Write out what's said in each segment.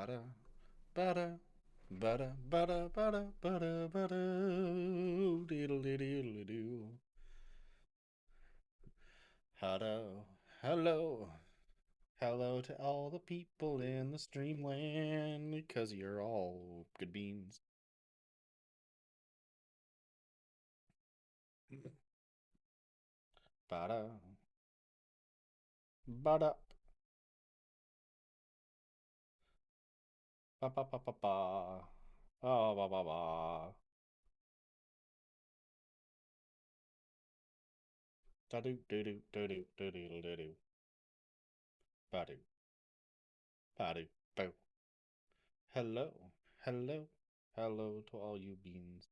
Bada, bada, bada, bada, bada, bada, bada, diddle diddle doo. Hello, hello, hello to all the people in the streamland, because you're all good beans. Bada, bada, ba ba ba ba ba, ba ba ba ba. Da do do do do do do do do do. Ba do, ba do, bo. Hello, hello, hello to all you beans.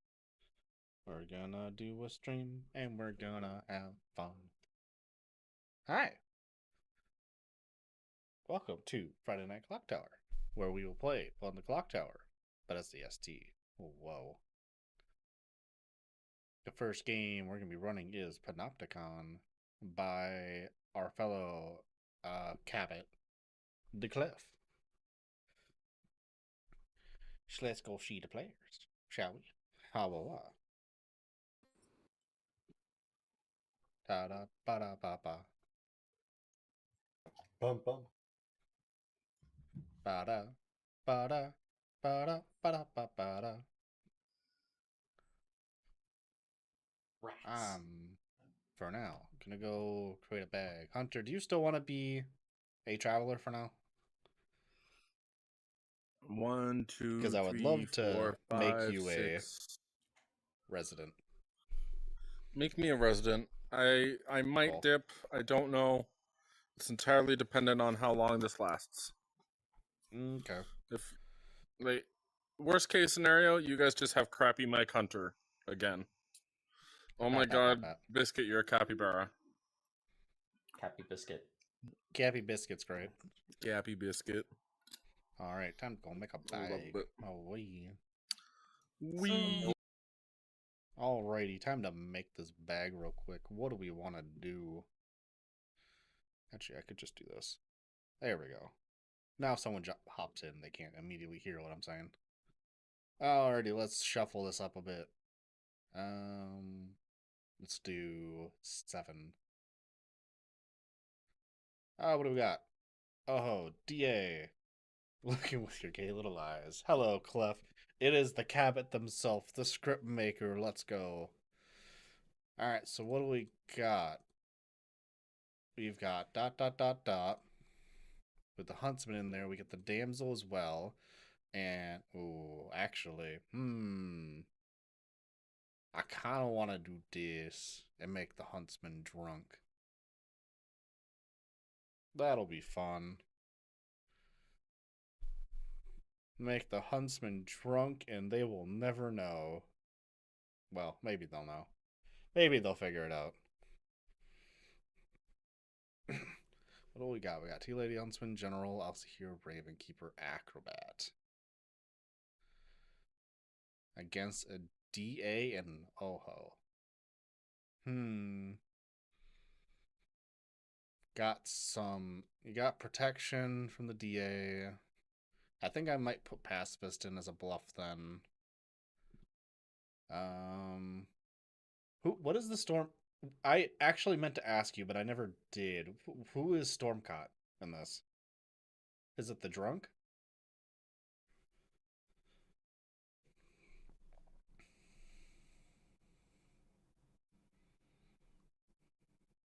We're gonna do a stream and we're gonna have fun. Hi, welcome to Friday Night Clocktower, where we will play on the Clocktower, but as the ST. Whoa. The first game we're gonna be running is Panopticon by our fellow Cabot, the Cliff. So let's go see the players, shall we? How about da da ba da ba ba Bum bum. ba da ba da ba da ba da ba ba da. Rats. For now, gonna go create a bag. Hunter, do you still want to be a traveler for now? One, Because two, I would three, love to four, make five, you a six. resident. Make me a resident. I might Cool. dip. I don't know. It's entirely dependent on how long this lasts. Okay. If like worst case scenario, you guys just have crappy Mike Hunter again. Oh my god, Biscuit, you're a capybara. Cappy biscuit. Gappy Biscuit's great. Gappy Biscuit. All right, time to go make a bag. Oh, wee. Wee. Alrighty, time to make this bag real quick. What do we want to do? Actually, I could just do this. There we go. Now if someone hops in, they can't immediately hear what I'm saying. Alrighty, let's shuffle this up a bit. Let's do 7. What do we got? Oh, DA. Looking with your gay little eyes. Hello, Clef. It is the Cabot themselves, the script maker. Let's go. Alright, so what do we got? We've got dot dot dot dot. With the huntsman in there, we get the damsel as well. And actually, I kinda wanna do this and make the huntsman drunk. That'll be fun. Make the huntsman drunk and they will never know. Well, maybe they'll know. Maybe they'll figure it out. What do we got? We got Tea Lady Huntsman, General, Alcihir, Raven Keeper, Acrobat. Against a DA and an Oho. You got protection from the DA. I think I might put Pacifist in as a bluff then. What is the Storm? I actually meant to ask you, but I never did. Who is Stormcott in this? Is it the drunk?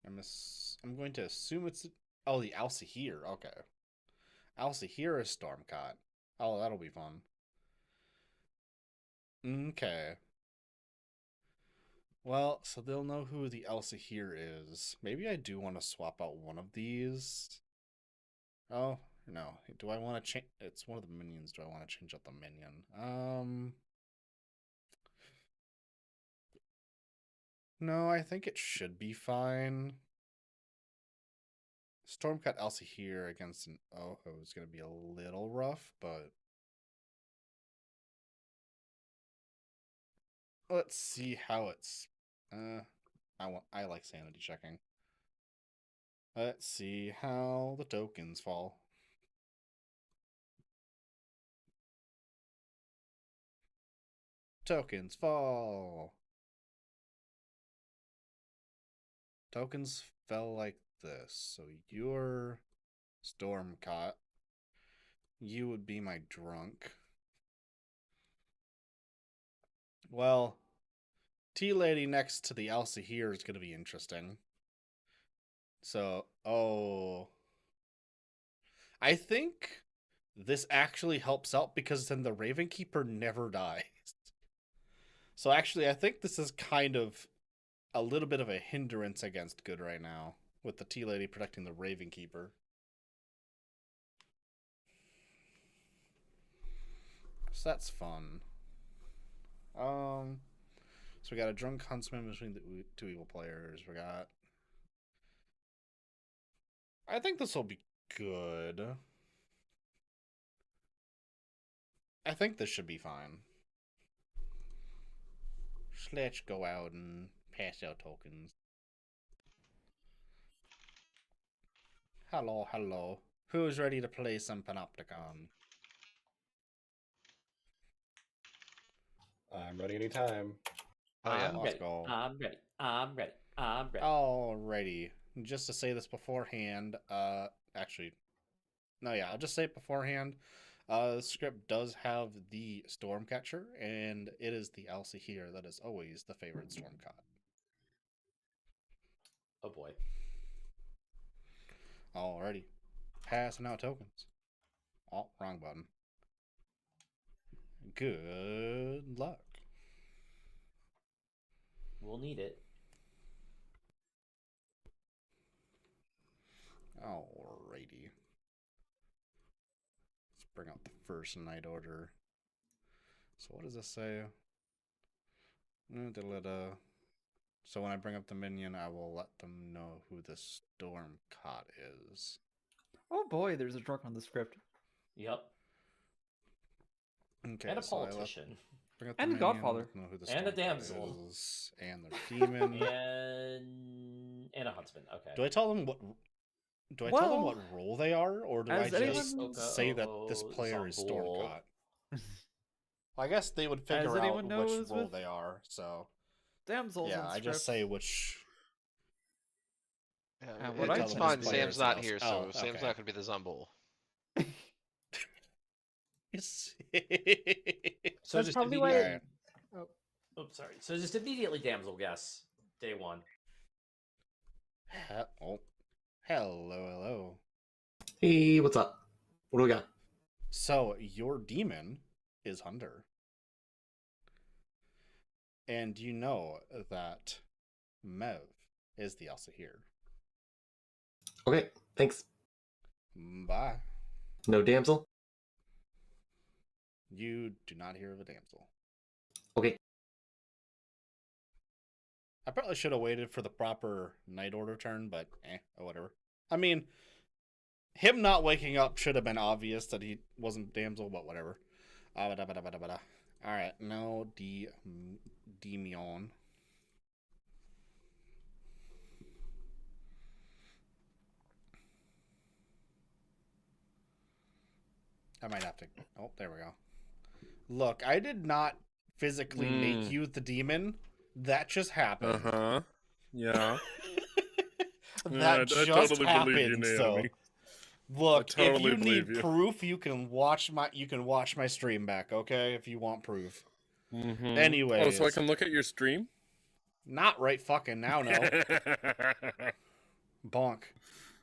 I'm going to assume it's the Alcihir. Okay, Alcihir is Stormcott. Oh, that'll be fun. Okay. Well, so they'll know who the Alcihir is. Maybe I do want to swap out one of these. Oh, no. Do I want to change? It's one of the minions. Do I want to change out the minion? No, I think it should be fine. Stormcut Alcihir against an Oho is going to be a little rough, but let's see how it's. I like sanity checking. Let's see how the tokens fall. Tokens fall. Tokens fell like this. So you're Stormcaught. You would be my drunk. Well, T-Lady next to the Elsa here is going to be interesting. So, oh. I think this actually helps out because then the Raven Keeper never dies. So actually, I think this is kind of a little bit of a hindrance against good right now, with the T-Lady protecting the Raven Keeper. So that's fun. So we got a drunk huntsman between the two evil players. We got... I think this will be good. I think this should be fine. Let's go out and pass out tokens. Hello, hello. Who's ready to play some Panopticon? I'm ready anytime. Oh, yeah. I'm Let's ready. go. I'm ready. I'm ready. I'm ready. Alrighty. Just to say this beforehand, actually, no, yeah, I'll just say it beforehand. The script does have the Stormcatcher, and it is the Elsie here that is always the favorite Stormcaught. Oh boy. Alrighty. Passing out tokens. Oh, wrong button. Good luck. We'll need it. Alrighty. Let's bring out the first night order. So what does this say? So when I bring up the minion, I will let them know who the Stormcaught is. Oh boy, there's a drunk on the script. Yep. Okay, And a so I let politician. bring up the And a minion, godfather. let them know who the And a Stormcaught damsel. is, and the demon. And a huntsman. Okay. Do I tell them what? Do I tell them what role they are, or do I has just anyone- say that this player is Zambul. Stormcaught? I guess they would figure out anyone which knows role with they are. So Damsels yeah, on I just say script. which. Yeah, what I it's tend fine. to do- Sam's not here, so Oh, Sam's okay. not going to be the Zumbul. So That's just probably immediately. why. Oops, sorry. So just immediately damsel guess. Day one. Oh, hello, hello. Hey, what's up? What do we got? So your demon is Hunter, and you know that Mev is the Elsa here. Okay, thanks. Bye. No damsel? You do not hear of a damsel. Okay. I probably should have waited for the proper night order turn, but whatever. I mean, him not waking up should have been obvious that he wasn't damsel, but whatever. Alright, no Demion. I might have to... Oh, there we go. Look, I did not physically make you the demon. That just happened. Uh-huh. Yeah. That I just totally happened. believe you, So, Naomi. look, I totally if you believe need you. proof, you can watch my stream back, okay? If you want proof. Mm-hmm. Anyways. Oh, so I can look at your stream? Not right fucking now, no. Bonk.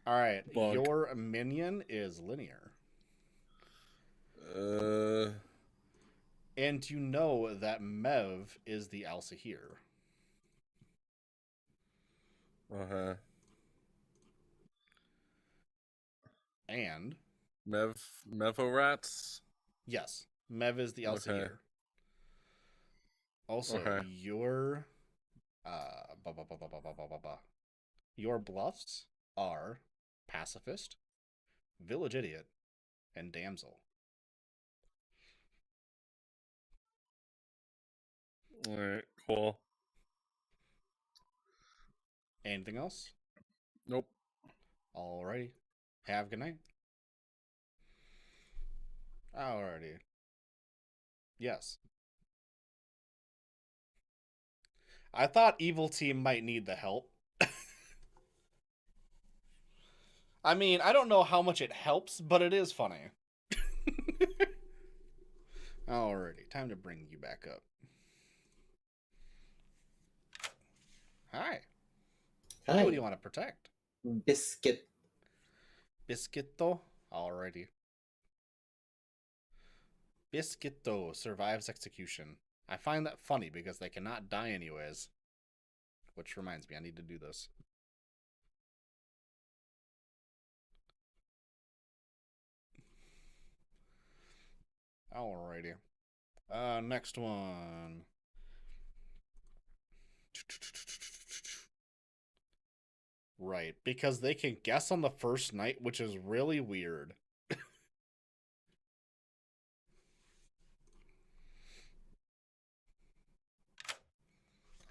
All right, Bonk. your minion is linear. And you know that Mev is the Elsa here. Uh-huh. And Mevorats? yes, Mev is the Elsa Okay. here. Also, Okay. your your bluffs are pacifist, village idiot, and damsel. Alright, cool. Anything else? Nope. Alrighty. Have a good night. Alrighty. Yes. I thought Evil Team might need the help. I mean, I don't know how much it helps, but it is funny. Alrighty, time to bring you back up. Hi. Hi. Who do you want to protect? Biscuit. Biscuito? Alrighty. Biscuito survives execution. I find that funny because they cannot die anyways. Which reminds me, I need to do this. Alrighty. Next one. Right, because they can guess on the first night, which is really weird.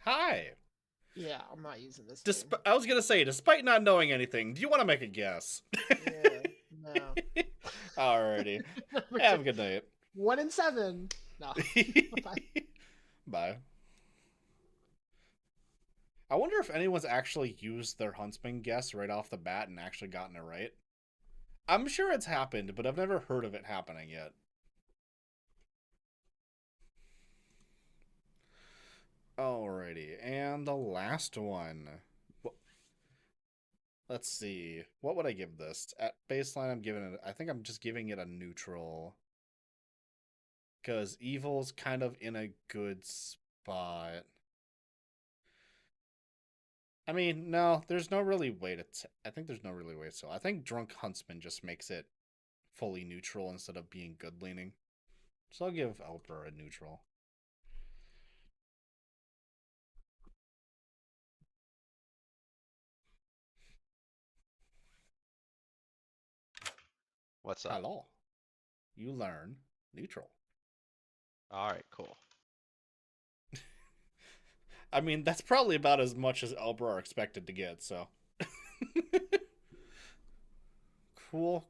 Hi. Yeah, I'm not using this. I was gonna say, despite not knowing anything, do you want to make a guess? Yeah, no. Alrighty. Have a good night. 1 in 7. No. Bye. Bye. I wonder if anyone's actually used their Huntsman guess right off the bat and actually gotten it right. I'm sure it's happened, but I've never heard of it happening yet. Alrighty, and the last one. Let's see. What would I give this? At baseline, I'm giving it... I think I'm just giving it a neutral. Because Evil's kind of in a good spot. I mean, no, there's no really way to... I think there's no really way to... I think Drunk Huntsman just makes it fully neutral instead of being good-leaning. So I'll give Elper a neutral. What's up? Hello. You learn neutral. All right, cool. I mean, that's probably about as much as Elper are expected to get, so. Cool.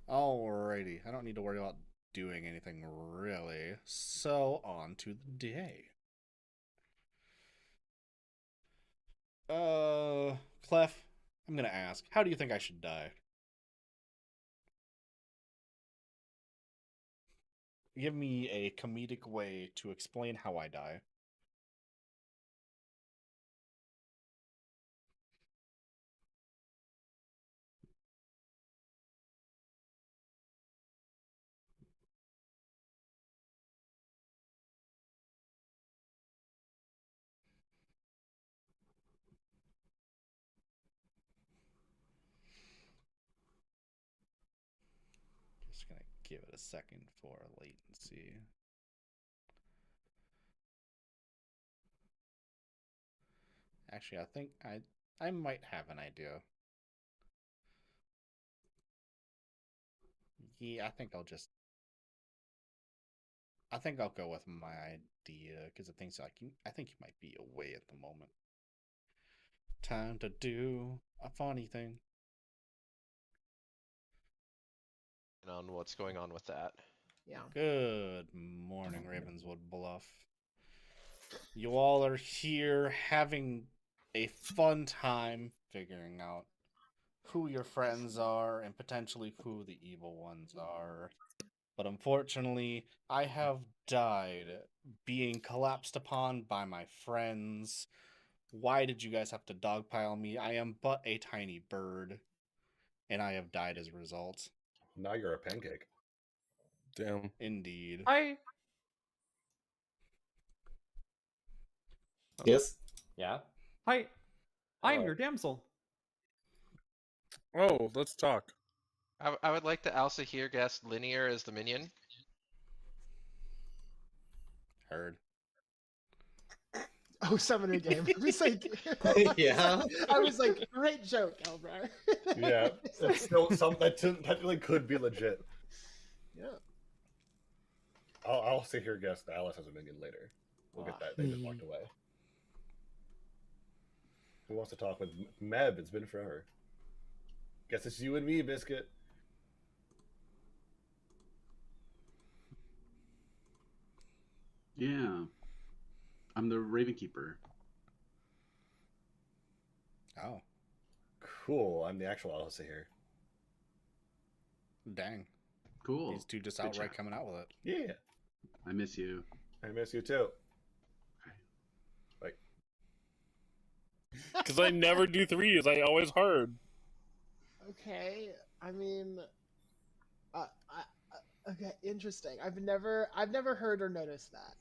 Alrighty. I don't need to worry about doing anything really. So, on to the day. Clef, I'm gonna ask, how do you think I should die? Give me a comedic way to explain how I die. Just gonna give it a second for latency. Actually, I think I might have an idea. Yeah, I think I'll go with my idea because I think I think you might be away at the moment. Time to do a funny thing. And on what's going on with that. Yeah. Good morning, Ravenswood Bluff. You all are here having a fun time figuring out who your friends are and potentially who the evil ones are. But unfortunately, I have died being collapsed upon by my friends. Why did you guys have to dogpile me? I am but a tiny bird, and I have died as a result. Now you're a pancake. Damn. Indeed. Hi. Yes. Yeah. Hi. I'm Hello. your damsel. Oh, let's talk. I would like to also here guess Linear as the minion. Heard. Oh, summoner game. I was like, Yeah. I was like, great joke, Elbra. Yeah, it's still something that technically could be legit. Yeah. I'll sit here and guess that Alice has a minion later. We'll get that thing just walked away. Who wants to talk with Meb? It's been forever. Guess it's you and me, Biscuit. Yeah. I'm the Raven Keeper. Oh, Cool. I'm the actual Elsa here. dang. Cool. These two just Good outright job. coming out with it. Yeah. I miss you. I miss you too. Like, Because I never do threes. I always hard. Okay, I mean, okay, interesting. I've never heard or noticed that.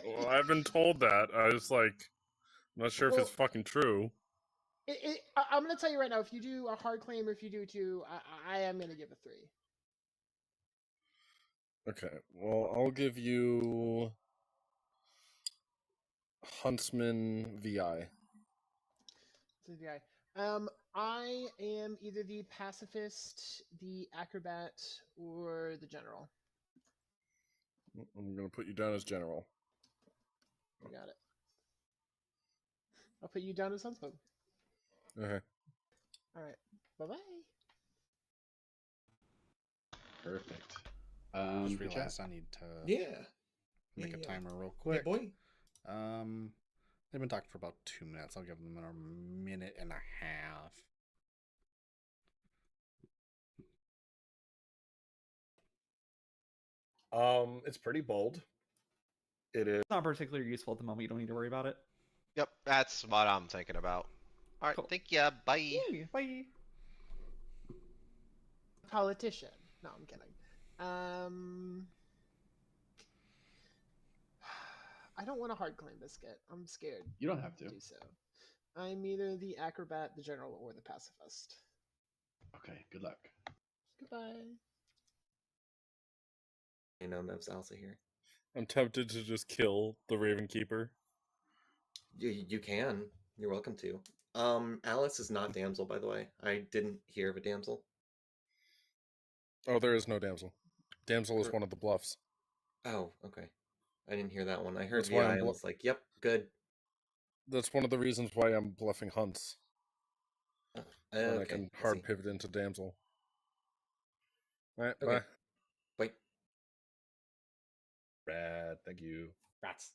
Well, I've been told that. I was like, I'm not sure if it's Well, fucking true. I'm gonna tell you right now. If you do a hard claim, or if you do two, I am gonna give a 3. Okay, well, I'll give you Huntsman VI. So the guy. I am either the pacifist, the acrobat, or the general. I'm gonna put you down as general. You got it. I'll put you down as huntsman. Okay. All right. Bye bye. Perfect. Just Good realized chat. I need to Yeah. make a Yeah. timer real Yeah, quick. boy. They've been talking for about 2 minutes. I'll give them a minute and a half. it's pretty bold. It is. It's not particularly useful at the moment. You don't need to worry about it. Yep, that's what I'm thinking about. All right, Cool. thank ya. Bye. Yay, bye. Politician. No, I'm kidding. I don't want a hard claim biscuit. I'm scared You don't have to. to do so. I'm either the acrobat, the general, or the pacifist. Okay, good luck. Goodbye. You know, Mev's Elsa here. I'm tempted to just kill the Raven Keeper. You can. You're welcome to. Alice is not damsel, by the way. I didn't hear of a damsel. Oh, there is no damsel. Damsel is Cor- one of the bluffs. Oh, okay. I didn't hear that one. I heard That's why VI I'm and was like, yep, good. That's one of the reasons why I'm bluffing hunts. And Okay, I can I hard see. pivot into damsel. Alright, Okay. bye. Wait. Rad. Thank you. Rats.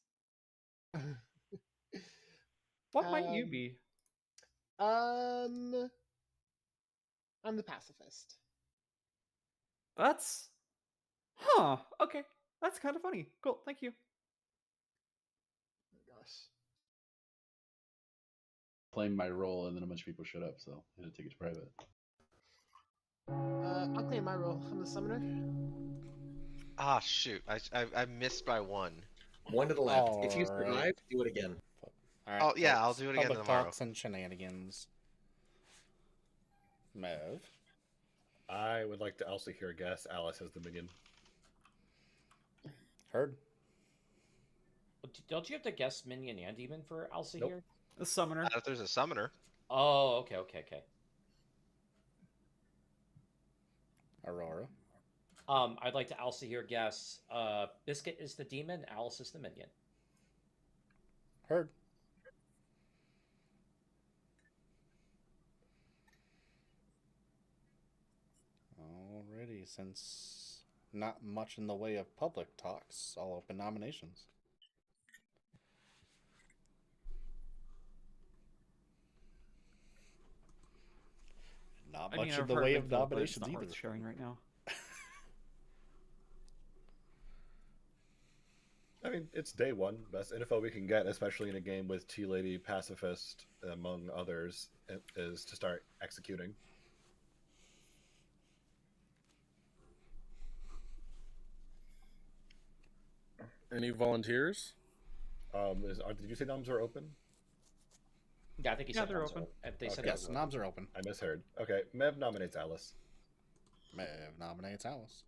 What might you Um, be? I'm the pacifist. That's... Huh, okay. That's kind of funny. Cool, thank you. Oh gosh. Playing my role, and then a bunch of people showed up, so I had to take it to private. I'll claim my role. I'm the summoner. Ah, shoot. I missed by one. One to the left. If you Alright. survive, do it again. All right, Oh, yeah, I'll folks. do it again Public tomorrow. talks and shenanigans. Mev. I would like to also hear a guess. Alice as the minion. Heard. Don't you have to guess minion and demon for Elsa Nope. here? The summoner. Not if there's a summoner. Oh, okay. Aurora. I'd like to Elsa here guess. Biscuit is the demon, Alice is the minion. Heard. Alrighty, since not much in the way of public talks, I'll open nominations. Not I much mean, in I've the heard way of of info, but it's nominations not either. worth sharing right now. I mean, it's day one. Best info we can get, especially in a game with T-Lady, Pacifist, among others, is to start executing. Any volunteers? Did you say noms are open? Yeah, I think he Yeah, said they're knobs open. They said Okay. Yes, knobs are open. I misheard. Okay, Mev nominates Alice. Mev nominates Alice.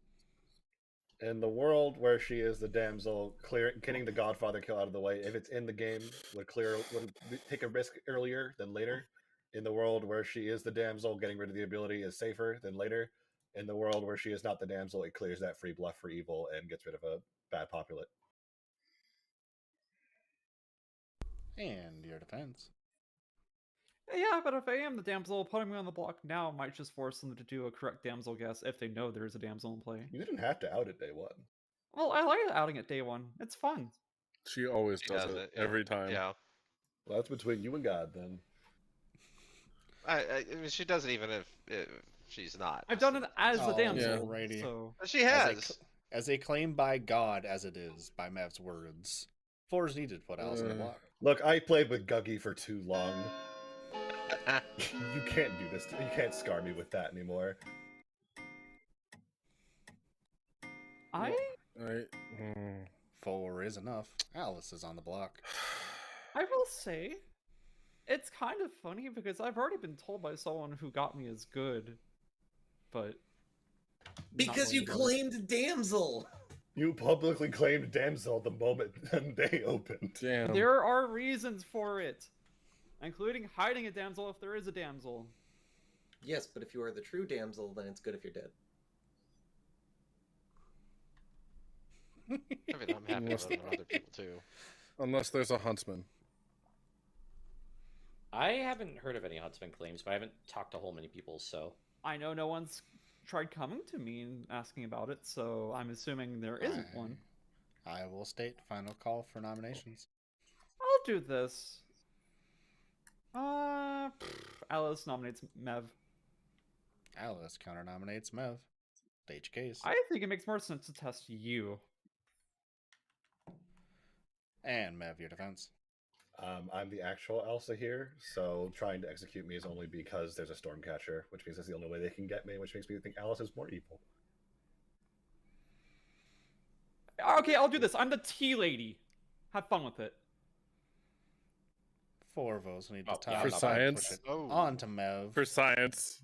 In the world where she is the damsel, getting the Godfather kill out of the way, if it's in the game, would take a risk earlier than later. In the world where she is the damsel, getting rid of the ability is safer than later. In the world where she is not the damsel, it clears that free bluff for evil and gets rid of a bad populate. And your defense. Yeah, but if I am the damsel, putting me on the block now might just force them to do a correct damsel guess if they know there is a damsel in play. You didn't have to out it day one. Well, I like outing at day one. It's fun. She always She does does it it, yeah. every time. Yeah. Well, that's between you and God then. I mean, she does it even if she's not. I've done it as the Oh, damsel, alrighty. so She As has. as a claim by God as it is, by Mev's words. Fours needed to put Alice on the block. Look, I played with Guggy for too long. You can't do this. You can't scar me with that anymore. I 4 is enough. Alice is on the block. will say, it's kind of funny because I've already been told by someone who got me as good, but Because you claimed damsel. You publicly claimed damsel the moment they opened. Damn. There are reasons for it, including hiding a damsel if there is a damsel. Yes, but if you are the true damsel, then it's good if you're dead. I mean, I'm happy to vote on other people too. Unless there's a huntsman. I haven't heard of any huntsman claims, but I haven't talked to a whole many people, so. I know no one's tried coming to me and asking about it, so I'm assuming there isn't one. I will state final call for nominations. I'll do this. Alice nominates Mev. Alice counter nominates Mev. Stage case. I think it makes more sense to test you. And Mev, your defense. I'm the actual Elsa here, so trying to execute me is only because there's a Stormcatcher, which means that's the only way they can get me, which makes me think Alice is more evil. Okay, I'll do this. I'm the tea lady. Have fun with it. 4 votes need to Oh, tie. yeah, For push science? it Oh. on to Mev. For science.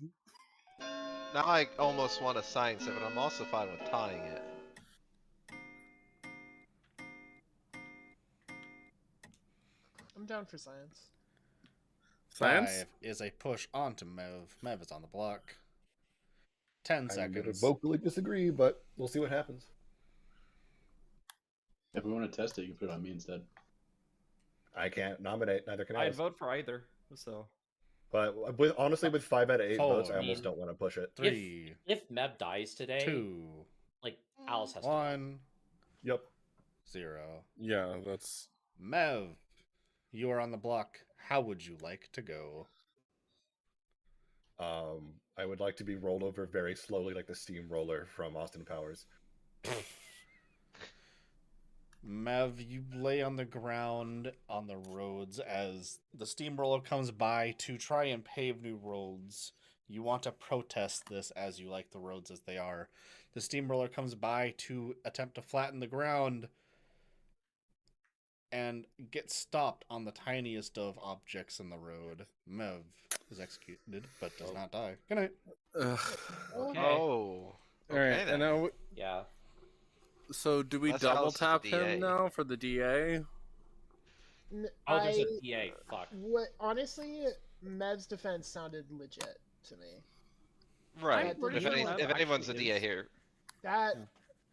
Now I almost want to science it, but I'm also fine with tying it. I'm down for science. Science? 5 is a push onto Mev. Mev is on the block. 10 I'm going to seconds. vocally disagree, but we'll see what happens. If we want to test it, you can put it on me instead. I can't nominate, neither can I'd Alice. vote for either, so. But honestly, with 5 out of 8 votes, I 4. almost don't want to push it. 3, If Mev dies today, 2, like, Alice has to. 1, Yep. 0. Yeah, that's... Mev, you are on the block. How would you like to go? I would like to be rolled over very slowly like the steamroller from Austin Powers. Mev, you lay on the ground on the roads as the steamroller comes by to try and pave new roads. You want to protest this as you like the roads as they are. The steamroller comes by to attempt to flatten the ground and gets stopped on the tiniest of objects in the road. Mev is executed but does not die. Good night. Ugh. Okay. Oh. All right, Okay, then. and now... Yeah. So do we That's double Alice's tap DA. him now for the DA? Oh, there's a DA. Fuck. Honestly, Mev's defense sounded legit to me. Right. I'm pretty If, sure any, Mev if anyone's the actually DA is. here. That,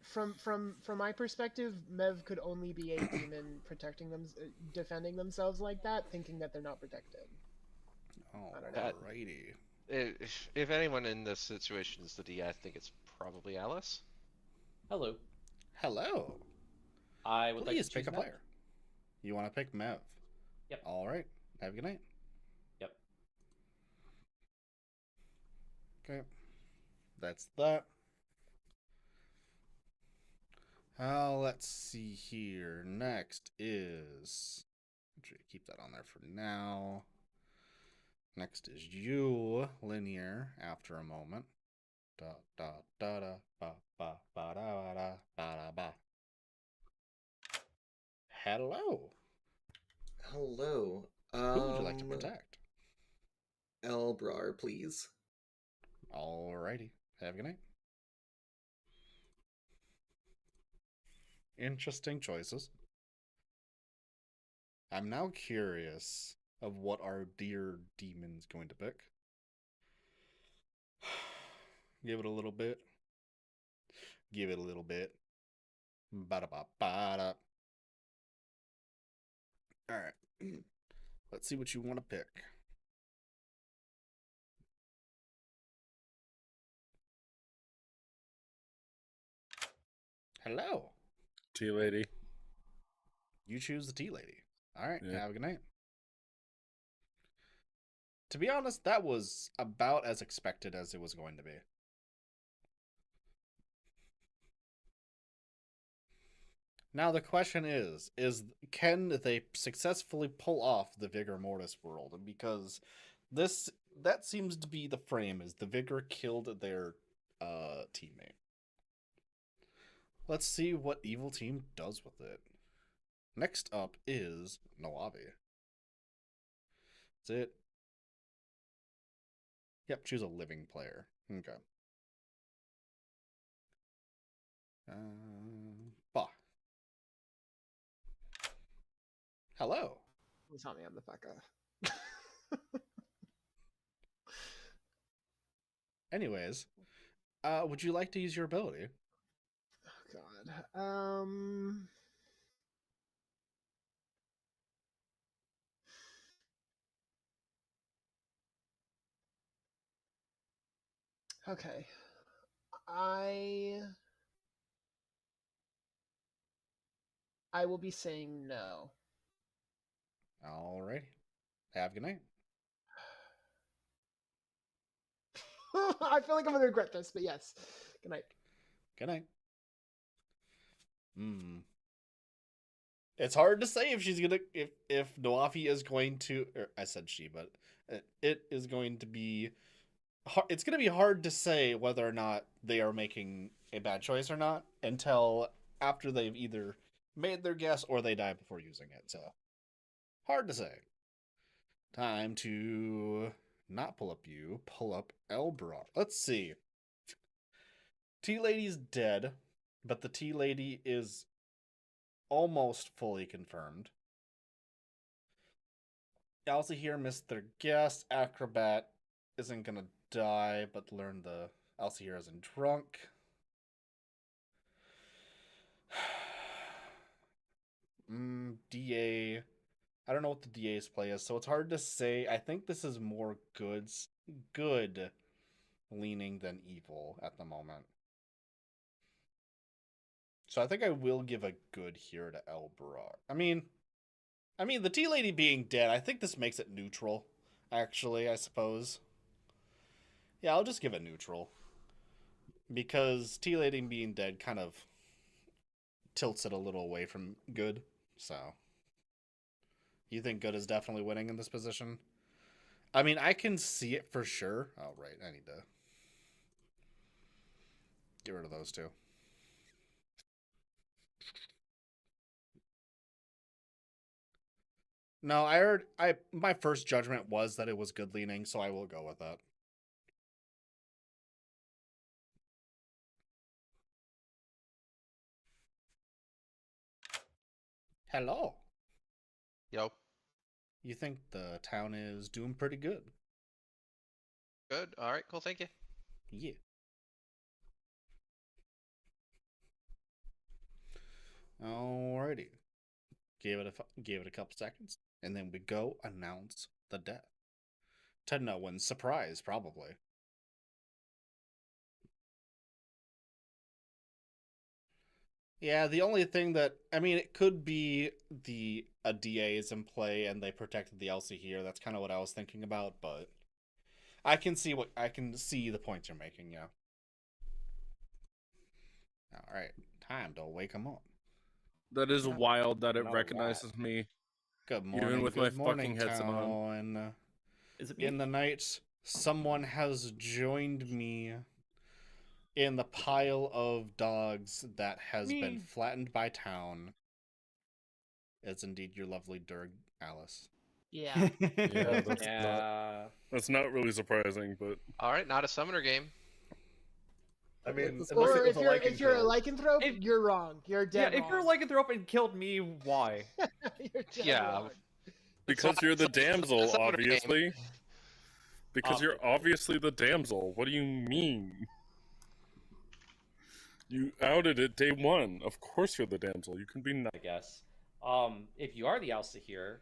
from my perspective, Mev could only be a demon protecting them, defending themselves like that, thinking that they're not protected. Alrighty. If anyone in this situation is the DA, I think it's probably Alice. Hello. Hello. I would Please like to pick choose a Mev. player. You want to pick Mev? Yep. All right. Have a good night. Yep. Okay. That's that. Let's see here. Next is... Actually, keep that on there for now. Next is you, Linear, after a moment. Da da da da ba ba ba da da ba da ba. Hello. Hello. Who would you like to protect? Elbrar, please. Alrighty. Have a good night. Interesting choices. I'm now curious of what our dear demon's going to pick. Give it a little bit. Give it a little bit. Ba-da-ba-ba-da. Alright. Let's see what you want to pick. Hello. Tea lady. You choose the tea lady. All right. Yeah. Have a good night. To be honest, that was about as expected as it was going to be. Now the question is can they successfully pull off the Vigor Mortis world? Because that seems to be the frame, is the Vigor killed their teammate. Let's see what Evil Team does with it. Next up is Noavi. That's it. Yep, choose a living player. Okay. Bah. Hello. Please help me on the fuck off. Anyways, would you like to use your ability? Oh God. Okay. I will be saying no. Alrighty. Have a good night. I feel like I'm gonna regret this, but yes. Good night. Good night. It's hard to say if she's gonna if Noafi is going to, or I said she, but it is going to be. It's going to be hard to say whether or not they are making a bad choice or not until after they've either made their guess or they die before using it. So hard to say. Time to not pull up you, pull up Elbrar. Let's see. Tea Lady's dead, but the Tea Lady is almost fully confirmed. Elsie here missed their guess. Acrobat isn't gonna die, but learn the Elsie here isn't drunk. DA. I don't know what the DA's play is, so it's hard to say. I think this is more good leaning than evil at the moment. So I think I will give a good here to Elbrar. I mean, the Tea Lady being dead, I think this makes it neutral, actually, I suppose. Yeah, I'll just give it neutral. Because Tea Lady being dead kind of tilts it a little away from good, so. You think good is definitely winning in this position? I mean, I can see it for sure. Oh, right, I need to get rid of those two. No, my first judgment was that it was good leaning, so I will go with that. Hello. Yo. You think the town is doing pretty good? Good. All right. Cool. Thank you. Yeah. Alrighty. Gave it a couple seconds, and then we go announce the death. To no one's surprise, probably. Yeah, the only thing that it could be a DA is in play and they protected the Elsie here. That's kind of what I was thinking about, but I can see the points you're making. Yeah. All right, time to wake them up. That is wild that it No, recognizes me. Good morning. Even with good my morning, fucking headset on. town. Is it me? In the night, someone has joined me in the pile of dogs that has been flattened by town. It's indeed your lovely Durg, Alice. Yeah. Yeah, that's Yeah. that's not really surprising, but All right. Not a summoner game. I mean, unless Or it was if you're a lycanthrope, If- you're wrong. You're dead if you're wrong. lycanthrope and killed me, why? You're dead Yeah. wrong. because you're the damsel, summoner game. obviously. Because you're obviously the damsel. What do you mean? You outed it day one. Of course you're the damsel. You can be I guess. If you are the Elsa here,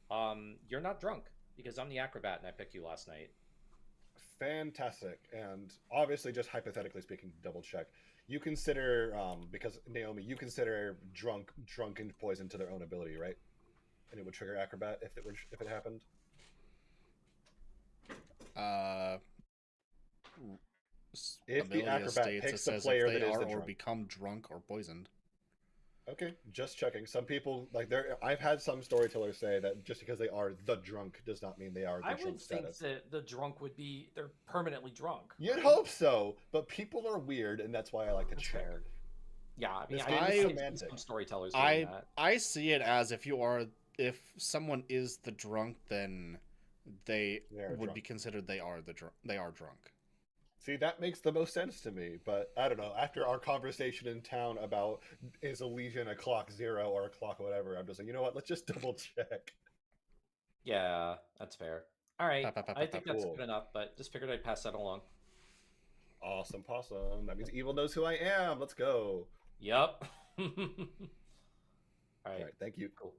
you're not drunk because I'm the acrobat and I picked you last night. Fantastic. And obviously, just hypothetically speaking, double check. You consider, because Naomi, you consider drunken poison to their own ability, right? And it would trigger acrobat if it happened. If the Ability acrobat states, picks it the says player if they that is are the or drunk. become drunk or poisoned. Okay, just checking. Some people I've had some storytellers say that just because they are the drunk does not mean they are the I drunk would think status. that the drunk would be they're permanently drunk. You'd right? hope so, but people are weird, and that's why I like to That's check. fair. Yeah, I mean, This I game can is see semantic. some storytellers doing that. I see it as if someone is the drunk, then they They're would drunk. be considered they are drunk. See, that makes the most sense to me, but I don't know. After our conversation in town about is a Legion a clock 0 or a clock whatever, I'm just like, you know what? Let's just double check. Yeah, that's fair. All right, I think that's Cool. good enough, but just figured I'd pass that along. Awesome possum. That means evil knows who I am. Let's go. Yep. All All right. right, thank you. Cool.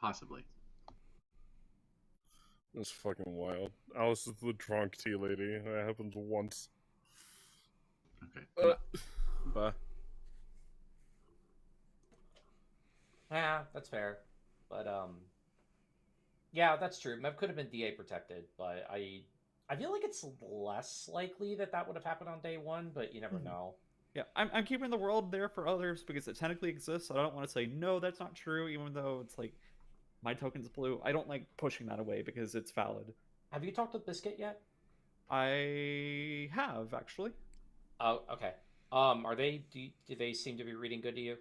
Possibly. It's fucking wild. Alice is the drunk tea lady. That happens once. Okay. Bye. Yeah, that's fair. But yeah, that's true. Mev could have been DA protected, but I feel like it's less likely that would have happened on day one, but you never know. Yeah, I'm keeping the world there for others because it technically exists. I don't want to say no, that's not true, even though it's like my token's blue. I don't like pushing that away because it's valid. Have you talked with Biscuit yet? I have actually. Oh, okay. Are they? Do they seem to be reading good to you?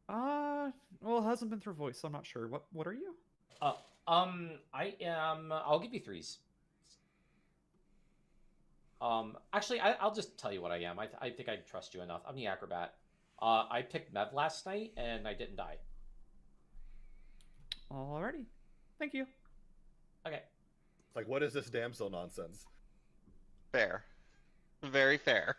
Well, it hasn't been through voice, so I'm not sure. What are you? I am. I'll give you threes. Actually, I'll just tell you what I am. I think I trust you enough. I'm the acrobat. I picked Mev last night, and I didn't die. Alrighty. Thank you. Okay. Like, what is this damsel nonsense? Fair. Very fair.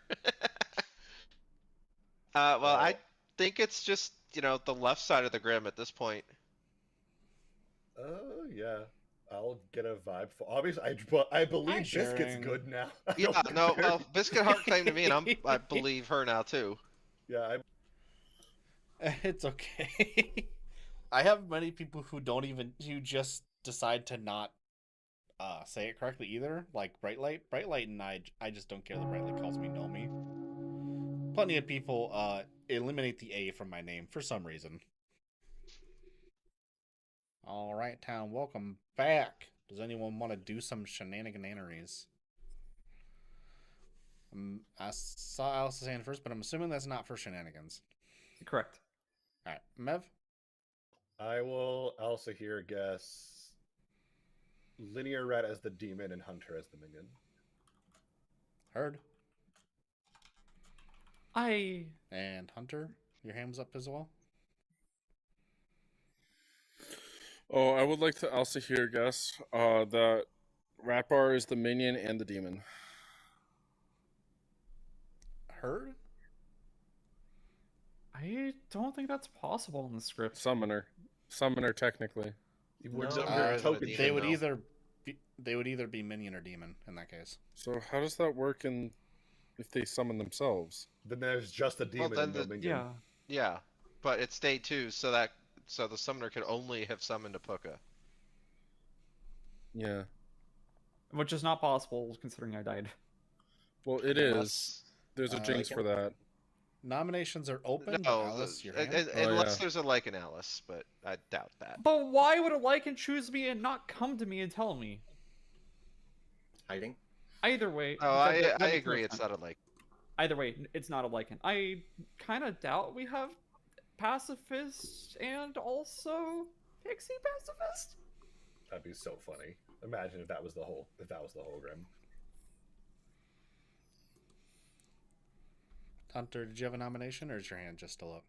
Well, I think it's just, the left side of the grim at this point. Oh, yeah. I'll get a vibe for. Obviously, I believe Biscuit's sharing. good now. Yeah, no, well, Biscuit Heart claimed to me, and I believe her now, too. Yeah, It's okay. I have many people who just decide to not say it correctly either. Like Bright Light, and I just don't care that Bright Light calls me Nomi. Plenty of people eliminate the A from my name for some reason. All right, town, welcome back. Does anyone want to do some shenaniganeries? I saw Alice's hand first, but I'm assuming that's not for shenanigans. Correct. All right, Mev. I will also here guess Linear Rat as the demon and Hunter as the minion. Heard. And Hunter, your hand was up as well. Oh, I would like to also here guess that Ratbar is the minion and the demon. Heard. I don't think that's possible in the script. Summoner, technically. They would either be minion or demon in that case. So how does that work if they summon themselves? Then there's just a demon and no minion. Yeah. Yeah, but it's day 2, so the summoner could only have summoned a Puka. Yeah. Which is not possible considering I died. Well, it is. There's a jinx for that. Nominations are open. No, Alice, your hand? unless there's a Lycan Alice, but I doubt that. But why would a Lycan choose me and not come to me and tell me? Hiding? Either way. Oh, that I makes no agree. It's sense. not a Lycan. Either way, it's not a Lycan. I kind of doubt we have pacifist and also pixie pacifist. That'd be so funny. Imagine if that was the whole grim. Hunter, did you have a nomination, or is your hand just still up?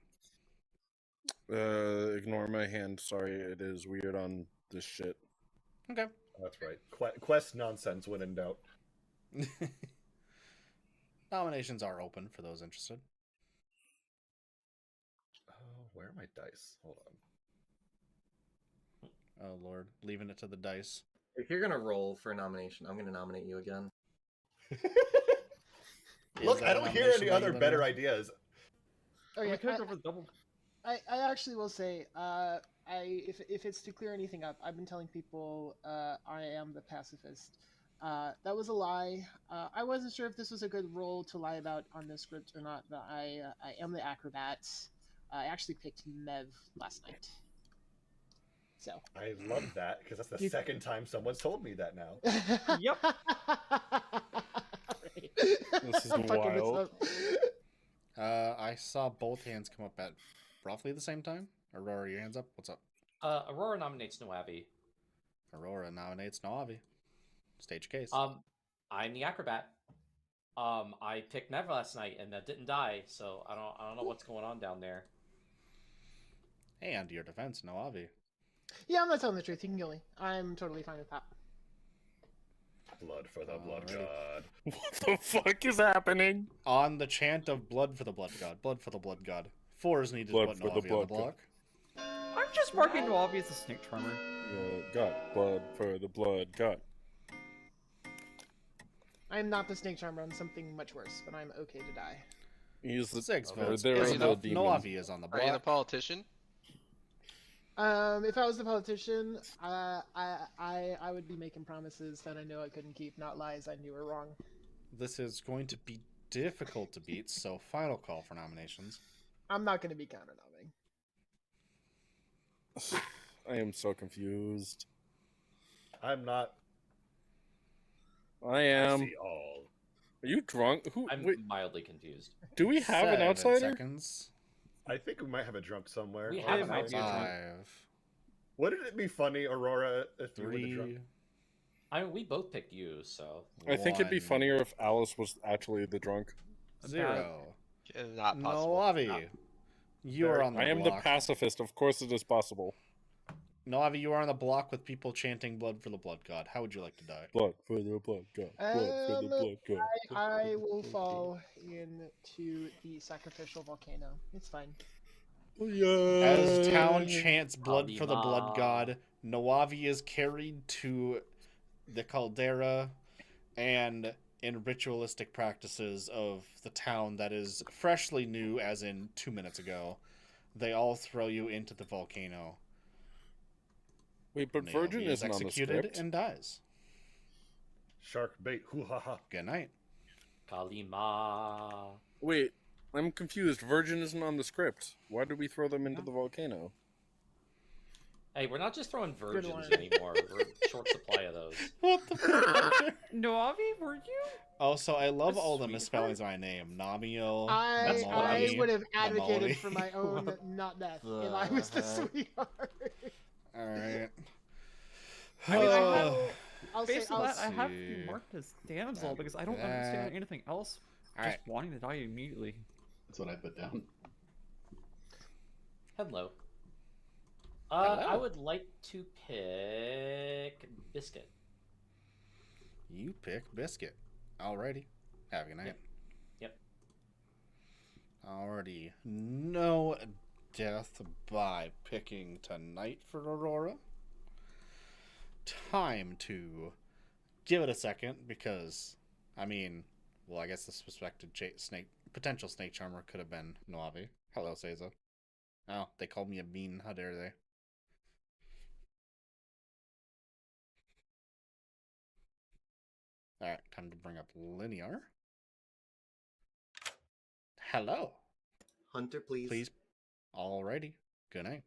Ignore my hand. Sorry, it is weird on this shit. Okay. That's right. Quest nonsense when in doubt. Nominations are open for those interested. Oh, where are my dice? Hold on. Oh Lord, leaving it to the dice. If you're gonna roll for a nomination, I'm gonna nominate you again. Look, that I a don't hear nomination any by other you, better Linear? ideas. Okay, We could go for the double. I actually will say, if it's to clear anything up, I've been telling people I am the pacifist. That was a lie. I wasn't sure if this was a good role to lie about on this script or not, but I am the acrobat. I actually picked Mev last night. So. I love that because that's the You- second time someone's told me that now. Yep. This is I'm fucking this wild. up. I saw both hands come up at roughly the same time. Aurora, your hands up. What's up? Aurora nominates Noavi. Aurora nominates Navi. Stage case. I'm the acrobat. I picked Nev last night and that didn't die, so I don't know what's going on down there. And your defense, Navi. Yeah, I'm not telling the truth. You can kill me. I'm totally fine with that. Blood for the blood Alrighty. god. What the fuck is happening? On the chant of blood for the blood god. Blood for the blood god. 4 is needed Blood to put for the Navi on the blood god. block. I'm just marking Noavi as a snake charmer. Got blood for the blood. Got. I'm not the snake charmer. I'm something much worse, but I'm okay to die. He's the 6 or votes there is is enough. the demon. Navi is on the Are you the block. politician? If I was the politician, I would be making promises that I know I couldn't keep, not lies I knew were wrong. This is going to be difficult to beat, so final call for nominations. I'm not going to be counted on me. I am so confused. I'm not. I I am. see all. Are you drunk? Who? I'm Wait, mildly confused. do we have an 7 outsider? seconds. I think we might have a drunk somewhere. We Or have It an might be a outsider. drunk. 5, Wouldn't it be funny, Aurora, if you were the 3, drunk? I mean, we both picked you, so I think it'd be 1, funnier if Alice was actually the drunk. 0. Not possible. Navi, No. you are on the I am block. the pacifist. Of course, it is possible. Navi, you are on the block with people chanting blood for the blood god. How would you like to die? Blood for the blood god. Blood for the blood god. I will fall into the sacrificial volcano. It's fine. As town chants blood for the blood Kalima. god, Navi is carried to the caldera, and in ritualistic practices of the town that is freshly new, as in 2 minutes ago, they all throw you into the volcano. Wait, but Naomi Virgin is isn't on the executed script. and dies. Shark bait. Hoo ha ha. Good night. Kalima. Wait, I'm confused. Virgin isn't on the script. Why did we throw them into the volcano? Hey, we're not just throwing virgins one. anymore. We're in short supply of those. What the fuck? Noavi, were you? Also, I love A all the sweetheart? misspellings of my name. Namiel, I Namoni, would have advocated Namoli. for my own not death if I was the sweetheart. Alright. I mean, I have, I'll say, based on that, I have see. you marked as damsel That- because I don't that- understand anything else. Alright. Just wanting to die immediately. That's what I put down. Hello. Hello. I would like to pick Biscuit. You pick Biscuit. Alrighty. Have a good night. Yep. Alrighty. No death by picking tonight for Aurora. Time to give it a second because, I mean, well, I guess the suspected potential snake charmer could have been Navi. Hello, Seiza. Oh, they called me a bean. How dare they? Alright, time to bring up Linear. Hello. Hunter, please. Please. Alrighty. Good night.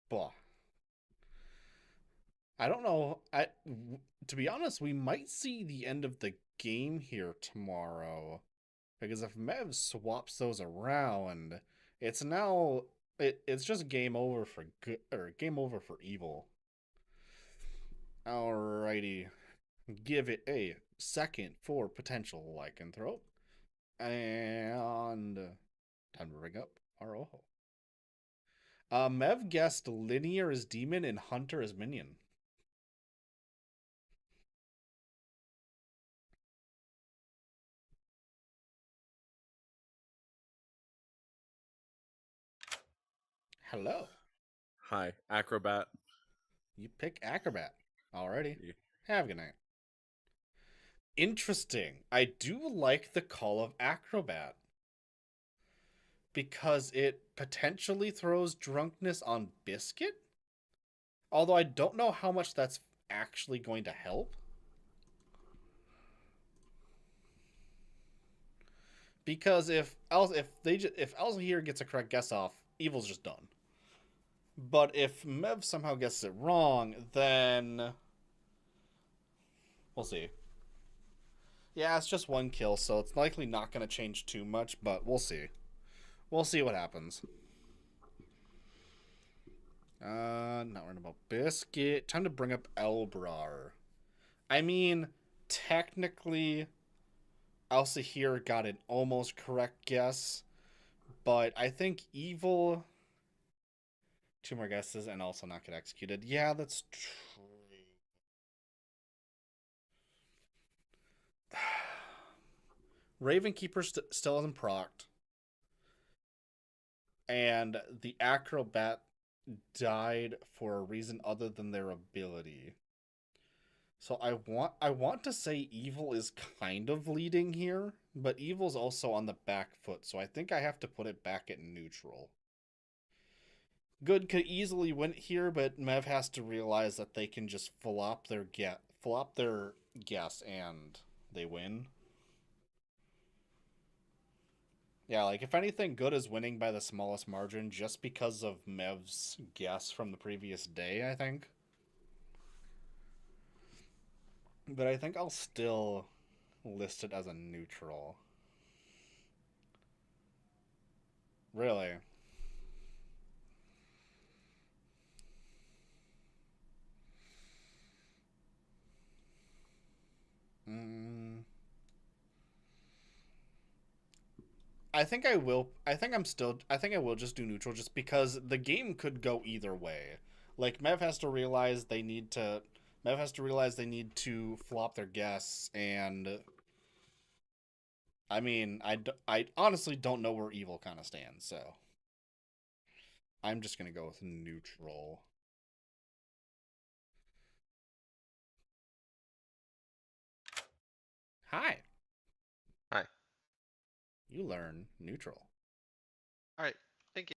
Blah. I don't know. To be honest, we might see the end of the game here tomorrow. Because if Mev swaps those around, it's now it's just game over for good or game over for evil. Alrighty. Give it a second for potential lycanthrope. And time to bring up our Oho. Mev guessed Linear as demon and Hunter as minion. Hello. Hi, Acrobat. You pick Acrobat. Alrighty. Yeah. Have a good night. Interesting. I do like the call of Acrobat. Because it potentially throws drunkenness on Biscuit? Although I don't know how much that's actually going to help. Because if Elsa here gets a correct guess off, Evil's just done. But if Mev somehow gets it wrong, then we'll see. Yeah, it's just one kill, so it's likely not going to change too much, but we'll see. We'll see what happens. Not worrying about Biscuit. Time to bring up Elbrar. I mean, technically, Elsa here got an almost correct guess, but I think Evil... 2 more guesses and also not get executed. Yeah, that's true. Ravenkeeper still hasn't procced. And the Acrobat died for a reason other than their ability. So I want to say Evil is kind of leading here, but Evil's also on the back foot, so I think I have to put it back at neutral. Good could easily win here, but Mev has to realize that they can just flop their guess and they win. Yeah, like if anything, Good is winning by the smallest margin just because of Mev's guess from the previous day, I think. But I think I'll still list it as a neutral. Really? I think I will. I think I will just do neutral just because the game could go either way. Like Mev has to realize they need to. Mev has to realize they need to flop their guess, and I mean, I honestly don't know where Evil kind of stands, so I'm just gonna go with neutral. Hi. Hi. You learn neutral. All right. Thank you.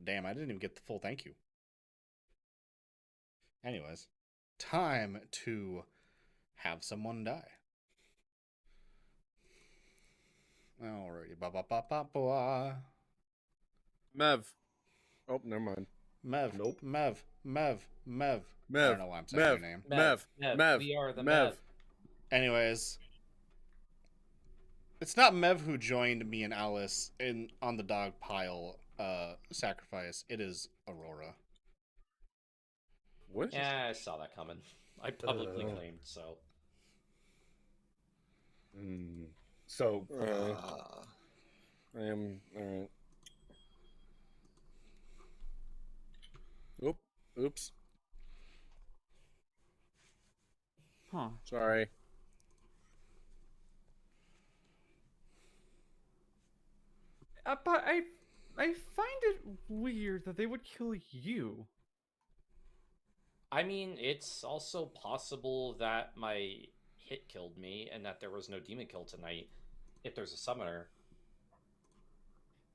Damn, I didn't even get the full thank you. Anyways, time to have someone die. Alrighty, Mev. Oh, never mind. Mev. Nope. Mev. I Mev. don't know why I'm saying your name. Mev. We are the Mev. Mev. Anyways, it's not Mev who joined me and Alice on the dog pile sacrifice. It is Aurora. What? Yeah, I saw that coming. I publicly claimed, so. So, I am alright. Oops. Huh. Sorry. But I find it weird that they would kill you. I mean, it's also possible that my hit killed me and that there was no demon kill tonight if there's a summoner.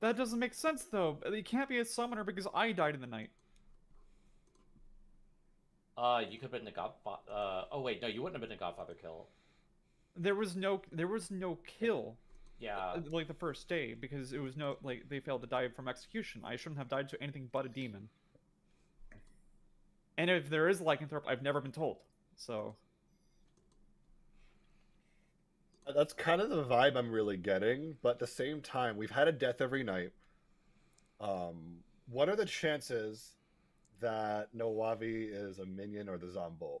That doesn't make sense, though. It can't be a summoner because I died in the night. You could have been the Godfather. Oh wait, no, you wouldn't have been the Godfather kill. There was no kill. Yeah. Like the first day, because it was they failed to die from execution. I shouldn't have died to anything but a demon. And if there is lycanthrope, I've never been told. So that's kind of the vibe I'm really getting, but at the same time, we've had a death every night. What are the chances that Nowavi is a minion or the Zombolt?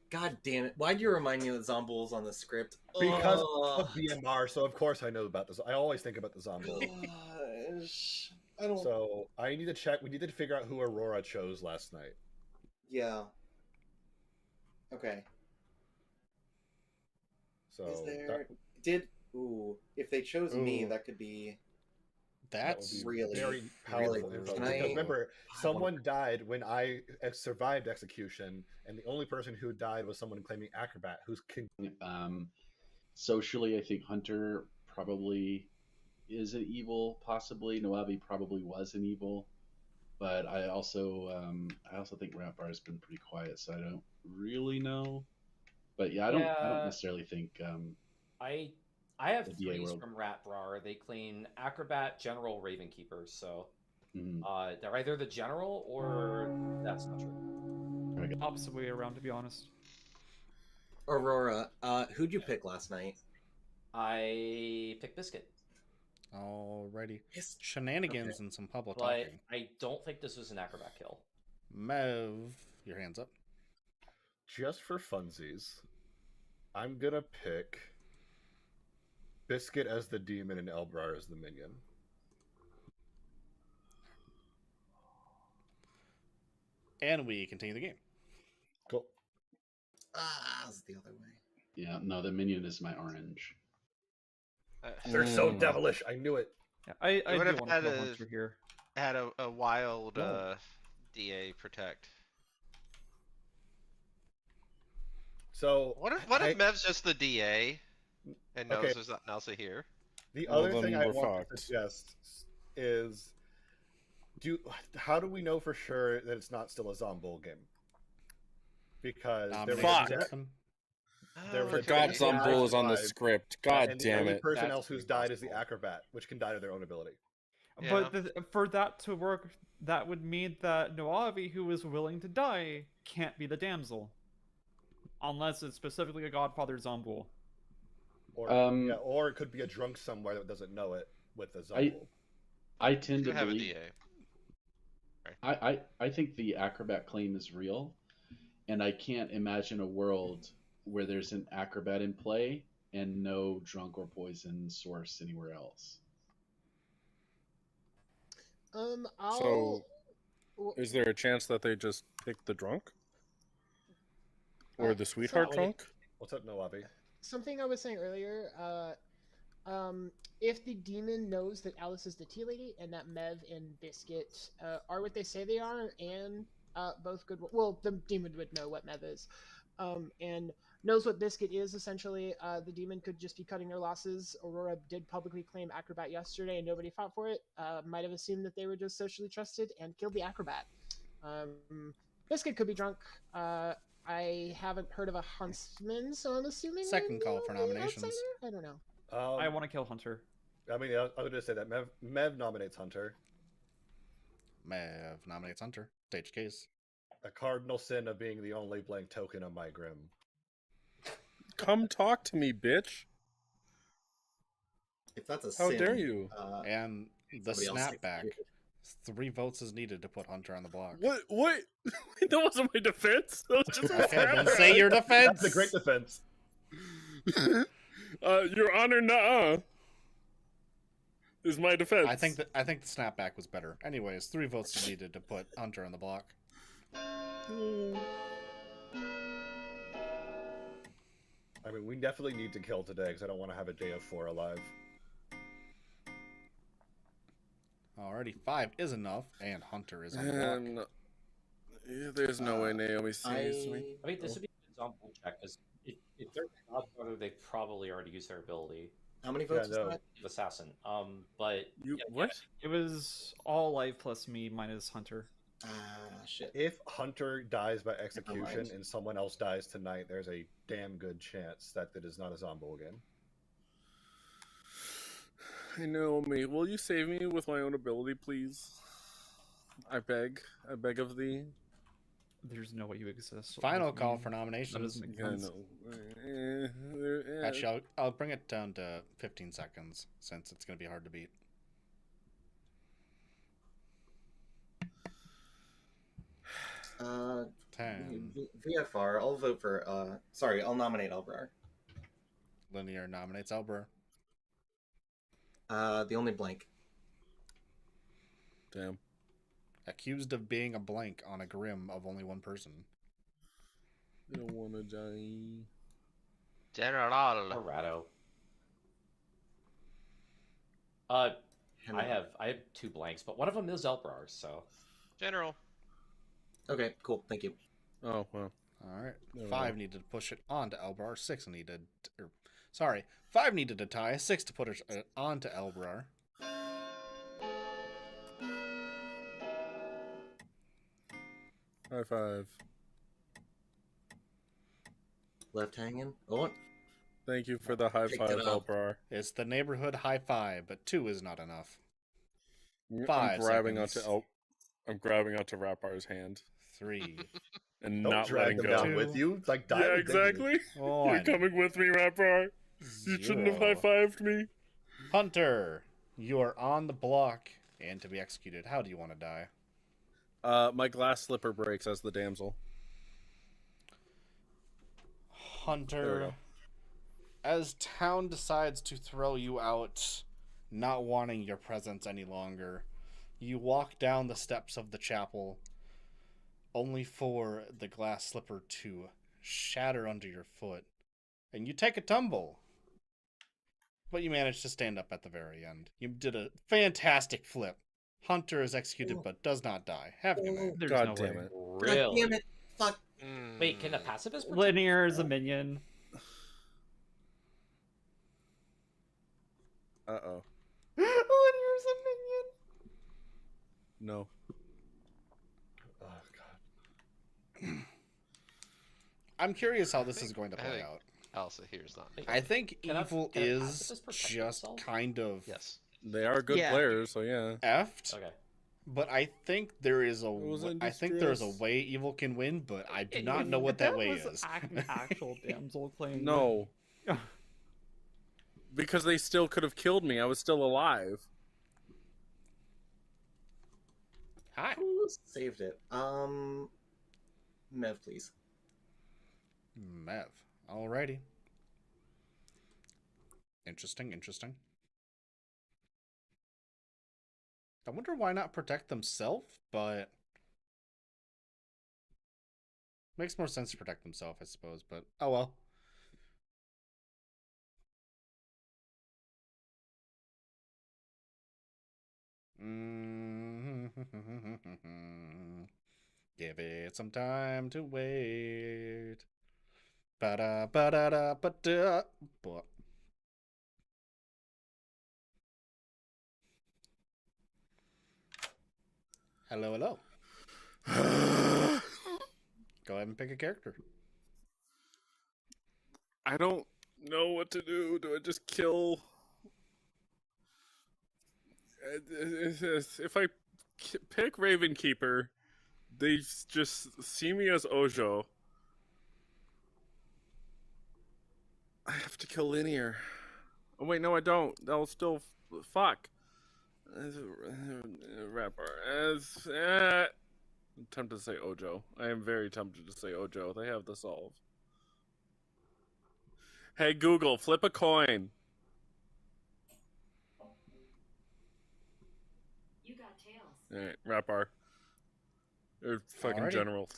God damn it! Why do you remind me of the Zombols on the script? Because of BMR, so of course I know about this. I always think about the Zombolt. Gosh, I don't. So I need to check. We need to figure out who Aurora chose last night. Yeah. Okay. So Is there? If they chose me, that could be. That would That's be Really, very really. powerful info. Can Because I? remember, I wanna- someone died when I survived execution, and the only person who died was someone claiming acrobat, who's Socially, I think Hunter probably is an evil. Possibly Noavi probably was an evil, but I also think Ratbar has been pretty quiet, so I don't really know. But yeah, I don't necessarily think I have the DA threes world. from Ratbrar. They clean Acrobat, General, Raven Keepers. So Mhm. they're either the General or that's not true. Opposite way around, to be honest. Aurora, who'd you pick last night? I picked Biscuit, alrighty. Yes. Shenanigans and some public but talking. I don't think this was an Acrobat kill. Mev, your hands up. just for funsies. I'm gonna pick Biscuit as the demon and Elbrar as the minion. And we continue the game. Cool. It's the other way. Yeah, no, the minion is my orange. They're so devilish. I knew it. Yeah, I do would have want to had kill a- Hunter here. Had a wild No. DA protect. So What if Mev's just the DA and knows Okay. there's nothing else here? the Well, other then thing I we're want to fucked. suggest is, how do we know for sure that it's not still a Zombull game? Because there was Fuck. a death, There was a Forgot Okay. Zombull is on the Five. script. God and the damn only it. person That's else who's pretty died is the possible. acrobat, which can die to their own ability. But for that to work, that would mean that Noavi, who is willing to die, can't be the damsel. Unless it's specifically a Godfather Zombull. Or or it could be a drunk somewhere that doesn't know it with the Zombull. I tend You to have a believe. DA. I think the acrobat claim is real, and I can't imagine a world where there's an acrobat in play and no drunk or poison source anywhere else. I'll. Is there a chance that they just picked the drunk? Or the sweetheart so- drunk? What's up, Noavi? Something I was saying earlier. If the demon knows that Alice is the tea lady and that Mev and Biscuit are what they say they are, and both good. Well, the demon would know what Mev is, and knows what Biscuit is. Essentially, the demon could just be cutting their losses. Aurora did publicly claim Acrobat yesterday, and nobody fought for it. Might have assumed that they were just socially trusted and killed the Acrobat. Biscuit could be drunk. I haven't heard of a huntsman, so I'm assuming Second call for maybe an nominations. outsider? I don't know. I want to kill Hunter. I mean, I was going to say that Mev nominates Hunter. Mev nominates Hunter. Stage case. A cardinal sin of being the only blank token of my Grim. Come talk to me, bitch. If that's a How sin, dare you? And the somebody else takes snapback. it. 3 votes is needed to put Hunter on the block. What? That wasn't my defense. That was just Okay, then say your defense. That's a great defense. Your Honor, nuh-uh. Is my defense. I think the snapback was better. Anyways, 3 votes is needed to put Hunter on the block. I mean, we definitely need to kill today because I don't want to have a day of 4 alive. Alrighty, 5 is enough, and Hunter is on the block. And there's no way Naomi sees me. I mean, this would be a example check because if they're Godfather, they probably already used their ability. How many votes is no. that? Assassin. But What? It was all life plus me minus Hunter. Shit. If Hunter dies by execution mind. and someone else dies tonight, there's a damn good chance that it is not a Zombull again. Naomi, will you save me with my own ability, please? I beg of thee. There's no way you exist. Final with call me. for nominations. That doesn't make Yeah, sense. no. Actually, I'll bring it down to 15 seconds since it's going to be hard to beat. Uh, 10. VFR. I'll vote for. Sorry, I'll nominate Elbrar. Linear nominates Elbrer. The only blank. Damn. Accused of being a blank on a Grim of only 1 person. I don't want to die. General. Corrado. I have 2 blanks, but one of them is Elbrar, so General. Okay, cool. Thank you. Oh well. All right. Never 5 mind. needed to push it onto Elbrar. 6 needed. Sorry. 5 needed to tie. 6 to put it onto Elbrar. High five. Oh, left hanging. Oh, Thank you for the high Picked five, it up. Elbrar. It's the neighborhood high five, but 2 is not enough. I'm 5 grabbing seconds. I'm grabbing onto Rapar's hand 3. and Don't not drag letting them go. down with you. It's like Yeah, diving, thinking. exactly. Oh, You're coming with me, Rapar. You shouldn't have 0. high-fived me. Hunter, you are on the block and to be executed. How do you want to die? My glass slipper breaks as the damsel. There we Hunter, go. as town decides to throw you out, not wanting your presence any longer, you walk down the steps of the chapel, only for the glass slipper to shatter under your foot, and you take a tumble. But you manage to stand up at the very end. You did a fantastic flip. Hunter is executed but does not die. Have a good night. There's God no damn way. it. God really. damn it! Fuck. Wait, can a pacifist protect? Linear is a minion. Uh-oh. Linear is a minion. No. Oh god. I'm curious how this think- is going to I play think- out. Elsa here is not. I think Can a- evil can a is pacifist protect just himself? kind of Yes. They are good Yeah. players, so yeah. effed. Okay. But I think there is was in I think there's a distress. way evil can win, but I do If- not know if what that way was is. An actual damsel claim. No. Because they still could have killed me. I was still alive. Hi. Who saved it? Mev, please. Mev. Alrighty. Interesting. I wonder why not protect themselves, but makes more sense to protect themselves, I suppose, but oh well. Give it some time to wait. Ba-da, ba-da-da, ba-da. Hello. Go ahead and pick a character. I don't know what to do. Do I just kill? If I pick Ravenkeeper, they just see me as Ojo. I have to kill Linear. Oh wait, no, I don't. That'll still fuck. Rapper. I'm tempted to say Ojo. I am very tempted to say Ojo. They have the solve. Hey Google, flip a coin. You got tails. Alright, Rapar. Or fucking Alrighty. general.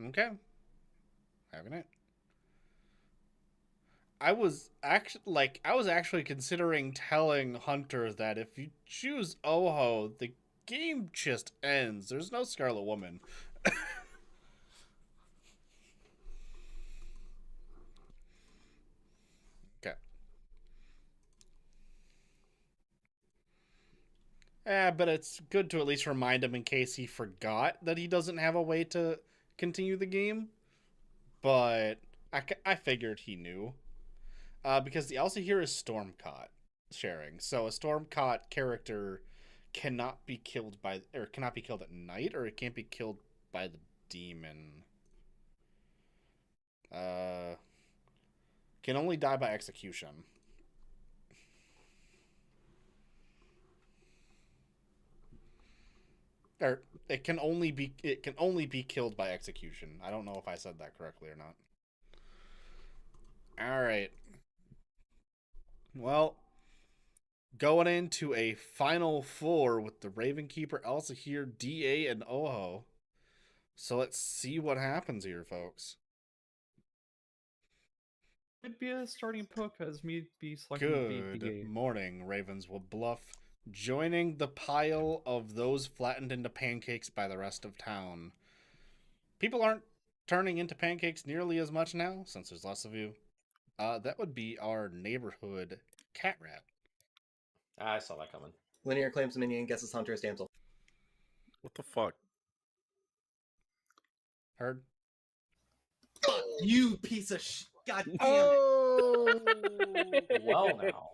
Okay. Having it. I was actually considering telling Hunter that if you choose Oho, the game just ends. There's no Scarlet Woman. Okay. But it's good to at least remind him in case he forgot that he doesn't have a way to continue the game. But I figured he knew. Because the Elsa here is Stormcaught sharing. So a Stormcaught character cannot be killed at night, or it can't be killed by the demon. Can only die by execution. Or it can only be killed by execution. I don't know if I said that correctly or not. All right. Well, going into a final four with the Ravenkeeper, Elsa here, DA, and Oho. So let's see what happens here, folks. It'd be a starting poke as me be selecting the Good DA. morning, Ravenswood Bluff. joining the pile of those flattened into pancakes by the rest of town. People aren't turning into pancakes nearly as much now, since there's less of you. That would be our neighborhood cat rat. I saw that coming. Linear claims minion, guesses hunter as damsel. What the fuck? Heard? God, you piece of sh... God damn it. Oh! Well, now.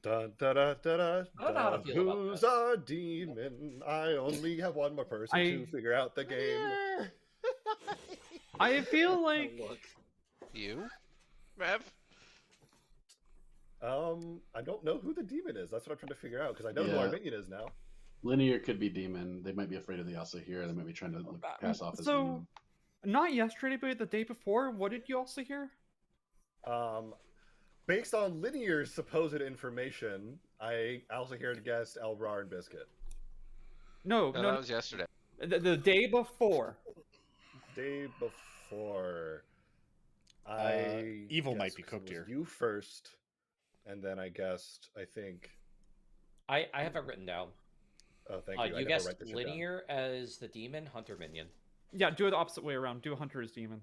Dun, da, da, da, da, I don't know how to dun. feel about Who's this. our demon? I only have one more person to figure out the game. I feel like Oh, look. You, Rev? I don't know who the demon is. That's what I'm trying to figure out because I know who our Yeah. minion is now. Linear could be demon. They might be afraid of the also here. They might be trying to pass off as so demon. not yesterday, but the day before. What did you also hear? Based on Linear's supposed information, I also hear to guess Elbrar and Biscuit. No, No, that was yesterday. the day before. Day before, Evil guessed might be 'cause it cooked was here. You first, and then I guessed. I think. I have it written down. Oh, thank you. I You never guessed write this shit down. linear as the demon, hunter minion. Yeah, do it the opposite way around. Do a hunter as demon.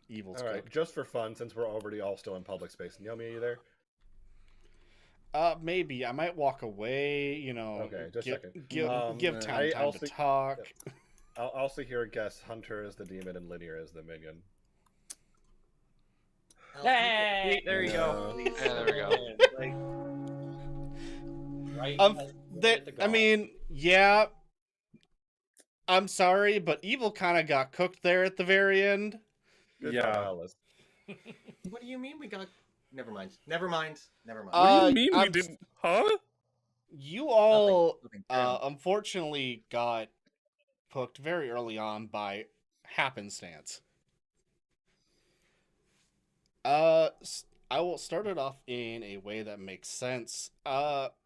Evil's All right, cooked. just for fun, since we're already all still in public space. Naomi, are you there? Maybe I might walk away. Okay, just a give, second. give town I time also- to talk. I'll also hear a guess Hunter as the demon and Linear as the minion. Hey! There you go. Yeah, there we go. Right? I mean, yeah. I'm sorry, but Evil kind of got cooked there at the very end. Good Yeah. job, Alice. What do you mean we got... Never mind. Never mind. Never mind. What do you mean we I'm- didn't? Huh? You all, Nothing. unfortunately, got cooked very early on by happenstance. I will start it off in a way that makes sense.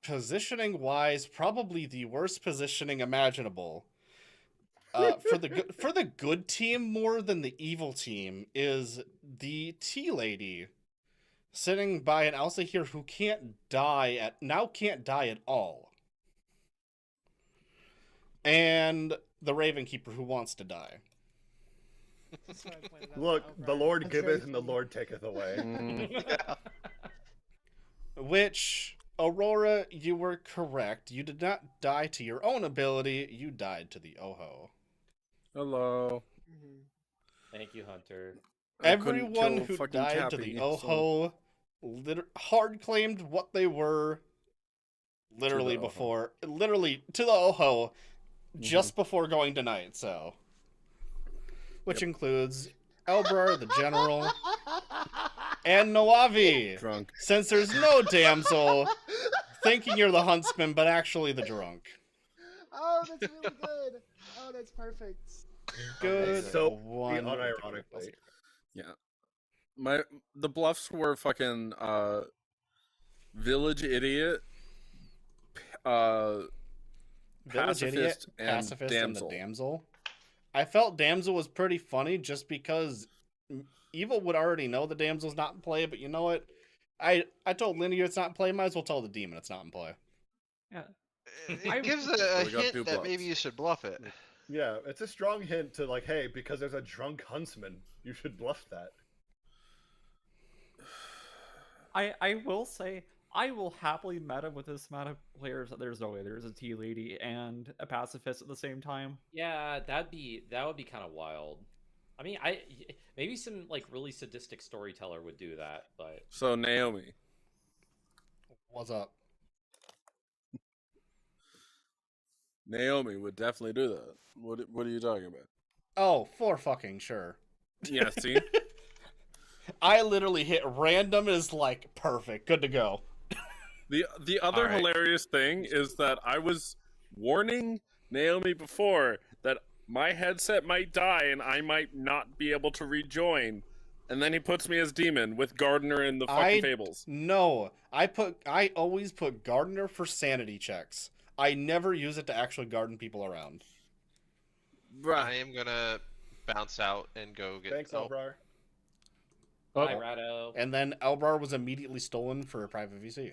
Positioning wise, probably the worst positioning imaginable. For the good team more than the evil team is the tea lady sitting by an Elsa here who can't die at all. And the Raven Keeper who wants to die. That's why I pointed out Look, to the Elbrar. Lord That's very giveth and the funny. Lord taketh away. Yeah. Which, Aurora, you were correct. You did not die to your own ability, you died to the Oho. Hello. Mhm. Thank you, Hunter. I couldn't Everyone kill who fucking died to Cappy, the so- Oho hard claimed what they were literally Oho. before, literally to the Oho just before going tonight, so. Which includes Elbrar, the General, and Noavi. Drunk. Since there's no damsel, thinking you're the huntsman, but actually the drunk. Oh, that's really good. Oh, that's perfect. Good. So, one. unironically, The bluffs were fucking village idiot, Village idiot, pacifist, and pacifist, and the damsel. damsel. I felt damsel was pretty funny just because Evil would already know the damsel's not in play, but you know what? I told Linear it's not in play, might as well tell the demon it's not in play. It gives a So we got hint two that maybe bluffs. you should bluff it. yeah, it's a strong hint to like, hey, because there's a drunk huntsman, you should bluff that. I will say I will happily meta with this amount of players that there's no way there's a tea lady and a pacifist at the same time. Yeah, that would be kind of wild. I mean, maybe some like really sadistic storyteller would do that, but So Naomi, What's up? Naomi would definitely do that. What are you talking about? Oh, for fucking sure. Yeah, see, I literally hit random is like perfect, good to go. the other Alright. hilarious thing is that I was warning Naomi before that my headset might die and I might not be able to rejoin, and then he puts me as demon with Gardener and the fucking fables. No, I always put Gardener for sanity checks. I never use it to actually garden people around. I am gonna bounce out and go get. Thanks, oh, Elbrar. hi, Rado. And then Elbrar was immediately stolen for a private VC.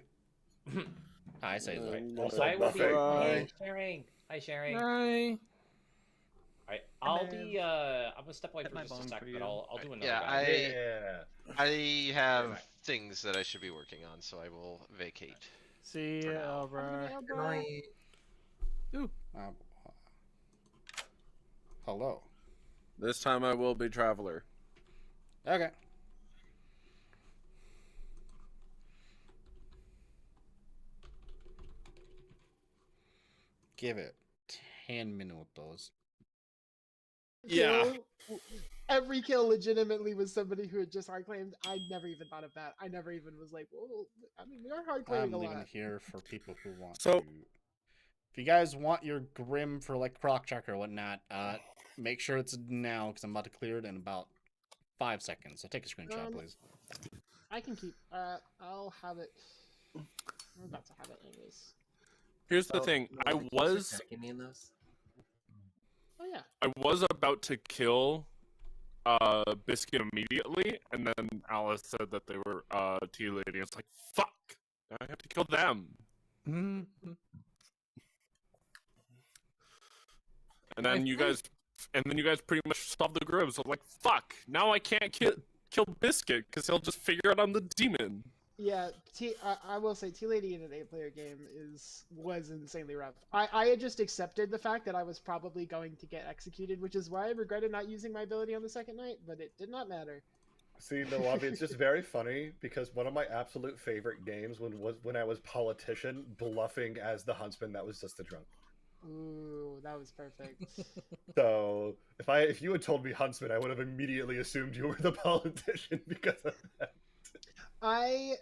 Hi, Caesar. Also, I will be. buffet. Hey, sharing. Hi, sharing. Hi. Alright, I'll be. I'm gonna step away Hit for my just a bone sec, for but you. I'll do another Yeah, battle. Yeah. I have Right. things that I should be working on, so I will vacate. See For ya, now. Elbra. Good night. Hello. This time I will be Traveler. Okay. Give it 10 minutos. Yeah. Every kill legitimately was somebody who had just hard claimed. I never even thought of that. I never even was like, well, I mean, we are hard claiming I'm a leaving lot. it here for people who want So- to. If you guys want your Grim for like Croc Check or whatnot, make sure it's now because I'm about to clear it in about 5 seconds. So take a screenshot, please. I can keep. I'll have it. I'm about to have it anyways. Here's the thing. I Can you was start tagging me in those? Oh yeah. about to kill Biscuit immediately, and then Alice said that they were tea lady. It's like, fuck! Now I have to kill them. And then you guys pretty much solved the Grim. So I'm like, fuck! Now I can't kill Biscuit because he'll just figure it on the demon. Yeah, I will say T Lady in an 8-player game was insanely rough. I had just accepted the fact that I was probably going to get executed, which is why I regretted not using my ability on the second night, but it did not matter. See, Nawabi, it's just very funny because one of my absolute favorite games was when I was politician bluffing as the huntsman that was just a drunk. Ooh, that was perfect. So if you had told me huntsman, I would have immediately assumed you were the politician because of that. I've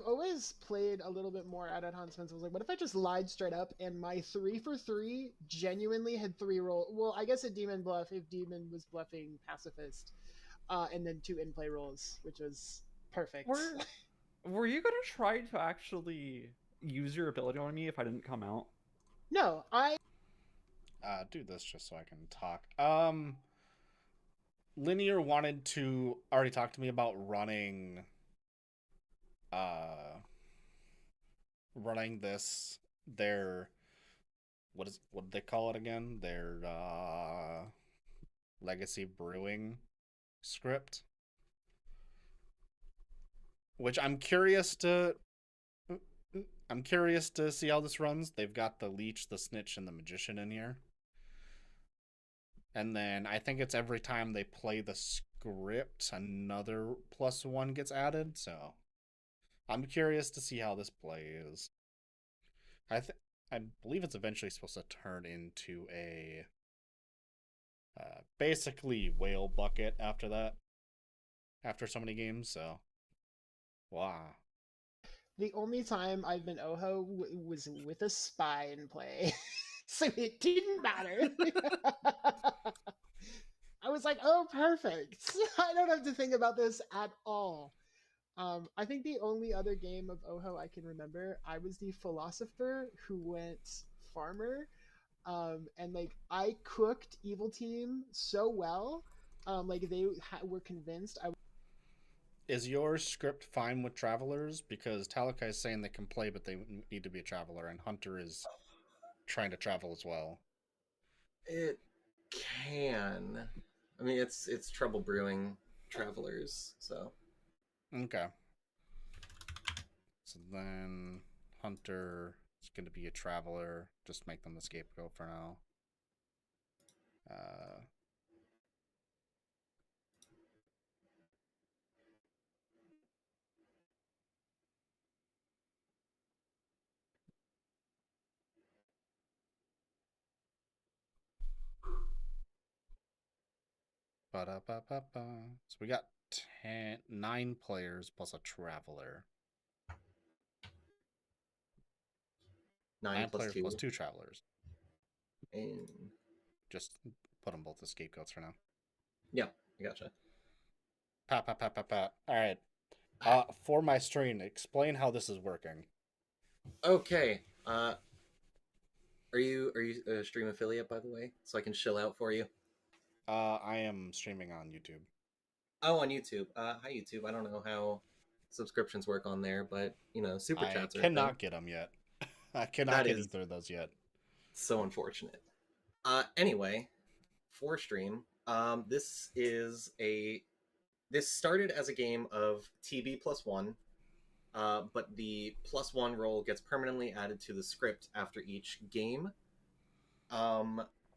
always played a little bit more out at Huntsman. So I was like, what if I just lied straight up and my 3 for 3 genuinely had 3 roll? Well, I guess a demon bluff if demon was bluffing pacifist, and then 2 in play rolls, which was perfect. Were you gonna try to actually use your ability on me if I didn't come out? No, Do this just so I can talk. Linear wanted to already talk to me about running their what did they call it again? Their legacy brewing script. Which I'm curious to see how this runs. They've got the leech, the snitch, and the magician in here. And then I think it's every time they play the script, another +1 gets added. So I'm curious to see how this plays. I believe it's eventually supposed to turn into a basically whale bucket after that. After so many games, so wow. the only time I've been Oho was with a spy in play, so it didn't matter. I was like, oh, perfect. I don't have to think about this at all. I think the only other game of Oho I can remember, I was the philosopher who went farmer, and like I cooked Evil Team so well, like they were convinced I. Is your script fine with travelers? Because Talakai is saying they can play, but they need to be a traveler, and Hunter is trying to travel as well. It can. I mean, it's trouble brewing travelers, so. Okay. So then Hunter is going to be a traveler. Just make them the scapegoat for now. So we got 9 players plus a traveler. 9 plus players 2. plus 2 travelers. And Just put them both as scapegoats for now. yeah, I gotcha. Pat. All right. For my stream, explain how this is working. Okay. Are you a stream affiliate, by the way, so I can shill out for you? I am streaming on YouTube. Oh, on YouTube. Hi YouTube. I don't know how subscriptions work on there, but super I chats are a thing. cannot get them yet. I cannot That get is- either of those yet. So unfortunate. Anyway, for stream, this started as a game of TB +1, but the +1 roll gets permanently added to the script after each game.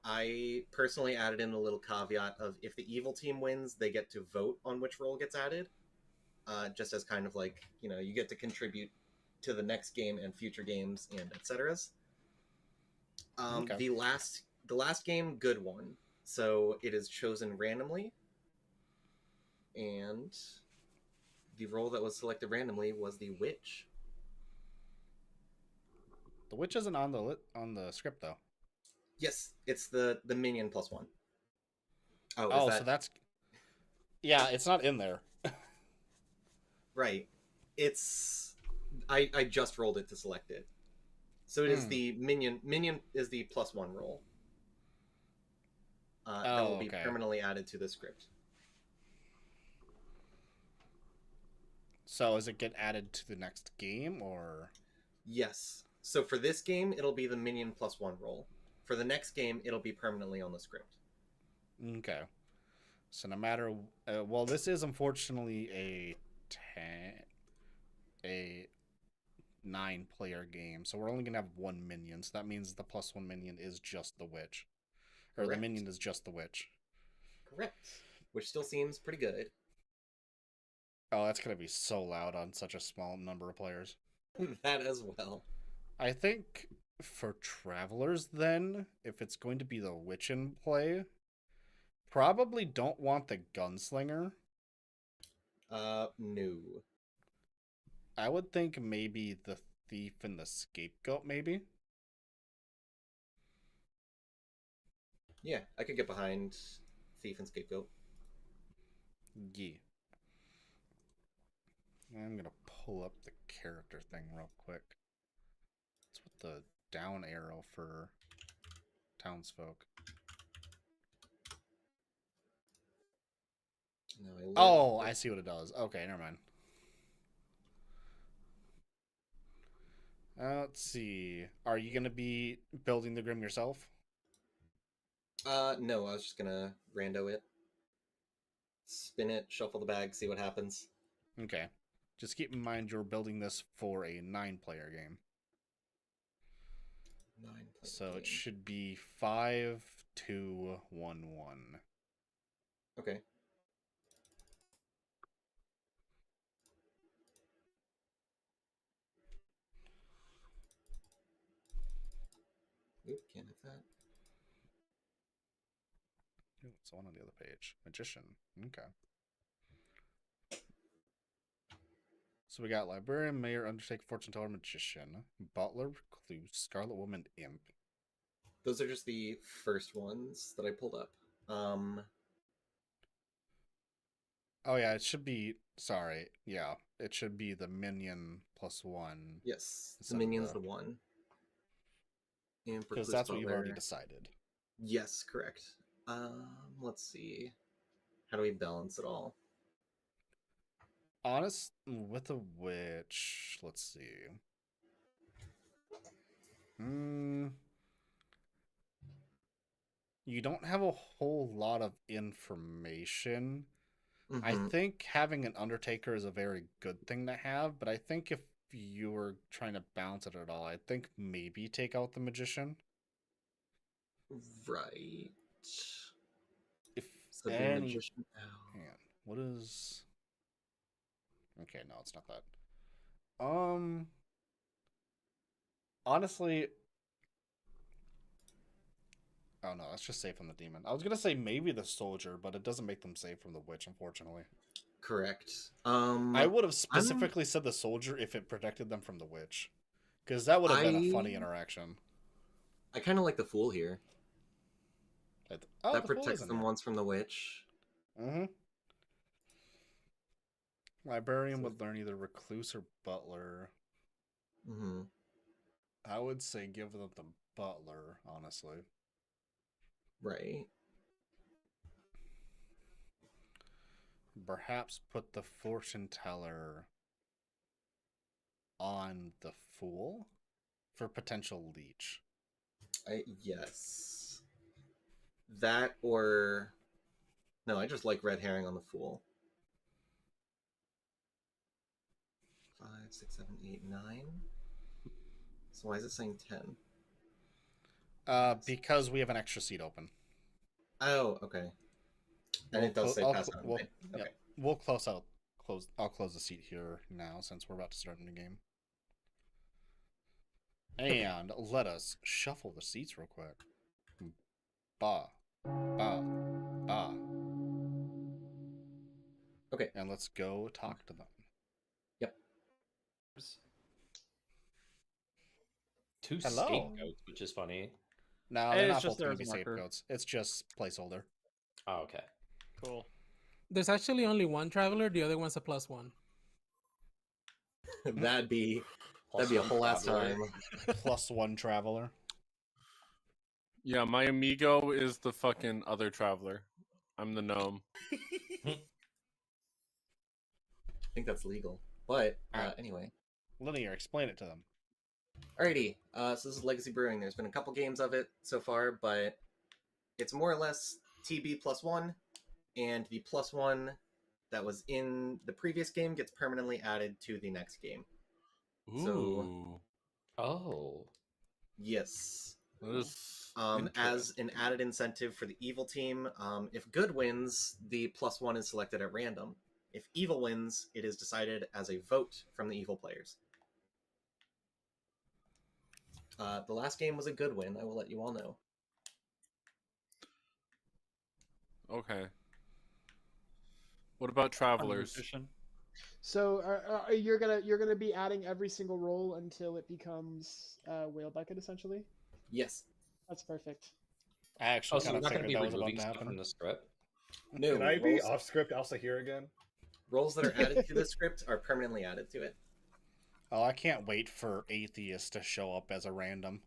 I personally added in a little caveat of if the evil team wins, they get to vote on which roll gets added, just as kind of like, you get to contribute to the next game and future games and etc. Okay. The last game, good one. So it is chosen randomly, and the role that was selected randomly was the witch. The witch isn't on the script though. Yes, it's the minion +1. Oh, Oh, is that so that's it's not in there. right? It's I just rolled it to select it, so it is the minion. Minion is the +1 roll. That will be okay. permanently added to the script. So does it get added to the next game or? Yes. So for this game, it'll be the minion +1 roll. For the next game, it'll be permanently on the script. Okay. So no matter, well, this is unfortunately a 9-player game, so we're only gonna have one minion. So that means the +1 minion is just the witch, or Correct. the minion is just the witch. Correct. Which still seems pretty good. Oh, that's gonna be so loud on such a small number of players. That as well. I think for travelers, then, if it's going to be the witch in play, probably don't want the gunslinger. No. I would think maybe the thief and the scapegoat, maybe. Yeah, I could get behind thief and scapegoat. Yeah. I'm gonna pull up the character thing real quick. It's with the down arrow for townsfolk. No, I see what it does. Okay, never mind. Let's see. Are you gonna be building the Grim yourself? No, I was just gonna rando it. Spin it, shuffle the bag, see what happens. Okay. Just keep in mind you're building this for a 9-player game. 9-player So game. it should be 5, 2, 1, 1. Okay. Oop, can't have that. Ooh, it's one on the other page. Magician. Okay. So we got Librarian, Mayor, Undertaker, Fortune Teller, Magician, Butler, Recluse, Scarlet Woman, Imp. Those are just the first ones that I pulled up. Oh yeah, it should be. Sorry, yeah, it should be the minion +1. Yes, the instead of minion's the one. And because that's what you've already decided. Yes, correct. Let's see. How do we balance it all? Honest with a witch. Let's see. You don't have a whole lot of information. I Mhm. think having an Undertaker is a very good thing to have, but I think if you were trying to balance it at all, I think maybe take out the Magician. Right. If So the any... magician out. Man, what is... Okay, no, it's not that. Honestly... Oh no, that's just safe from the demon. I was gonna say maybe the soldier, but it doesn't make them safe from the witch, unfortunately. Correct. I would have specifically said the soldier if it protected them from the witch. Because that would have been a funny interaction. I kind of like the fool here. That protects them here. once from the witch. Mm-hmm. Librarian would learn either Recluse or Butler. Mm-hmm. I would say give them the Butler, honestly. Right. Perhaps put the Fortune Teller on the Fool for potential leech. Yes. That or no, I just like red herring on the Fool. 5, 6, 7, 8, 9. So why is it saying 10? Because we have an extra seat open. Oh, okay. And it does say pass on. We'll, Okay. yep, we'll close out. I'll close the seat here now since we're about to start a new game. And let us shuffle the seats real quick. Ba, ba, ba. Okay. And let's go talk to them. Yep. Two Hello. scapegoats, which is funny. No, It's they're not just both going to there be as a marker. scapegoats. It's just placeholder. Oh, okay. Cool. There's actually only one traveler. The other one's a +1. That'd be Plus a one whole ass traveler. time. +1 traveler. Yeah, my amigo is the fucking other traveler. I'm the gnome. I think that's legal. But Alright. anyway. Linear, explain it to them. Alrighty. So this is Legacy Brewing. There's been a couple games of it so far, but it's more or less TB +1, and the +1 that was in the previous game gets permanently added to the next game. Ooh. Oh. Yes. That is As an added incentive for the evil team, if good wins, the +1 is selected at random. If evil wins, it is decided as a vote from the evil players. The last game was a good win, I will let you all know. Okay. What about travelers? Competition. So you're gonna be adding every single roll until it becomes Whale Bucket, essentially. Yes. That's perfect. I actually So kind we're of not going to figured be that was about removing to stuff happen. from the script? No. Can I be rolls, off script also here again? rolls that are added to the script are permanently added to it. Oh, I can't wait for Atheist to show up as a random.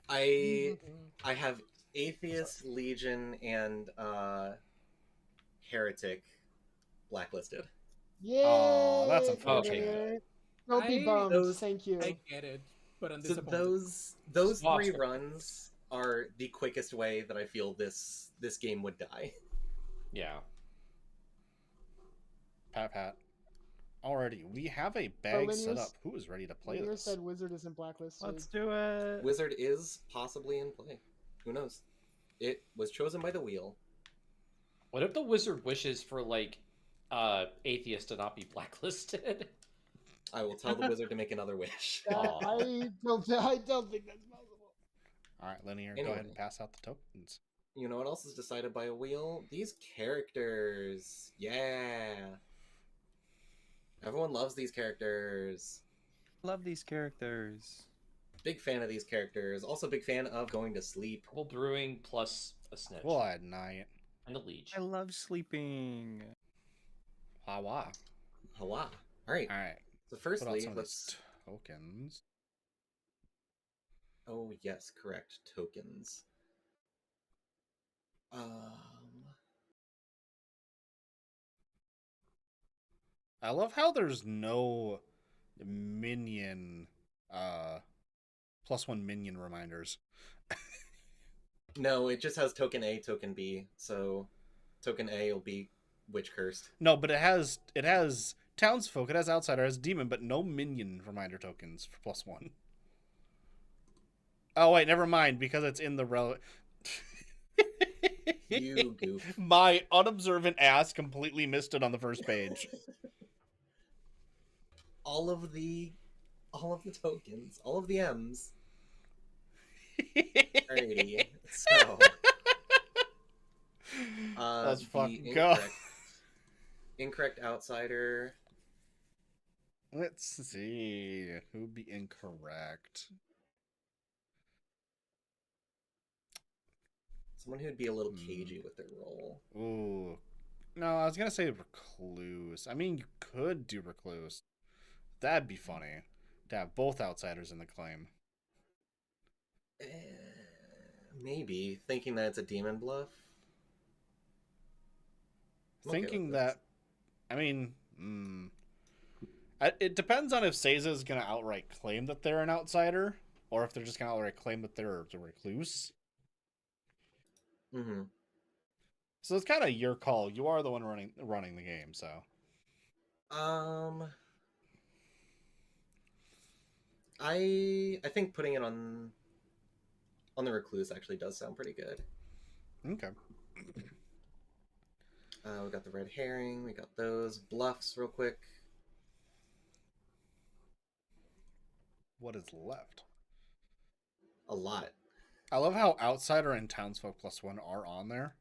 I have Atheist, Legion, and Heretic blacklisted. Yay! Aw, that's unfortunate. Linear. Don't be I- bummed. Those- Thank you. I get it, but I'm So disappointed. those Swap three script. runs are the quickest way that I feel this game would die. Yeah. Pat. Alrighty, we have a bag set up. Who is ready to play Linear this? said Wizard isn't blacklisted. Let's do it. Wizard is possibly in play. Who knows? It was chosen by the wheel. What if the wizard wishes for, like, Atheist to not be blacklisted? I will tell the wizard to make another wish. I don't think that's possible. Alright, Linear, go Anyway. ahead and pass out the tokens. You know what else is decided by a wheel? These characters. Yeah. Everyone loves these characters. Love these characters. Big fan of these characters. Also big fan of going to sleep. Double brewing plus a snitch. We'll add night. And a leech. I love sleeping. Hawa. Hawa. Alright. Alright. So Put out firstly, some of let's... these tokens. Oh, yes, correct. Tokens. I love how there's no minion, +1 minion reminders. No, it just has token A, token B. So token A will be Witch Cursed. No, but it has townsfolk, it has outsider, it has demon, but no minion reminder tokens for +1. Oh wait, never mind, because it's in the You goof. My unobservant ass completely missed it on the first page. all of the tokens, all of the M's. Alrighty. So Let's the fucking go. Incorrect outsider. Let's see who'd be incorrect. Someone who'd be a little cagey with their role. Ooh. No, I was gonna say recluse. I mean, you could do recluse. That'd be funny to have both outsiders in the claim. Maybe thinking that it's a demon bluff. I'm okay Thinking with that, this. I mean, It depends on if Seiza is going to outright claim that they're an outsider, or if they're just going to outright claim that they're the recluse. Mm-hmm. So it's kind of your call. You are the one running the game, so. I think putting it on the recluse actually does sound pretty good. Okay. We got the red herring. We got those bluffs real quick. What is left? A lot. I love how outsider and townsfolk +1 are on there.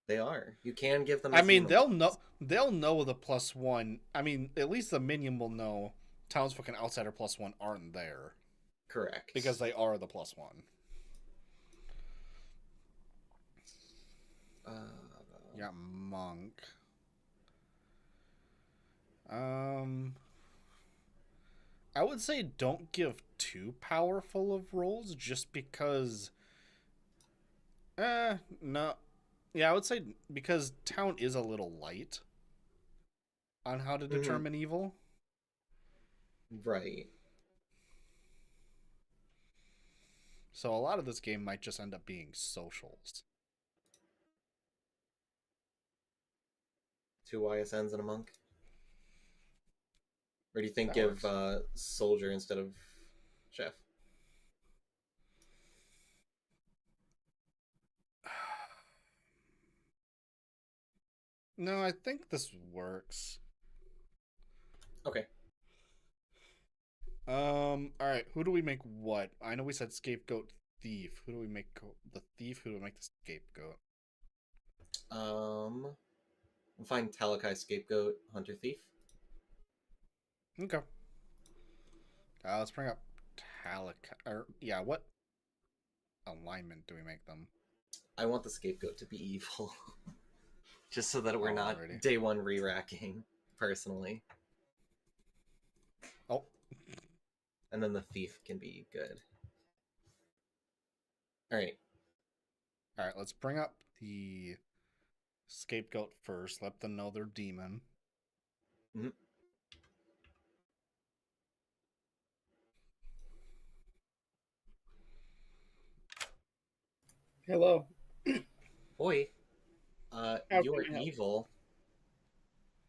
They are. You can give them. I mean, they'll know the +1. I mean, at least the minion will know townsfolk and outsider +1 aren't there. Correct. Because they are the +1. Yeah, monk. I would say don't give too powerful of rolls just because. No. Yeah, I would say because town is a little light on how to determine evil. Right. So a lot of this game might just end up being socials. 2 YSNs and a monk. Or do you think That give works. soldier instead of chef? No, I think this works. Okay. All right. Who do we make what? I know we said scapegoat thief. Who do we make the thief? Who do we make the scapegoat? Find Talakai scapegoat, hunter thief. Okay. Let's bring up Talakai. Yeah, what alignment do we make them? I want the scapegoat to be evil. Just so that we're not already. day one re-racking, personally. Oh. And then the thief can be good. Alright. Alright, let's bring up the scapegoat first. Let them know they're demon. Mm-hmm. Hello. Boy, How you're can I help? evil.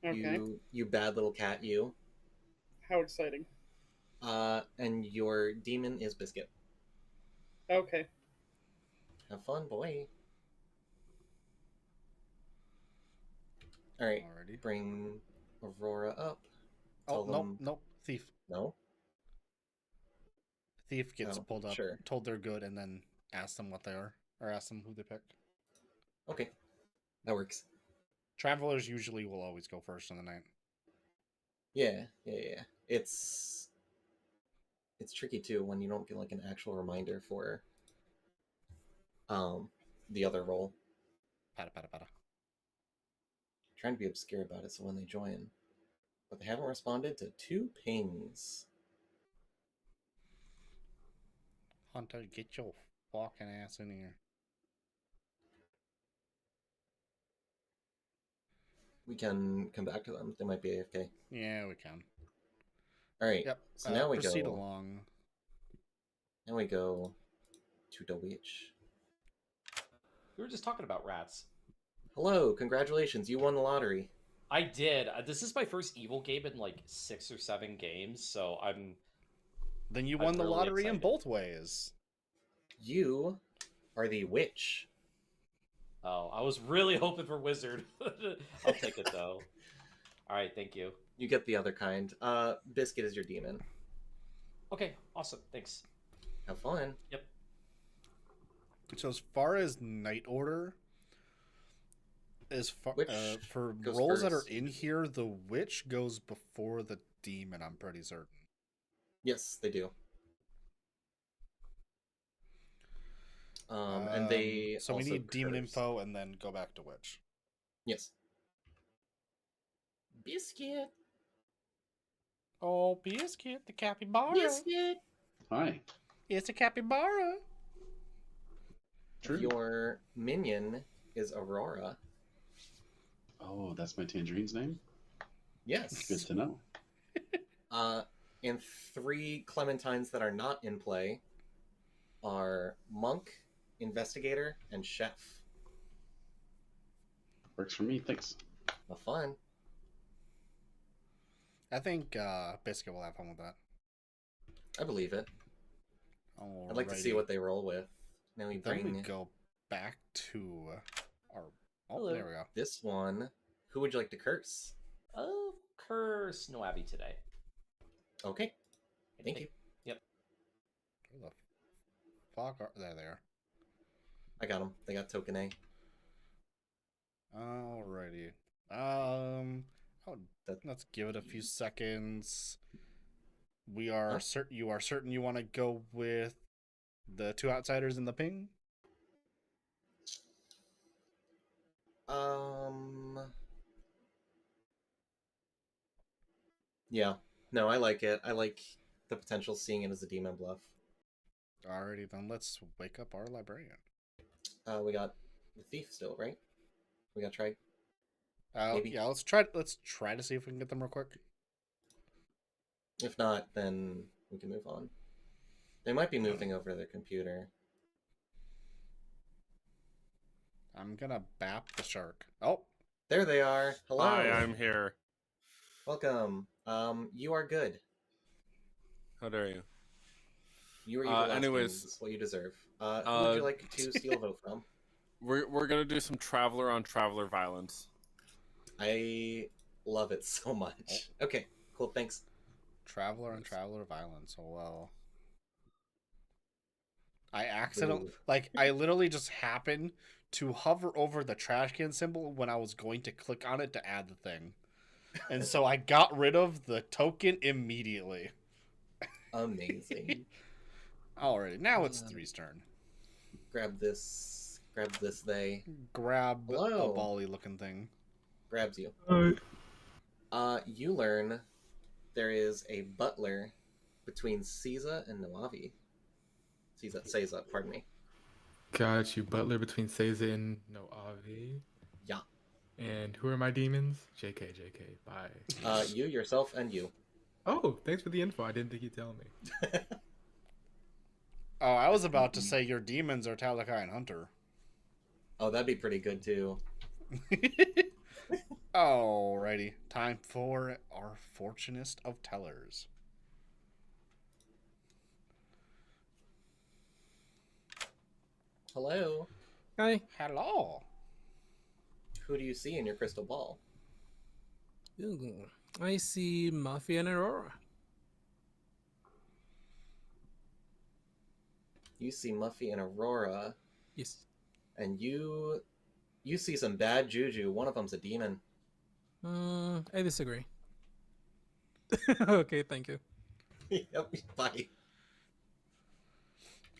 Okay. You bad little cat, you. How exciting. And your demon is Biscuit. Okay. Have fun, boy. Alright, Alrighty. bring Aurora up. Oh, Tell them... nope. Thief. No? Thief gets pulled up, sure. told they're good, and then ask them what they are. Or ask them who they picked. Okay. That works. Travelers usually will always go first in the night. Yeah. It's tricky too when you don't get like an actual reminder for the other role. Pata. Trying to be obscure about it so when they join. But they haven't responded to 2 pings. Hunter, get your fucking ass in here. We can come back to them. They might be AFK. Yeah, we can. Alright. Yep. So now we proceed go. along. Now we go to the witch. We were just talking about rats. Hello, congratulations. You won the lottery. I did. This is my first evil game in like 6 or 7 games, so I'm. Then you won the really lottery in excited. both ways. You are the witch. Oh, I was really hoping for wizard. I'll take it though. All right, thank you. You get the other kind. Biscuit is your demon. Okay, awesome. Thanks. Have fun. Yep. So as far as night order, as far Witch for goes roles that are first. in here, the witch goes before the demon. I'm pretty certain. Yes, they do. And they so we also need demon curse. info and then go back to witch. Yes. Biscuit. Oh, Biscuit, the capybara. Biscuit. Hi. It's a capybara. True. Your minion is Aurora. Oh, that's my tangerine's name? Yes. Good to know. And 3 Clementines that are not in play are Monk, Investigator, and Chef. Works for me. Thanks. Have fun. I think Biscuit will have fun with that. I believe it. Alrighty. I'd like to see what they roll with. Now we Then bring we go back to our. Oh, Hello. there we go. this one. Who would you like to curse? Curse Noabi today. Okay. Thank you. Yep. Where the fuck are there? They are. I got them. They got token A. Alrighty. Let's give it a few seconds. We are certain. You are certain you want to go with the 2 outsiders in the ping? Yeah. No, I like it. I like the potential seeing it as a demon bluff. Alrighty, then let's wake up our librarian. We got the thief still, right? We got try. Maybe. Yeah, let's try to see if we can get them real quick. If not, then we can move on. They might be moving over their computer. I'm gonna bap the shark. Oh, there they are. Hello. Hi, I'm here. Welcome. You are good. How dare you? You were evil last anyways, game. This is what you deserve. Who would you like to steal a vote from? We're gonna do some traveler on traveler violence. I love it so much. Okay, cool. Thanks. Traveler and traveler violence. Oh well. I accidentally, I literally just happened to hover over the trash can symbol when I was going to click on it to add the thing. And so I got rid of the token immediately. Amazing. Alrighty, now it's 3's turn. Grab this. Grab this. They grab Hello. a bally looking thing. Grabs you. You learn there is a butler between Caesar and Noavi. Caesar, pardon me. Got you. Butler between Seiza and Noavi. Yeah. And who are my demons? JK. Bye. You, yourself, and you. Oh, thanks for the info. I didn't think you'd tell me. Oh, I was about to say your demons are Talakai and Hunter. Oh, that'd be pretty good too. Alrighty, time for our Fortunist of Tellers. Hello. Hi. Hello. Who do you see in your crystal ball? Ooh, I see Muffy and Aurora. You see Muffy and Aurora. Yes. And you see some bad juju. One of them's a demon. I disagree. Okay, thank you. Yep, bye.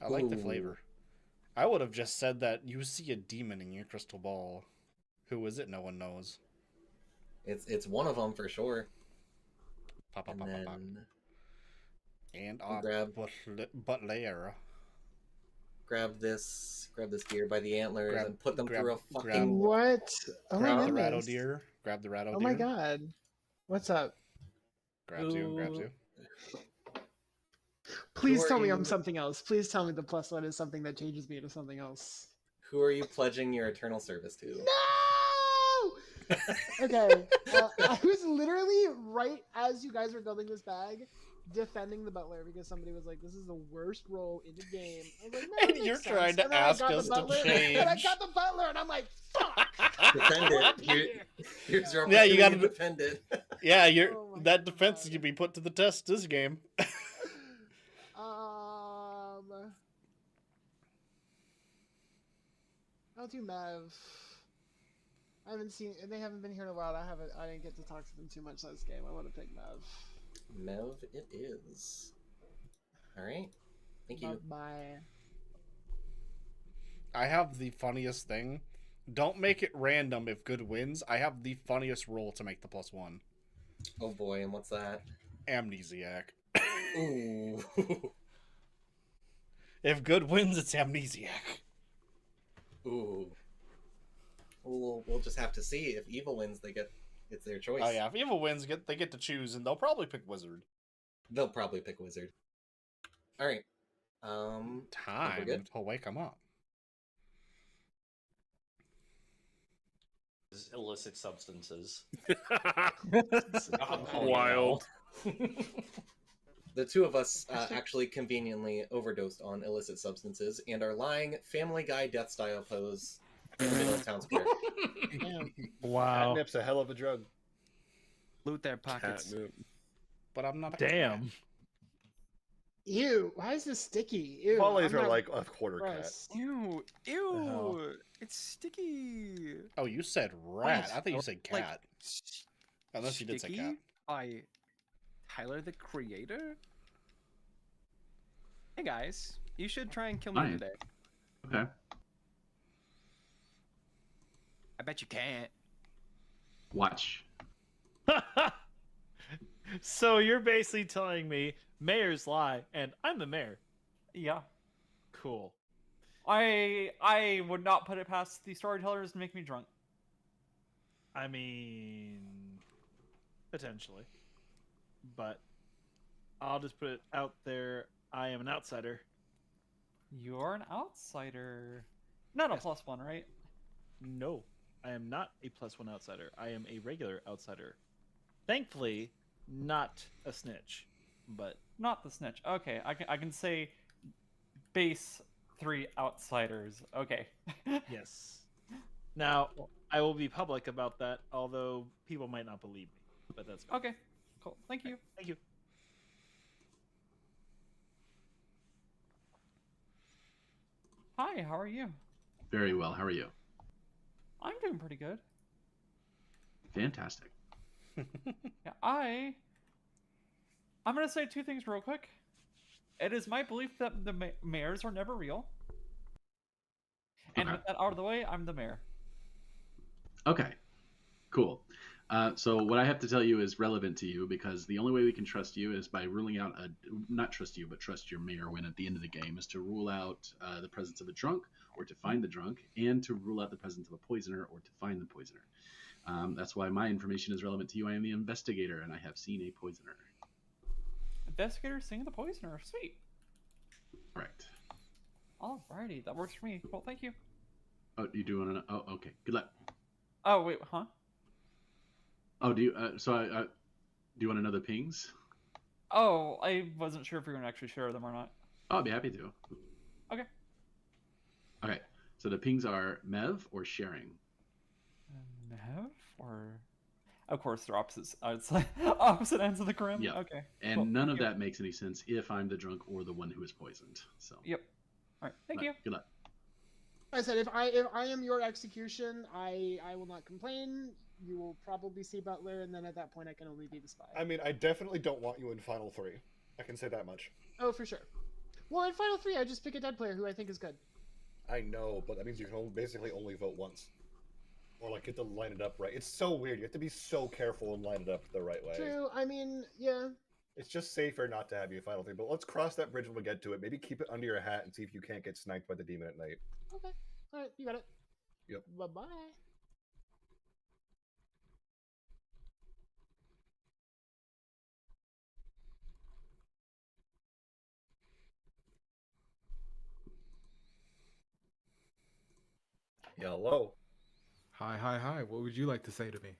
I like the flavor. I would have just said that you see a demon in your crystal ball. Who is it? No one knows. It's one of them for sure. Pop. And grab Butler. Grab this deer by the antlers and put them through a fucking grab, What? Oh my grab the goodness. rattle deer. Grab the rattle Oh deer. my god. What's up? Grabs you. Please tell me I'm something else. Please tell me the +1 is something that changes me to something else. Who are you pledging your eternal service to? No! Okay. I was literally right as you guys were building this bag, defending the butler because somebody was like, "This is the worst role in the game." I was like, no, and you're trying to ask us to change. And I got the butler, and I'm like, "Fuck!" Defend it. Here's your opportunity Yeah, you got to defend it. Yeah, that defense can be put to the test this game. I'll do Mev. I haven't seen. They haven't been here in a while. I didn't get to talk to them too much last game. I want to pick Mev. Mev, it is. All right. Thank you. Bye. I have the funniest thing. Don't make it random if good wins. I have the funniest roll to make the +1. Oh boy, and what's that? Amnesiac. Ooh. If good wins, it's Amnesiac. Ooh. We'll just have to see. If evil wins, it's their choice. Oh yeah, if evil wins, they get to choose, and they'll probably pick Wizard. They'll probably pick wizard. All right. I think we're Time good. to wake them up. Illicit substances. Wild. The two of us actually conveniently overdosed on illicit substances and are lying Family Guy death style pose in the middle of town square. Damn. Wow. Catnip's a hell of a drug. Loot their pockets. Catnip. But I'm not a Damn. cat. Ew, why is this sticky? Ew. Follies I'm are not- like a quarter cat. Gross. Ew, hell? ew, it's sticky. Oh, you said rat. I think you said Like, cat. Unless you did say Sticky cat. by Tyler the Creator. Hey guys, you should try and kill me Fine. today. Okay. I bet you can't. Watch. So you're basically telling me mayors lie, and I'm the mayor. Yeah. Cool. I would not put it past the storytellers to make me drunk. I mean, potentially. But I'll just put it out there. I am an outsider. You're an outsider. Not a +1, right? No, I am not a +1 outsider. I am a regular outsider. Thankfully, not a snitch. But Not the snitch. Okay, I can say base 3 outsiders. Okay. yes. Now, I will be public about that, although people might not believe me. But that's fine. Okay. Cool. Thank you. Thank you. Hi, how are you? Very well. How are you? I'm doing pretty good. Fantastic. Yeah, I'm gonna say 2 things real quick. It is my belief that the mayors are never real. And Okay. with that out of the way, I'm the mayor. Okay. Cool. So what I have to tell you is relevant to you because the only way we can trust you is by ruling out not trust you, but trust your mayor when at the end of the game is to rule out the presence of a drunk or to find the drunk and to rule out the presence of a poisoner or to find the poisoner. That's why my information is relevant to you. I am the investigator and I have seen a poisoner. Investigator seeing the poisoner. Sweet. Correct. Alrighty, that works for me. Well, thank you. Oh, you do want to? Oh, okay. Good luck. Oh wait, huh? Oh, do you? Do you want to know the pings? Oh, I wasn't sure if you were gonna actually share them or not. Oh, I'd be happy to. Okay. Okay. So the pings are Mev or sharing. Mev or? Of course, they're opposites. It's like opposite ends of the grim. Yeah. Okay. And cool. none of Thank you. that makes any sense if I'm the drunk or the one who is poisoned. So. Yep. All right. Thank you. Good luck. I said if I am your execution, I will not complain. You will probably see Butler, and then at that point, I can only be the spy. I mean, I definitely don't want you in Final 3. I can say that much. Oh, for sure. Well, in Final 3, I just pick a dead player who I think is good. I know, but that means you can basically only vote once. Or, like, get to line it up right. It's so weird. You have to be so careful and line it up the right way. True. I mean, yeah. It's just safer not to have you Final 3, but let's cross that bridge when we get to it. Maybe keep it under your hat and see if you can't get sniped by the demon at night. Okay. All right, you got it. Yep. Bye-bye. Hello. Hi, hi, hi. What would you like to say to me?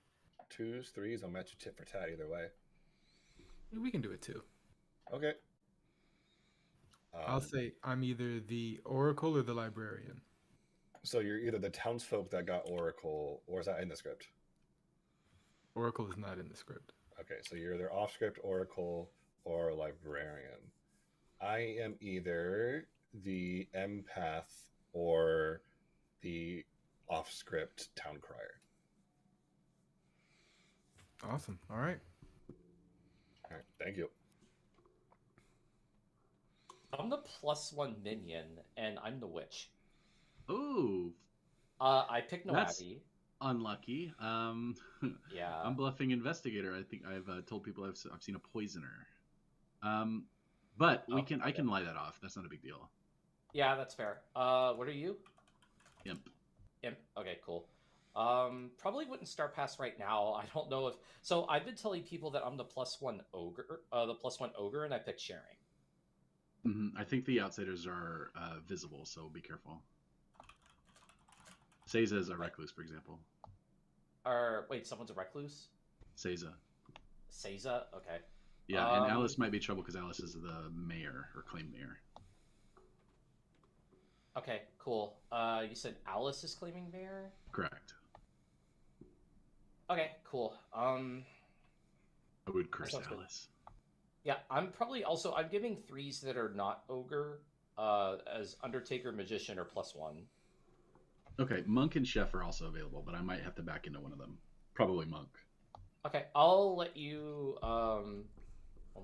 2s, 3s, I'll match you tit for tat either way. We can do it too. Okay. I'll say I'm either the Oracle or the Librarian. So you're either the townsfolk that got Oracle, or is that in the script? Oracle is not in the script. Okay, so you're either off script Oracle or Librarian. I am either the empath or the off script town crier. Awesome. All right. All right, thank you. I'm the +1 minion, and I'm the witch. Ooh. I picked That's Noabi. unlucky. Yeah. I'm bluffing investigator. I think I've told people I've seen a poisoner. But I can lie that off. That's not a big deal. Yeah, that's fair. What are you? Imp. Imp. Okay, cool. Probably wouldn't start past right now. I don't know if so. I've been telling people that I'm the +1 ogre, and I picked sharing. I think the outsiders are visible, so be careful. Seiza is a recluse, for example. Or wait, someone's a recluse. Seiza. Seiza, okay. Yeah, and Alice might be trouble because Alice is the mayor or claimed mayor. Okay, cool. You said Alice is claiming mayor? Correct. Okay, cool. I would curse sounds good. Alice. Yeah, I'm giving 3s that are not ogre as Undertaker, Magician, or +1. Okay, Monk and Chef are also available, but I might have to back into one of them. Probably Monk. Okay, I'll let you hold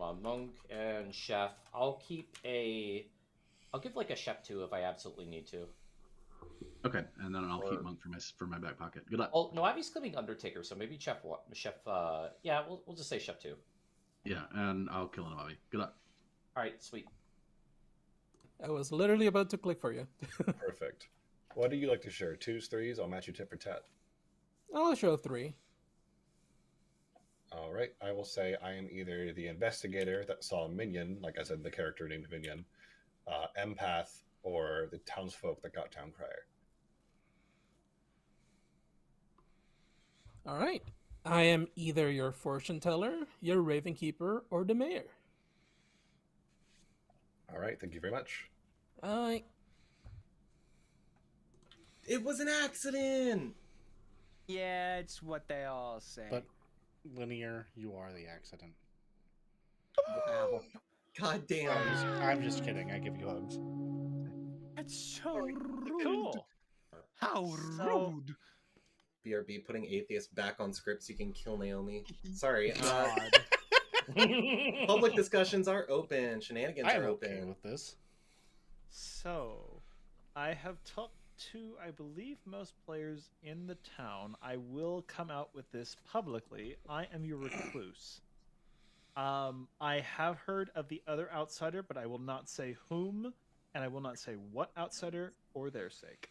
on, Monk and Chef. I'll give like a Chef 2 if I absolutely need to. Okay, and then I'll keep Monk for my back pocket. Good luck. Well, no, Abby's claiming Undertaker, so maybe Chef. Yeah, we'll just say Chef 2. Yeah, and I'll kill an Bobby. Good luck. All right, sweet. I was literally about to click for you. Perfect. What do you like to share? 2s, 3s? I'll match you tit for tat. I'll show 3. All right. I will say I am either the investigator that saw Minion, like I said, the character named Minion, empath, or the townsfolk that got town crier. All right. I am either your fortune teller, your raven keeper, or the mayor. All right. Thank you very much. It was an accident. Yeah, it's what they all say. But Linear, you are the accident. Wow. God damn. I'm just kidding. I give you hugs. That's so rude. Cool. How rude. BRB putting atheist back on script so you can kill Naomi. Sorry. Public discussions are open. Shenanigans I'm are okay open. with this. So, I have talked to, I believe, most players in the town. I will come out with this publicly. I am your recluse. I have heard of the other outsider, but I will not say whom, and I will not say what outsider or their sake.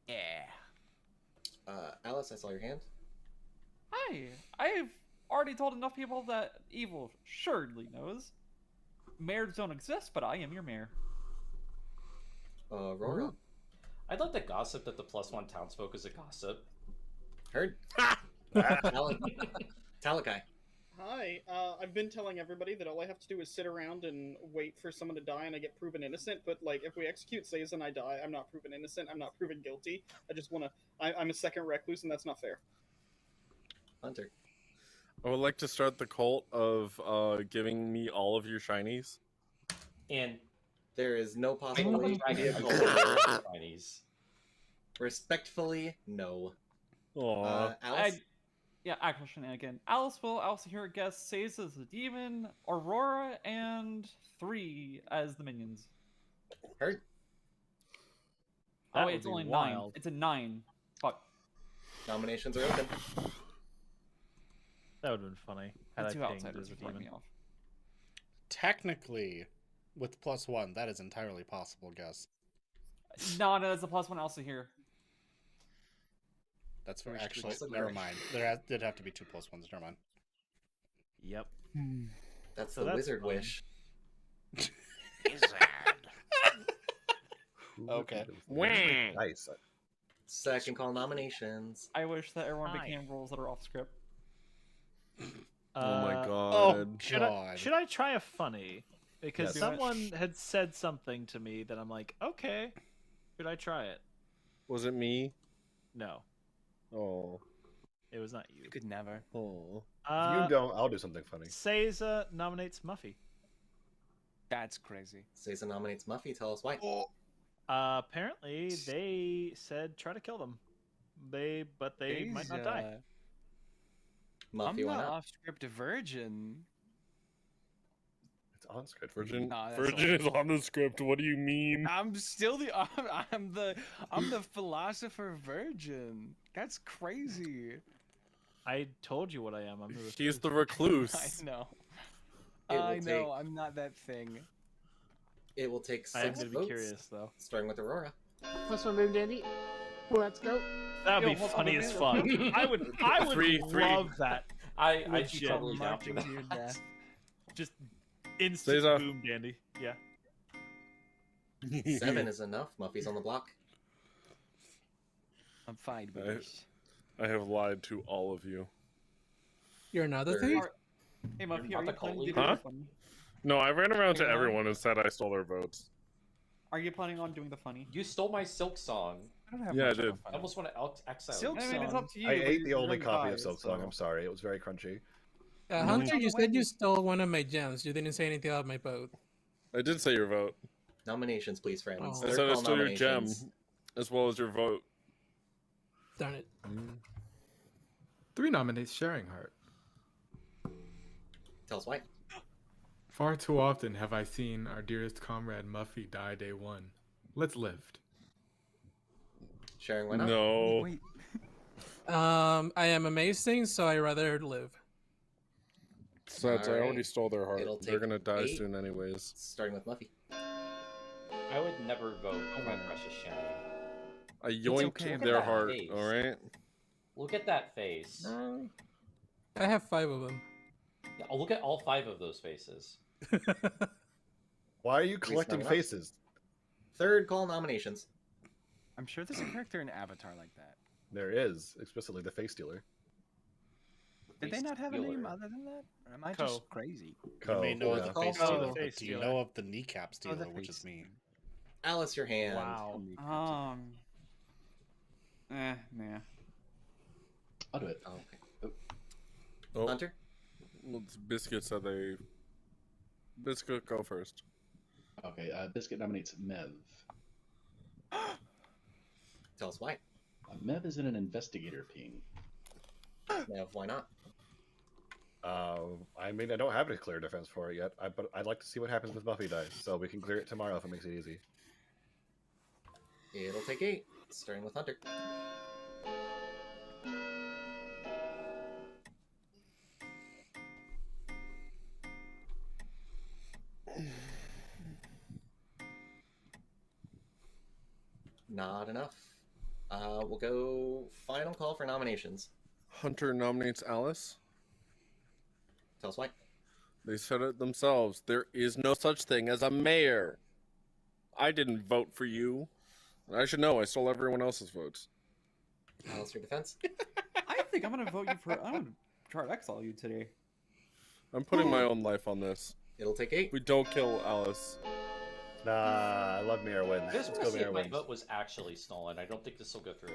Yeah. Alice, I saw your hand. Hi. I've already told enough people that evil surely knows. Mayors don't exist, but I am your mayor. Aurora. I'd like to gossip that the +1 townsfolk is a gossip. Heard. Talakai. Hi. I've been telling everybody that all I have to do is sit around and wait for someone to die and I get proven innocent, but, like, if we execute Seiza and I die, I'm not proven innocent, I'm not proven guilty. I just want to... I'm a second recluse, and that's not fair. Hunter. I would like to start the cult of giving me all of your shinies. And there is no possible way to be a cult. Chinese. Respectfully, no. Alice? Yeah, actual shenanigan. Alice will also hear a guest Seiza as the demon, Aurora, and 3 as the minions. Heard. Oh, wait, it's only 9. It's a 9. Fuck. Nominations are open. That would have been funny. Had The I 2 pinged outsiders as a would throw me demon. off. Technically, with +1, that is entirely possible, guess. No, there's a +1 also here. That's for Which actually. also Never correct. mind. There did have to be 2 +1s. Never mind. Yep. That's So the that's wizard fine. wish. Okay. Nice. Second call nominations. I wish that everyone Hi. became rules that are off script. Oh my Uh, god. Should I try a funny? Because Yes. someone had said something to me that I'm like, okay, should I try it? Was it me? No, Oh. it was not you. You could never. Oh. If you don't, I'll do something funny. Seiza nominates Muffy. That's crazy. Seiza nominates Muffy. Tell us why. Apparently, they said try to kill them. But they might not die. Muffy, I'm why not not? off-script virgin. It's on script. Virgin, Nah, that's Virgin is on the script. What do you mean? I'm still the I'm the philosopher virgin. That's crazy. I told you what I am. I'm the He's the I recluse. know. It will I know. take- I'm not that thing. It will take I am 6 gonna be votes, curious though. starting with Aurora. +1 boom dandy. Let's go. That'd Yo, be hold on, funny wait, as wait, fuck. I would Three. love that. I'd be Legit. totally down for Marching that. to your death. Just instant Caesar. boom dandy. Yeah. 7 is enough. Muffy's on the block. I'm fine with I- this. I have lied to all of you. You're another Third. thief? Hey, Muffy, You're are not you the planning cult to do leader? the funny? No, I ran around to Yeah. everyone and said I stole their votes. Are you planning on doing the funny? You stole my Silk Song. I don't have Yeah, I much of a did. I fun. almost want to exile. Silk I mean, it's Song. up to you. I but ate you're the only gonna copy die, of Silk Song. so- I'm sorry. It was very crunchy. Hunter, you said you stole one of my gems. You didn't say anything about my boat. I did say your vote. Nominations, please, friends. Oh. I Third said I call stole your gem, nominations. as well as your vote. Darn it. 3 nominates Sharing Heart. Tell us why. Far too often have I seen our dearest comrade Muffy die day 1. Let's live. Sharing, why not? No. Wait, I am amazing, so I rather live. Such, I already Alright. stole their heart. It'll They're take gonna die 8. soon anyways. Starting with Muffy. I would never vote for my precious Shannon. I yoinked okay, look at their that heart, face. alright? Look at that face. I have 5 of them. Yeah, look at all 5 of those faces. Why are you collecting enough. faces? Third call nominations. I'm sure there's a character in Avatar like that. There is, explicitly the face stealer. Did they Face not have a name stealer. other than that? Or am I Ko. just crazy? You may know yeah. of the face Oh, stealer, the but face do you stealer. know of the kneecap stealer, the which face. is me? Alice, your hand. Wow. Nah. I'll do it. Oh, okay. Oh, Hunter? well, Biscuit said they... Biscuit, go first. Okay, Biscuit nominates Mev. Tell us why. Mev is in an investigator ping. Nev, why not? I mean, I don't have a clear defense for it yet, but I'd like to see what happens with Buffy dies, so we can clear it tomorrow if it makes it easy. It'll take 8. Starting with Hunter. Not enough. We'll go final call for nominations. Hunter nominates Alice. Tell us why. They said it themselves. There is no such thing as a mayor. I didn't vote for you. I should know. I stole everyone else's votes. Alice, your defense. I think I'm gonna vote you for. I'm gonna try to exile you today. I'm putting my own life on this. It'll take 8. We don't kill Alice. Nah, I love Mayor wins. I just Let's want go to see Mayor if my wins. vote was actually stolen. I don't think this will go through.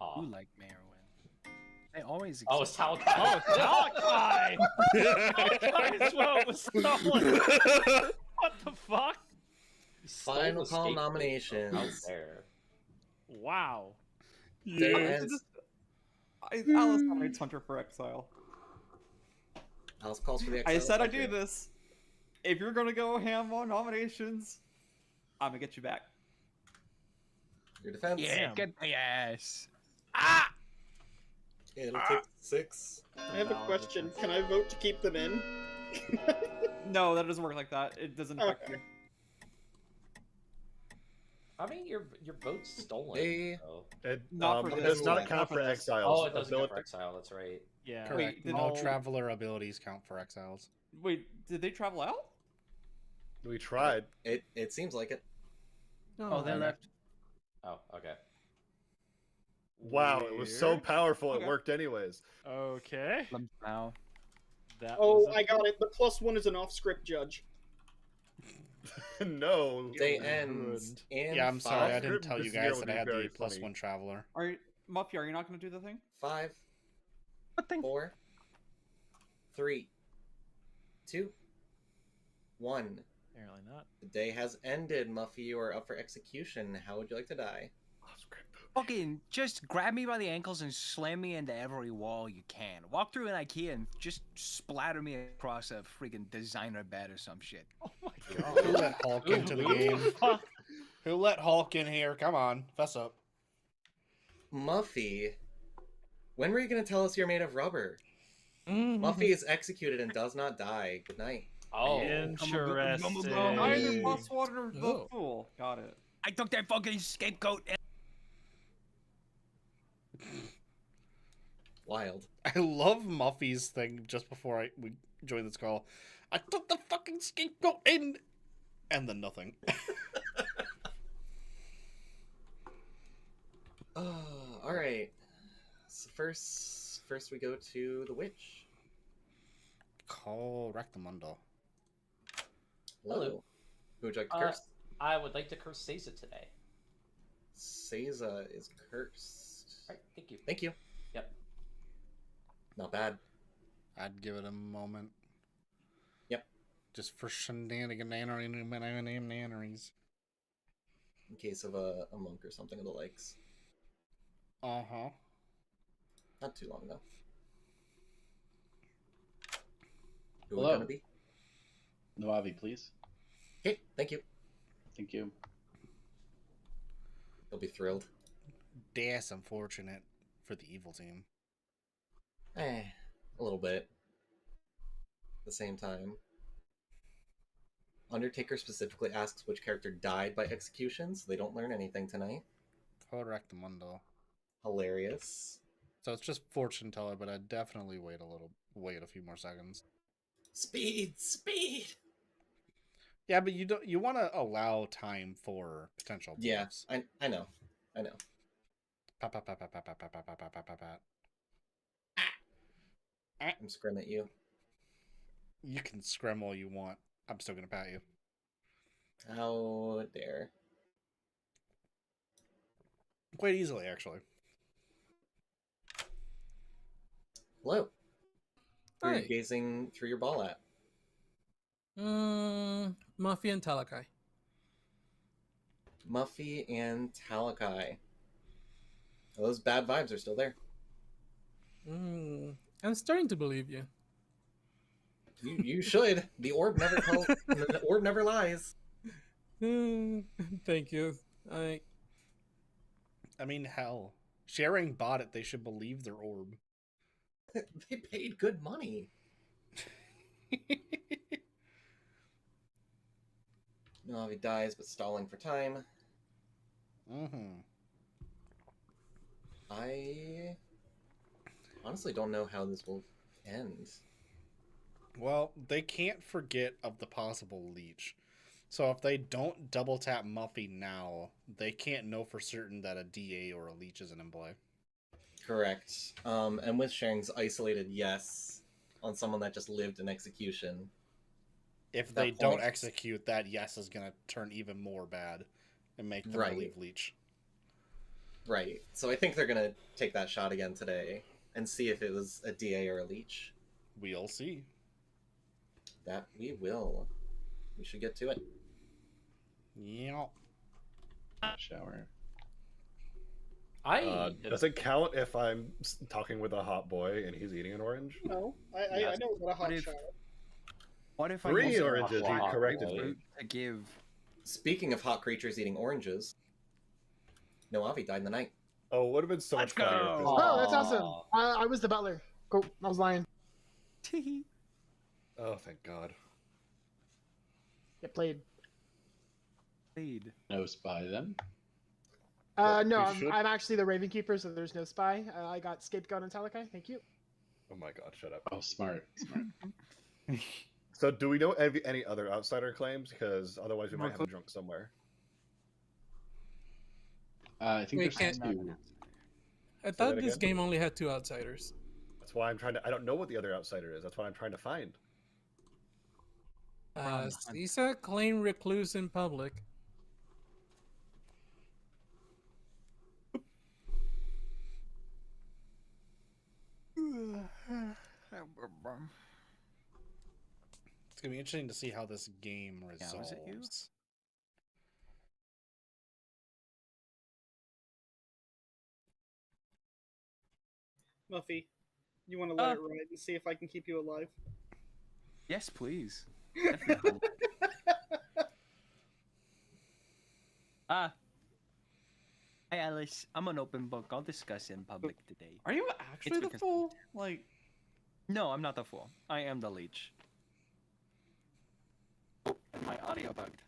Aw. Who like Mayor win? They always Oh, it's Talakai. Oh, Talakai! Talakai's vote was stolen! What the fuck? He stole Final the call scapegoat nominations. out there. Wow. Day Yeah. ends. Alice nominates Hunter for exile. Alice calls for the exile. I said I'd Hunter. do this. If you're gonna go ham on nominations, I'm gonna get you back. Your defense. Yeah, get my ass. It'll take 6. I have a question. Can I vote to keep them in? No, that doesn't work like that. It doesn't affect Okay. you. I mean, your vote's stolen. They- so- It Not for it this does not one. count Not for for this. exiles. Oh, it doesn't count for Ability- exile. That's right. Yeah. Correct. Wait, did No all- traveler abilities count for exiles. Wait, did they travel out? We tried. It seems like it. Oh, they okay. left. Oh, okay. Wow, it was so Weird. powerful Okay. it worked anyways. Okay. Now. That Oh, was a- I got it. The +1 is an off-script judge. No. Day ends in Yeah, I'm sorry, I 5. didn't tell you This year guys would that I be had very the plus funny. 1 traveler. Muffy, are you not gonna do the thing? 5, What thing? 4, 3, 2, 1. Apparently not. The day has ended. Muffy, you are up for execution. How would you like to die? Fucking just grab me by the ankles and slam me into every wall you can. Walk through an IKEA and just splatter me across a freaking designer bed or some shit. Oh my Who let Hulk into the game? Fuck. Who let Hulk in here? Come on, fess up. Muffy, when were you going to tell us you're made of rubber? Mm-hmm. Muffy is executed and does not die. Good night. Oh, Interesting. Either +1 or the Oh. fool. Got it. I took that fucking scapegoat. Wild. I love Muffy's thing just before we joined this call. I took the fucking scapegoat in, and then nothing. All right. So first we go to the witch. Call Rectamundo. Hello. Who would you like to curse? I would like to curse Seiza today. Seiza is cursed. All right, thank you. Thank you. Yep. Not bad. I'd give it a moment. Yep. Just for shenanigans. In case of a monk or something of the likes. Uh-huh. Not too long, though. Who Hello. would gonna be? Noavi, please. Okay, thank you. Thank you. They'll be thrilled. That's unfortunate for the evil team. A little bit. At the same time. Undertaker specifically asks which character died by execution, so they don't learn anything tonight. Call Rectamundo. Hilarious. So it's just fortune teller, but I'd definitely wait a few more seconds. Speed! Yeah, but you want to allow time for potential bluffs. Yeah, I know. Pat, pat, pat, pat, pat, pat, pat, pat, pat, pat, pat, pat. I'm screaming at you. You can scrim all you want. I'm still gonna pat you. How dare. Quite easily, actually. Hello. Who are Hi. you gazing through your ball at? Muffy and Talakai. Muffy and Talakai. Those bad vibes are still there. I'm starting to believe you. You should. The orb never the orb never lies. Thank you. I mean, hell. Sharing bought it, they should believe their orb. They paid good money. Navi dies, but stalling for time. I honestly don't know how this will end. Well, they can't forget of the possible leech. So if they don't double tap Muffy now, they can't know for certain that a DA or a leech isn't in play. Correct. And with Sharing's isolated yes on someone that just lived an execution. If they don't execute, that yes is going to turn even more bad and make them believe leech. Right. So I think they're going to take that shot again today and see if it was a DA or a leech. We'll see. That we will. We should get to it. Yeah. Shower. Does it count if I'm talking with a hot boy and he's eating an orange? No, I know what a hot shower. What if 3 I oranges? You corrected me. To give. Speaking of hot creatures eating oranges, Noavi died in the night. Oh, it would have been so much funnier. Oh, that's awesome. I was the butler. Cool. I was lying. Oh, thank God. Get played. No spy then? No, I'm actually the Raven Keeper, so there's no spy. I got Scapegoat and Talakai. Thank you. Oh my God, shut up. Oh, smart. So do we know any other outsider claims? Because otherwise we might have a drunk somewhere. I think there's 2. I thought this game only had 2 outsiders. That's why I'm trying to... I don't know what the other outsider is. That's what I'm trying to find. Seiza claimed recluse in public. It's going to be interesting to see how this game resolves. Is it you? Muffy, you want to let it ride and see if I can keep you alive? Yes, please. Hey Alice, I'm an open book. I'll discuss in public today. Are you actually the fool? Like, no, I'm not the fool. I am the leech. My audio bugged.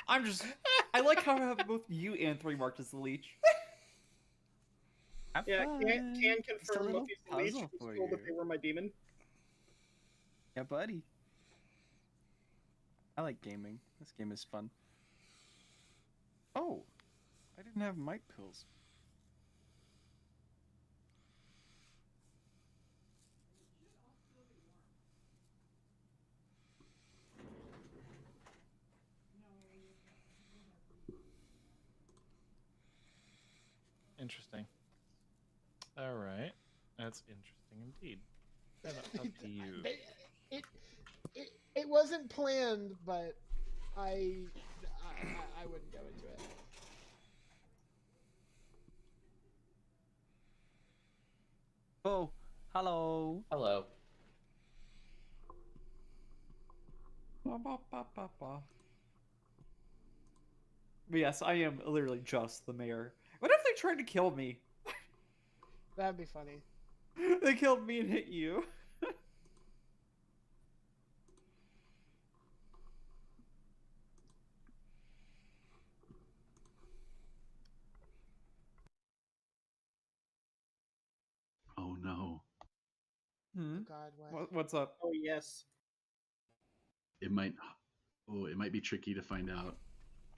I like how I have both you and 3 marked as the leech. Have Yeah, fun. can Just a confirm little Muffy's the leech. puzzle Was for told that you. they were my demon. Yeah, buddy. I like gaming. This game is fun. Oh, I didn't have might pills. Interesting. All right, that's interesting indeed. And up to you. It wasn't planned, but I wouldn't go into it. Oh, hello. Hello. Ba, ba, ba, ba, ba. But yes, I am literally just the mayor. What if they tried to kill me? That'd be funny. They killed me and hit you. Oh no. Hmm? Oh God, what? What's up? Oh yes. It might. Oh, it might be tricky to find out,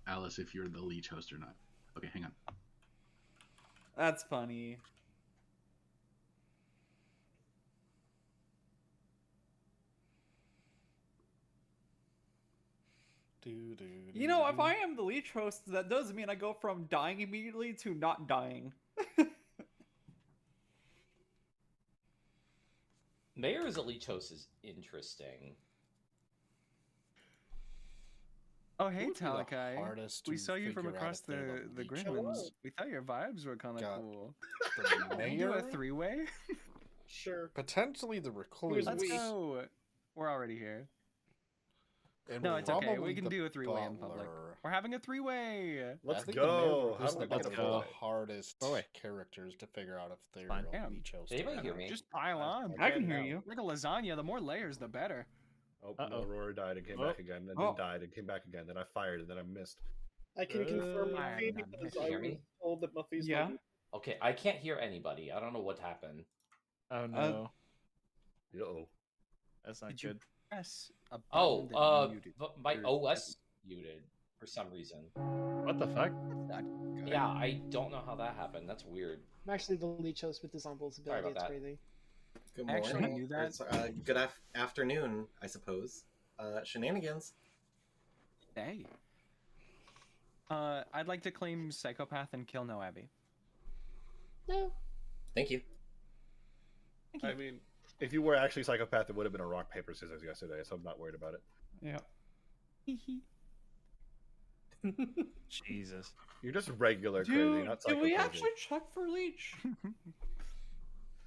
Alice, if you're the leech host or not. Okay, hang on. That's funny. You know, if I am the leech host, that does mean I go from dying immediately to not dying. Mayor as a leech host is interesting. Oh, hey, would be the Talakai. hardest We to saw you from figure out across if they're the the leech Gremlins. host? We thought your vibes were kind of Got cool. The Can we do a mayor? three-way? Sure. Potentially the recluse. Let's go. We're already here. And No, it's okay. probably We can the do a three-way in public. butler. We're having a three-way. I think the mayor and recluse are the hardest characters to figure out if they're Fine. a leech host. Did anybody hear me? Just pile on. I can hear you. Like a lasagna, the more layers, the better. Oh, no, Aurora died and came back again, and then died and came back again. Then I fired, and then I missed. I can confirm Muffy Can because you I hear was me? told that Muffy's Yeah. my demon. Okay, I can't hear anybody. I don't know what happened. Oh no. Uh-oh. That's not Did you good. press a Oh, button that muted? my Or- OS muted for some reason. What the fuck? Not good. Yeah, I don't know how that happened. That's weird. I'm actually the leech host with the Zomble's Sorry ability. about It's that. crazy. Good I morning. actually knew Or, that. good afternoon, I suppose. Shenanigans. Hey. I'd like to claim Psychopath and kill No Abby. No. Thank you. Thank you. I mean, if you were actually psychopath, it would have been a rock paper scissors yesterday, so I'm not worried about it. Yeah. Jesus. You're just regular crazy, Dude, not did psycho we crazy. actually check for leech?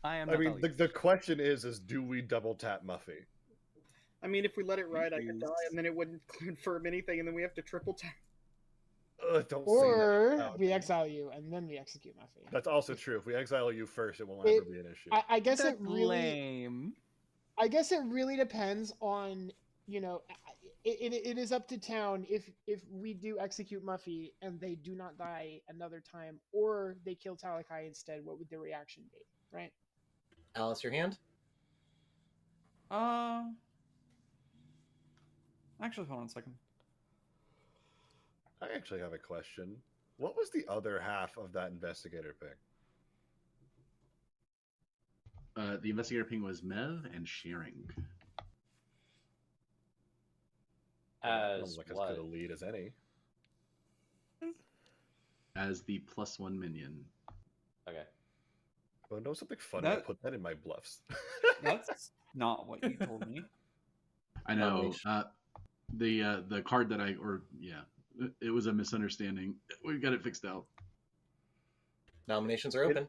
I am. I not mean, the the question is do we double tap Muffy? I mean, if we let it ride, I could die, and then it wouldn't confirm anything, and then we have to triple tap. Don't Or say that. we exile you and then we execute Muffy. That's also true. If we exile you first, it won't ever be an issue. I guess That's it really. lame. I guess it really depends on, you know, it is up to town if we do execute Muffy and they do not die another time, or they kill Talakai instead. What would the reaction be, right? Alice, your hand? Actually, hold on a second. I actually have a question. What was the other half of that investigator pick? The investigator ping was Mev and Sharing. Sounds like as good a lead as any. As the +1 minion. Okay. Well, know something funny? I put that in my bluffs. That's not what you told me. I know. The card that it was a misunderstanding. We got it fixed out. Nominations are open.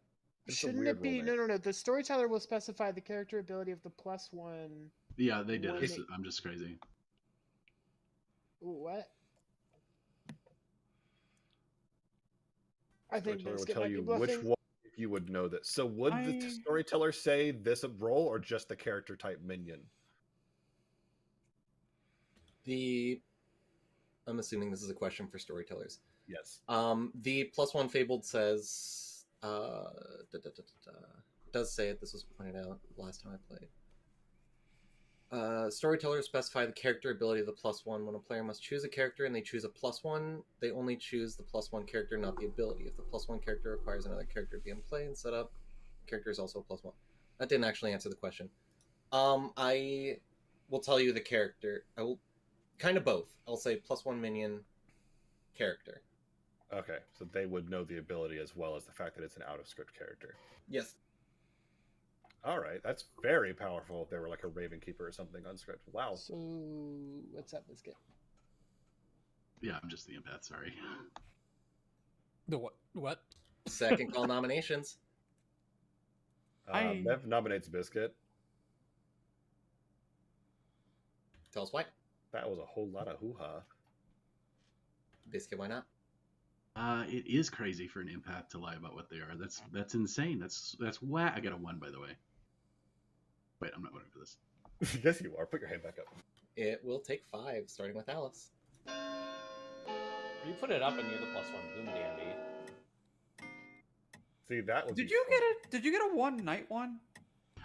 Shouldn't it be no? The storyteller will specify the character ability of the +1. Yeah, they did. when it- I'm just crazy. Ooh, what? I think Storyteller will Biscuit tell might be you which bluffing. one if you would know that. So would the storyteller say this role or just the character type minion? I'm assuming this is a question for storytellers. Yes. The +1 fabled says It does say it. This was pointed out last time I played. Storytellers specify the character ability of the +1. When a player must choose a character and they choose a +1, they only choose the +1 character, not the ability. If the +1 character requires another character to be in play and set up, the character is also a +1. That didn't actually answer the question. I will tell you the character. I will kind of both. I'll say +1 minion character. Okay, so they would know the ability as well as the fact that it's an out-of-script character. Yes. All right, that's very powerful if they were like a Raven Keeper or something on script. Wow. So what's up, Biscuit? Yeah, I'm just the empath. Sorry. The what? What? Second call nominations. Mev nominates Biscuit. Tell us why. That was a whole lot of hoo-ha. Biscuit, why not? It is crazy for an empath to lie about what they are. That's insane. That's whack. I got a 1, by the way. Wait, I'm not voting for this. Yes, you are. Put your hand back up. It will take 5, starting with Alice. You put it up and you're the +1 Boom Dandy. See, that would Did you get a 1 night one?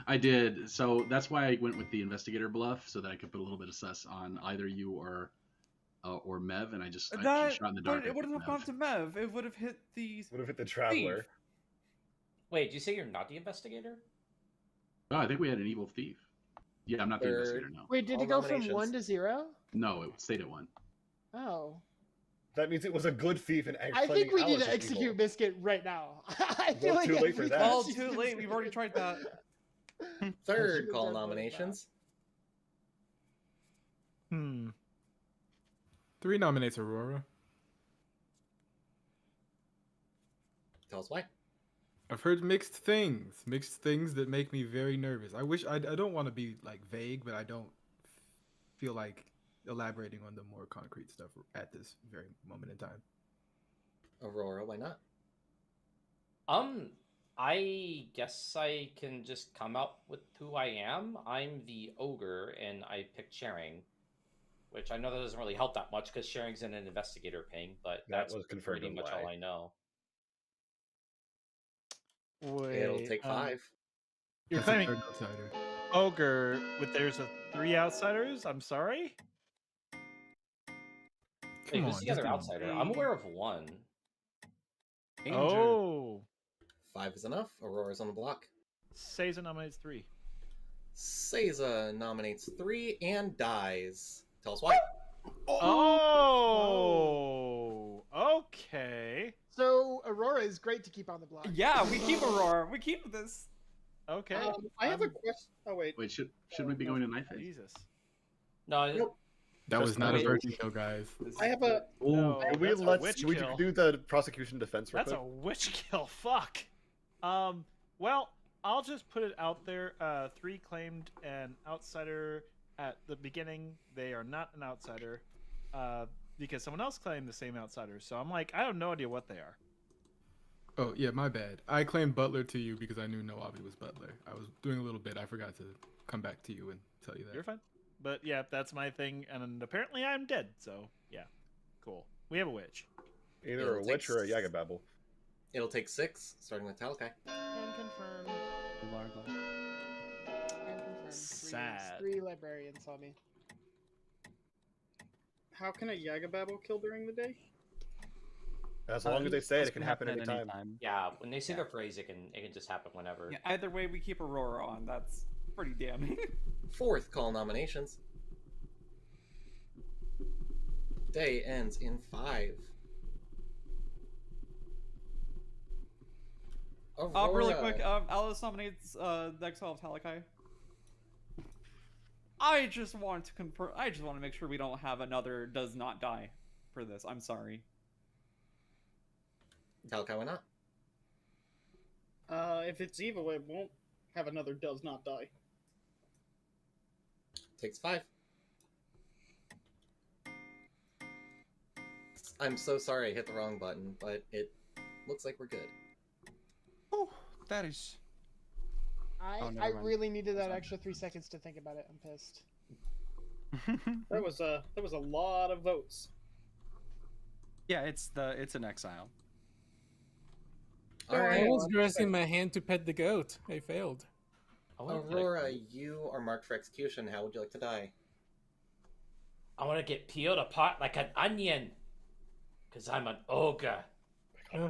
I did. So that's why I went with the investigator bluff, so that I could put a little bit of sus on either you or Mev, and I just shot in the dark. But it wouldn't have gone to Mev. It would have hit the. Would have hit the Traveler. Thief. Wait, did you say you're not the investigator? Oh, I think we had an evil thief. Yeah, I'm not the investigator now. Wait, did it go from 1 to 0? No, it stayed at 1. Oh. That means it was a good thief and I think we need to execute Biscuit right now. I feel like too late for that. Well, too late. We've already tried that. Third call nominations. 3 nominates Aurora. Tell us why. I've heard mixed things that make me very nervous. I don't want to be like vague, but I don't feel like elaborating on the more concrete stuff at this very moment in time. Aurora, why not? I guess I can just come out with who I am. I'm the ogre, and I picked Sharing, which I know that doesn't really help that much because Sharing's in an investigator ping, but That that's was confirmed pretty a much lie. all I know. Wait, It'll take 5. You're That's a claiming third outsider. ogre with there's a 3 outsiders. I'm sorry. Wait, Come who's on, the just other do outsider? I'm aware of 1. Oh, 5 is enough. Aurora's on the block. Seiza nominates 3. Seiza nominates 3 and dies. Tell us why. Oh, okay. So Aurora is great to keep on the block. Yeah, we keep Aurora. We keep this. Okay. I have a question. Oh wait. Wait, should we be going to knife phase? Jesus. No, Nope. That was Just not a wait. virgin kill, guys. I have a. No, Can we that's a witch should we kill. do the prosecution defense real That's quick? a witch kill. Fuck. Well, I'll just put it out there. 3 claimed an outsider at the beginning. They are not an outsider, because someone else claimed the same outsider. So I'm like, I have no idea what they are. Oh, yeah, my bad. I claimed Butler to you because I knew Noavi was Butler. I was doing a little bit. I forgot to come back to you and tell you that. You're fine. But yeah, that's my thing. And apparently I'm dead. So yeah, cool. We have a witch. Either It'll a witch take or a Yagababble. It'll take 6, starting with Talakai. And confirmed. And confirmed. Sad. 3 librarians saw me. How can a Yagababble kill during the day? As long as they say it, it can happen anytime. Yeah, when they say their phrase, it can just happen whenever. Yeah, either way, we keep Aurora on. That's pretty damning. 4th call nominations. Day ends in 5. Aurora. Really quick, Alice nominates the Exile of Talakai. I just want to confirm. I just want to make sure we don't have another does not die for this. I'm sorry. Talakai, why not? If it's evil, it won't have another does not die. Takes 5. I'm so sorry I hit the wrong button, but it looks like we're good. Oh, that is. I really needed that extra 3 seconds to think about it. I'm pissed. That was a lot of votes. Yeah, it's an exile. All I right. was raising my hand to pet the goat. I failed. I wanna pet a Aurora, goat. you are marked for execution. How would you like to die? I want to get peeled apart like an onion. Because I'm an ogre. Who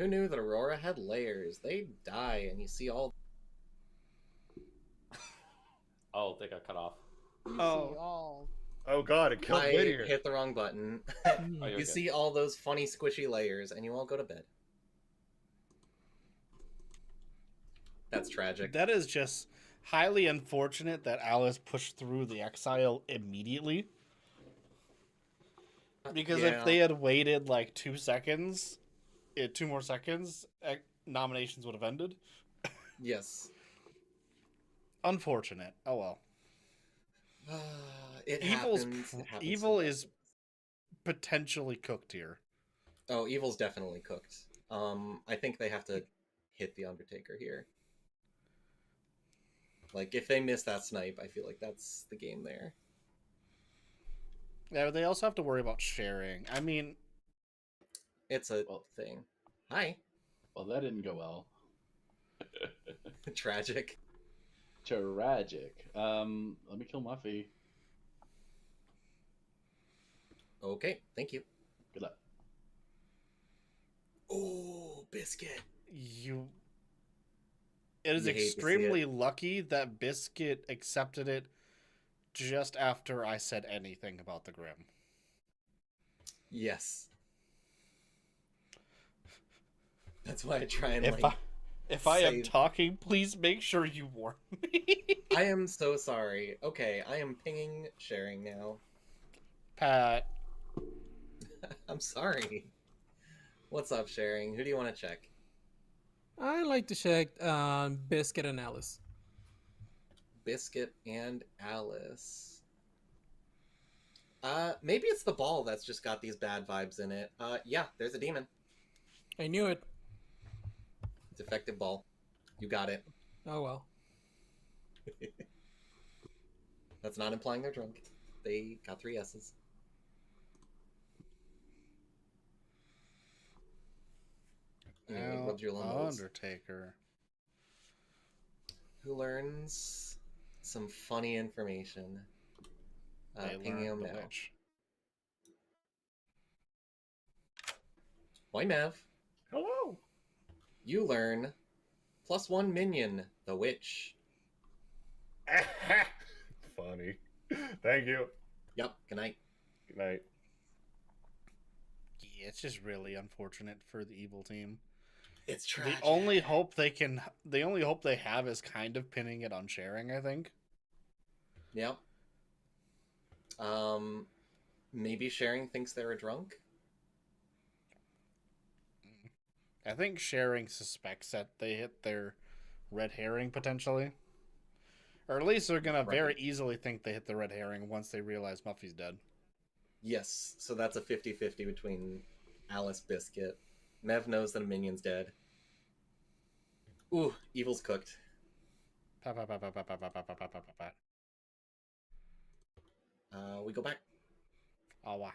knew that Aurora had layers? They die, and you see all. Oh, they got cut off. You see Oh. all. Oh god, it killed I Whittier. hit the wrong button. Oh, you're You good. see all those funny squishy layers, and you all go to bed. That's tragic. That is just highly unfortunate that Alice pushed through the exile immediately. Because Yeah. if they had waited like 2 seconds, 2 more seconds, nominations would have ended. Yes. Unfortunate. Oh well. It Evil's happens. It happens Evil to is potentially cooked here. Oh, Evil's definitely cooked. I think they have to hit the Undertaker here. Like, if they miss that snipe, I feel like that's the game there. Yeah, but they also have to worry about sharing. I mean, it's a thing. Hi. Well, that didn't go well. Tragic. Tragic. Let me kill Muffy. Okay, thank you. Good luck. Oh, Biscuit. It is You hate to see extremely it. lucky that Biscuit accepted it just after I said anything about the Grim. Yes. That's why I try and If I am talking, please make sure you warn me. I am so sorry. Okay, I am pinging sharing now. Pat. I'm sorry. What's up, sharing? Who do you want to check? I like to check Biscuit and Alice. Biscuit and Alice. Maybe it's the ball that's just got these bad vibes in it. Yeah, there's a demon. I knew it. Defective ball. You got it. Oh well. That's not implying they're drunk. They got 3 S's. Anyway, what's your limos? Undertaker. Who learns some funny information? They Pinging him learned the now. witch. Why, Mev? Hello. You learn +1 minion, the witch. Funny. Thank you. Yep. Good night. Good night. Yeah, it's just really unfortunate for the evil team. It's tragic. The only hope they have is kind of pinning it on sharing, I think. Yep. Maybe sharing thinks they're a drunk. I think sharing suspects that they hit their red herring potentially. Or at least they're gonna very easily think they hit the red herring once they realize Muffy's dead. Yes, so that's a 50-50 between Alice Biscuit. Mev knows that a minion's dead. Ooh, Evil's cooked. We go back. Oh wow.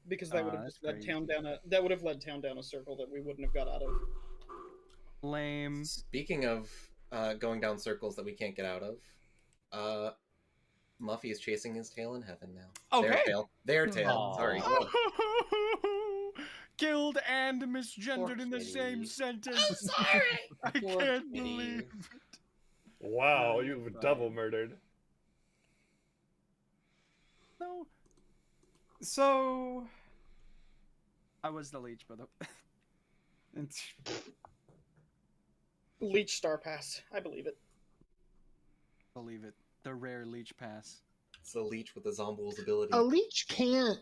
Because that would have just led town down a circle that we wouldn't have got out of. Lame. Speaking of going down circles that we can't get out of, Muffy is chasing his tail in heaven now. Okay. Their tail. Sorry. Killed and misgendered in the same sentence. I'm sorry. I can't believe it. Wow, you've double murdered. No. So I was the leech, brother. Leech Star Pass. I believe it. Believe it. The rare leech pass. It's the leech with the Zombuls ability. A leech can't.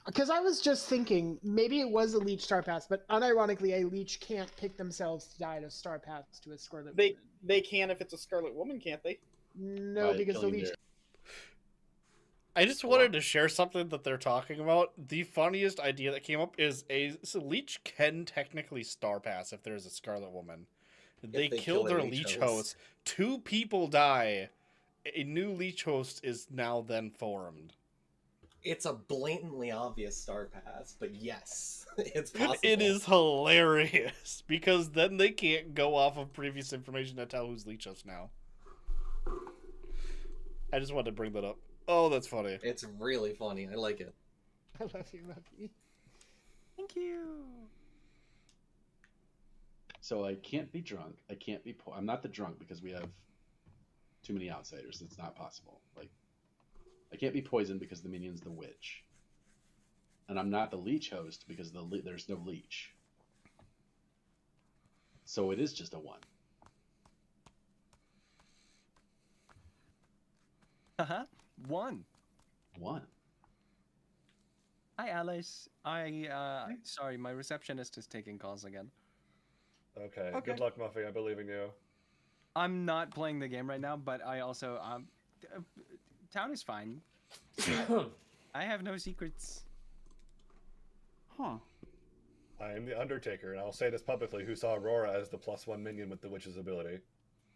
Because I was just thinking, maybe it was a leech star pass, but unironically, a leech can't pick themselves to die to star pass to a Scarlet Woman. They can if it's a Scarlet Woman, can't they? No, because the leech. I just wanted to share something that they're talking about. The funniest idea that came up is a leech can technically star pass if there's a Scarlet Woman. They killed their leech host. 2 people die. A new leech host is now then formed. It's a blatantly obvious star pass, but yes, it's possible. It is hilarious because then they can't go off of previous information to tell who's leech us now. I just wanted to bring that up. Oh, that's funny. It's really funny. I like it. I love you, Muppy. Thank you. So I can't be drunk. I can't be. I'm not the drunk because we have too many outsiders. It's not possible. Like, I can't be poisoned because the minion's the witch, and I'm not the leech host because there's no leech. So it is just a 1. One. 1. Hi, Alice. Sorry, my receptionist is taking calls again. Okay. Good luck, Muffy. I believe in you. I'm not playing the game right now, but I also town is fine. I have no secrets. Huh. I am the Undertaker, and I'll say this publicly, who saw Aurora as the +1 minion with the witch's ability.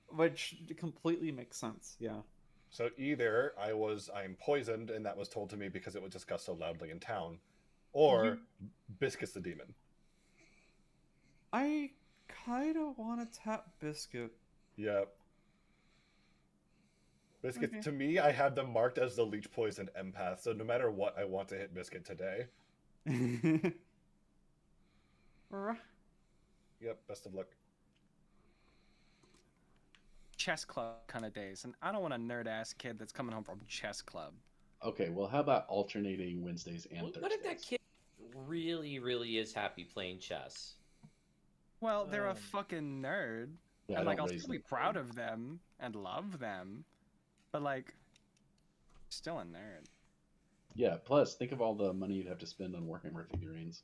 Which completely makes sense, yeah. So either I'm poisoned, and that was told to me because it was discussed so loudly in town, or Biscuit's the demon. I kind of want to tap Biscuit. Yep. Biscuit, Okay. to me, I have them marked as the leech poisoned empath, so no matter what, I want to hit Biscuit today. Yep, best of luck. Chess club kind of days, and I don't want a nerd ass kid that's coming home from chess club. Okay, well, how about alternating Wednesdays and Thursdays? What if that kid really is happy playing chess? Well, they're a fucking nerd. Yeah, and I like, don't I'll raise still be them. proud of them and love them, but like, still a nerd. Yeah, plus, think of all the money you'd have to spend on Warhammer figurines.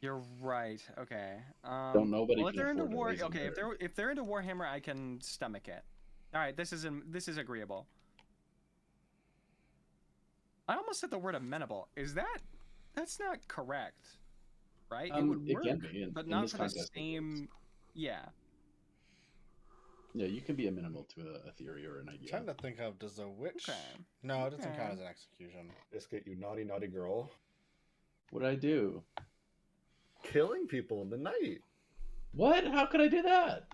You're right. Okay. Don't nobody Well, if can they're into afford to war, raise a okay, nerd. if they're into Warhammer, I can stomach it. All right, this is agreeable. I almost said the word amenable. That's not correct, right? It would It work, can be, but in not this for the context, it same. Yeah. Yeah, you can be amenable to a theory or an idea. I'm trying to think of, does a witch... Okay. No, it doesn't Okay. count as an execution. Biscuit, you naughty, naughty girl. What did I do? Killing people in the night. What? How could I do that?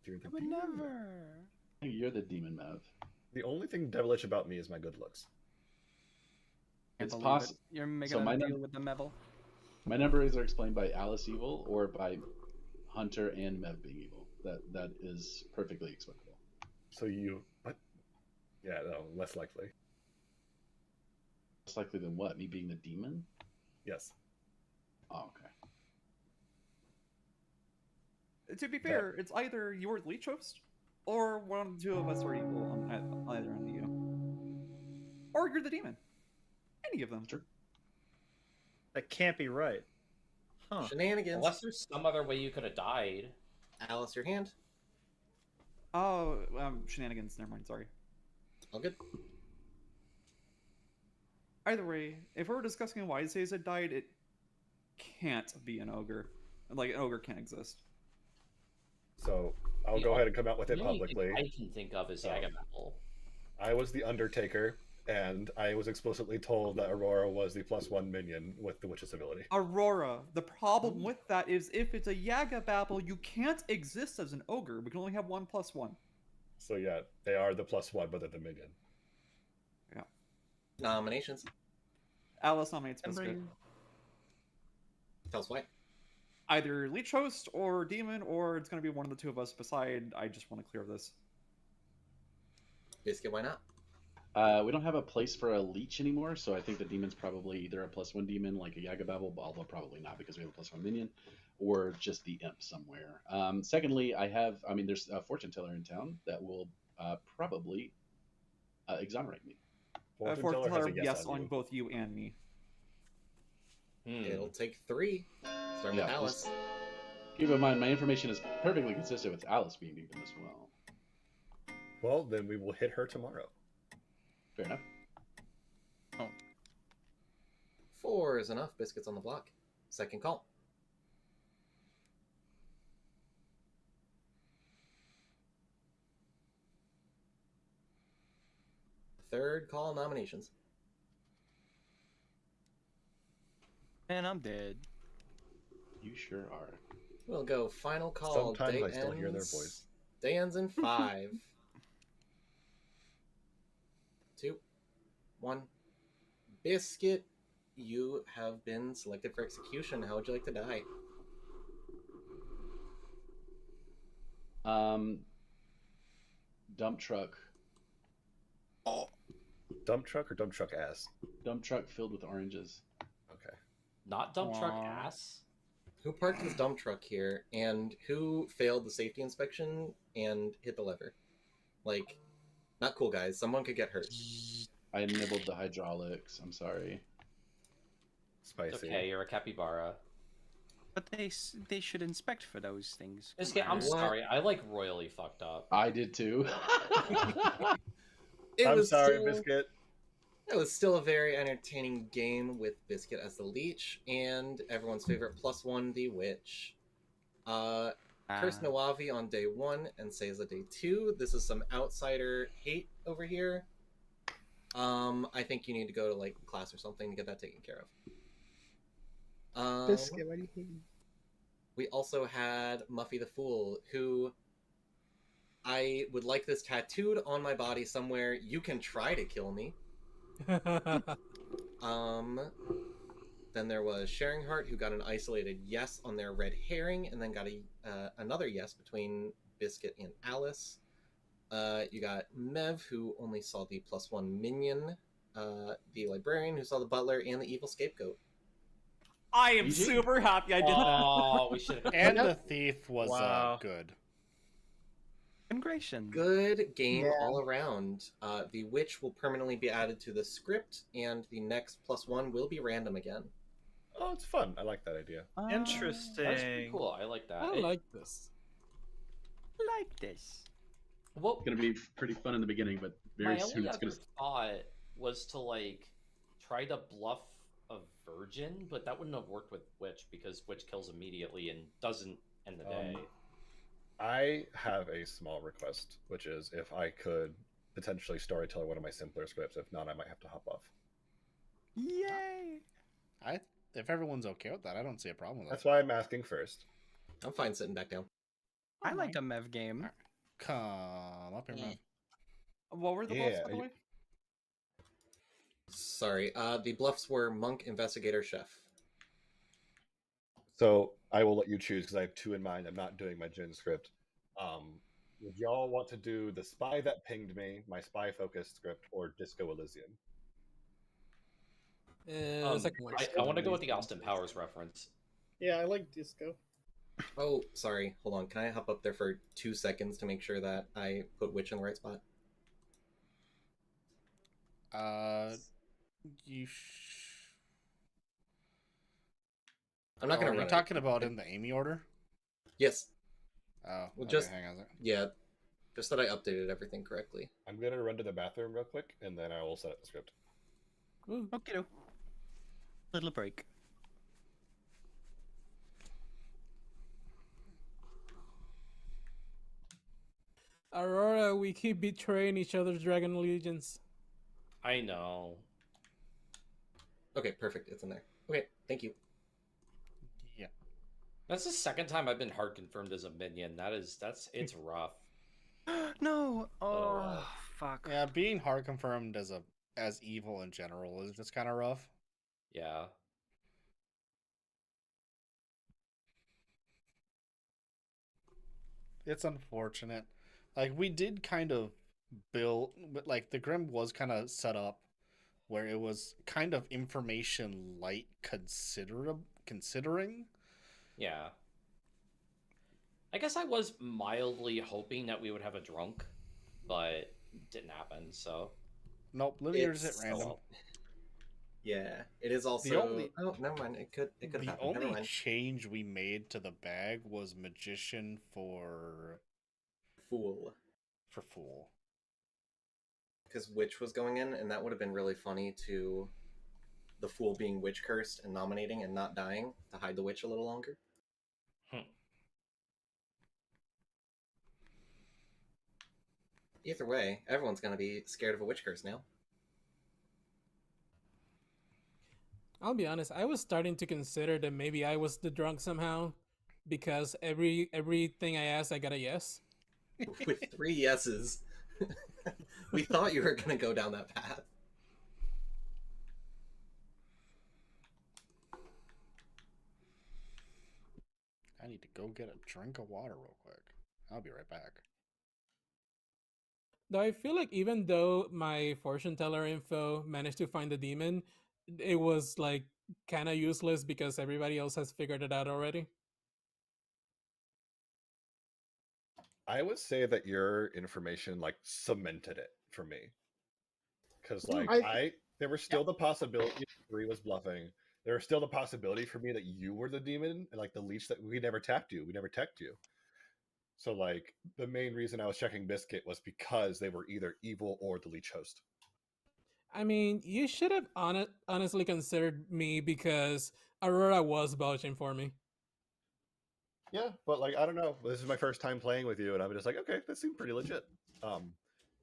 You're the I would demon. never. You're the demon, Mev. The only thing devilish about me is my good looks. Can't It's believe possible. it. You're making So a my deal num- with the Mevel. My numbers are explained by Alice evil or by Hunter and Mev being evil. That is perfectly explicable. So you... What? Yeah, no, less likely. Less likely than what? Me being the demon? Yes. Oh, okay. To be fair, it's either you're the leech host, or one of the two of us are evil on either end of you. Or you're the demon. Any of them. Sure. That can't be right. Huh. Shenanigans. Unless there's some other way you could have died. Alice, your hand. Oh, shenanigans. Never mind. Sorry. All good. Either way, if we're discussing why Zaza died, it can't be an ogre. Like, an ogre can't exist. So I'll go ahead and come out with it The only thing publicly. I can think of is Agamemnon. I was the Undertaker, and I was explicitly told that Aurora was the +1 minion with the witch's ability. Aurora. The problem with that is if it's a Yaga Babel, you can't exist as an ogre. We can only have 1+1. So yeah, they are the +1, but they're the minion. Yeah. Nominations. Alice nominates Biscuit. Tell us why. Either leech host or demon, or it's going to be one of the two of us. Beside, I just want to clear this. Biscuit, why not? We don't have a place for a leech anymore, so I think the demon's probably either a +1 demon like a Yagababble, although probably not because we have a +1 minion, or just the imp somewhere. Secondly, there's a fortune teller in town that will probably exonerate me. Fortune teller, yes, on both you and me. It'll take 3. Starting with Alice. just keep in mind, my information is perfectly consistent with Alice being demon as well. Well, then we will hit her tomorrow. Fair enough. 4 is enough. Biscuit's on the block. Second call. Third call nominations. Man, I'm dead. You sure are. We'll go final call. Sometimes Day I still hear their ends- voice. Day ends in 5, 2, 1. Biscuit, you have been selected for execution. How would you like to die? Dump truck. Dump truck or dump truck ass? Dump truck filled with oranges. Okay. Not dump truck Aw. ass. Who parked his dump truck here, and who failed the safety inspection and hit the lever? Like, not cool, guys. Someone could get hurt. I nibbled the hydraulics. I'm sorry. Spicy. It's okay, you're a capybara. But they should inspect for those things. Biscuit, I'm sorry. I like royally fucked up. I did too. I'm sorry, still, Biscuit. It was still a very entertaining game with Biscuit as the leech and everyone's favorite +1, the witch. Curse Noavi on day 1 and Seiza day 2. This is some outsider hate over here. I think you need to go to like class or something to get that taken care of. Biscuit, why do you hate me? We also had Muffy the Fool, who I would like this tattooed on my body somewhere. You can try to kill me. Then there was Sharing Heart, who got an isolated yes on their red herring, and then got another yes between Biscuit and Alice. You got Mev, who only saw the +1 minion, the librarian, who saw the butler, and the evil scapegoat. I am super happy I did Oh, that. we should have. And the thief was Wow. good. Congratulations. Good game Yeah. all around. The witch will permanently be added to the script, and the next +1 will be random again. Oh, it's fun. I like that idea. Interesting. That's pretty cool. I like that. I like this. Like this. What It's gonna be pretty fun in the beginning, but very my soon only it's other gonna. thought was to like try to bluff a virgin, but that wouldn't have worked with witch because witch kills immediately and doesn't end the day. I have a small request, which is if I could potentially storytell one of my simpler scripts. If not, I might have to hop off. Yay! If everyone's okay with that, I don't see a problem with That's that. why I'm asking first. I'm fine sitting back down. I like a Mev game. Come up here, man. What were the Yeah, bluffs, by the you- way? Sorry, the bluffs were monk, investigator, chef. So I will let you choose because I have 2 in mind. I'm not doing my Jin script. Would y'all want to do the spy that pinged me, my spy focused script, or Disco Elysium? Second one. I want to go with the Austin Powers reference. Yeah, I like disco. Oh, sorry. Hold on. Can I hop up there for 2 seconds to make sure that I put witch in the right spot? I'm not gonna Are run you it. talking about in the Amy order? Yes. Oh, Well, okay, just hang on a sec. yeah, just that I updated everything correctly. I'm gonna run to the bathroom real quick, and then I will set up the script. Okay. Little break. Aurora, we keep betraying each other's dragon allegiance. I know. Okay, perfect. It's in there. Okay, thank you. Yeah. That's the second time I've been hard confirmed as a minion. It's rough. No. Oh, fuck. Yeah, being hard confirmed as evil in general is just kind of rough. Yeah. It's unfortunate. Like we did kind of build, like the Grim was kind of set up where it was kind of information light considering. Yeah. I guess I was mildly hoping that we would have a drunk, but didn't happen, so. Nope, Livier's at It's- random. Yeah, it is also. only- Oh, never mind. It could The happen. Never only mind. change we made to the bag was magician for Fool. fool. Because witch was going in, and that would have been really funny to the fool being witch cursed and nominating and not dying to hide the witch a little longer. Either way, everyone's gonna be scared of a witch curse now. I'll be honest. I was starting to consider that maybe I was the drunk somehow, because everything I asked, I got a yes. With 3 yeses. We thought you were going to go down that path. I need to go get a drink of water real quick. I'll be right back. Though I feel like even though my fortune teller info managed to find the demon, it was like kind of useless because everybody else has figured it out already. I would say that your information like cemented it for me. Because like there was still the possibility Bree was bluffing. There was still the possibility for me that you were the demon and like the leech that we never tapped you. We never teched you. So like the main reason I was checking Biscuit was because they were either evil or the leech host. I mean, you should have honestly considered me because Aurora was vouching for me. Yeah, but like I don't know. This is my first time playing with you, and I'm just like, okay, this seemed pretty legit.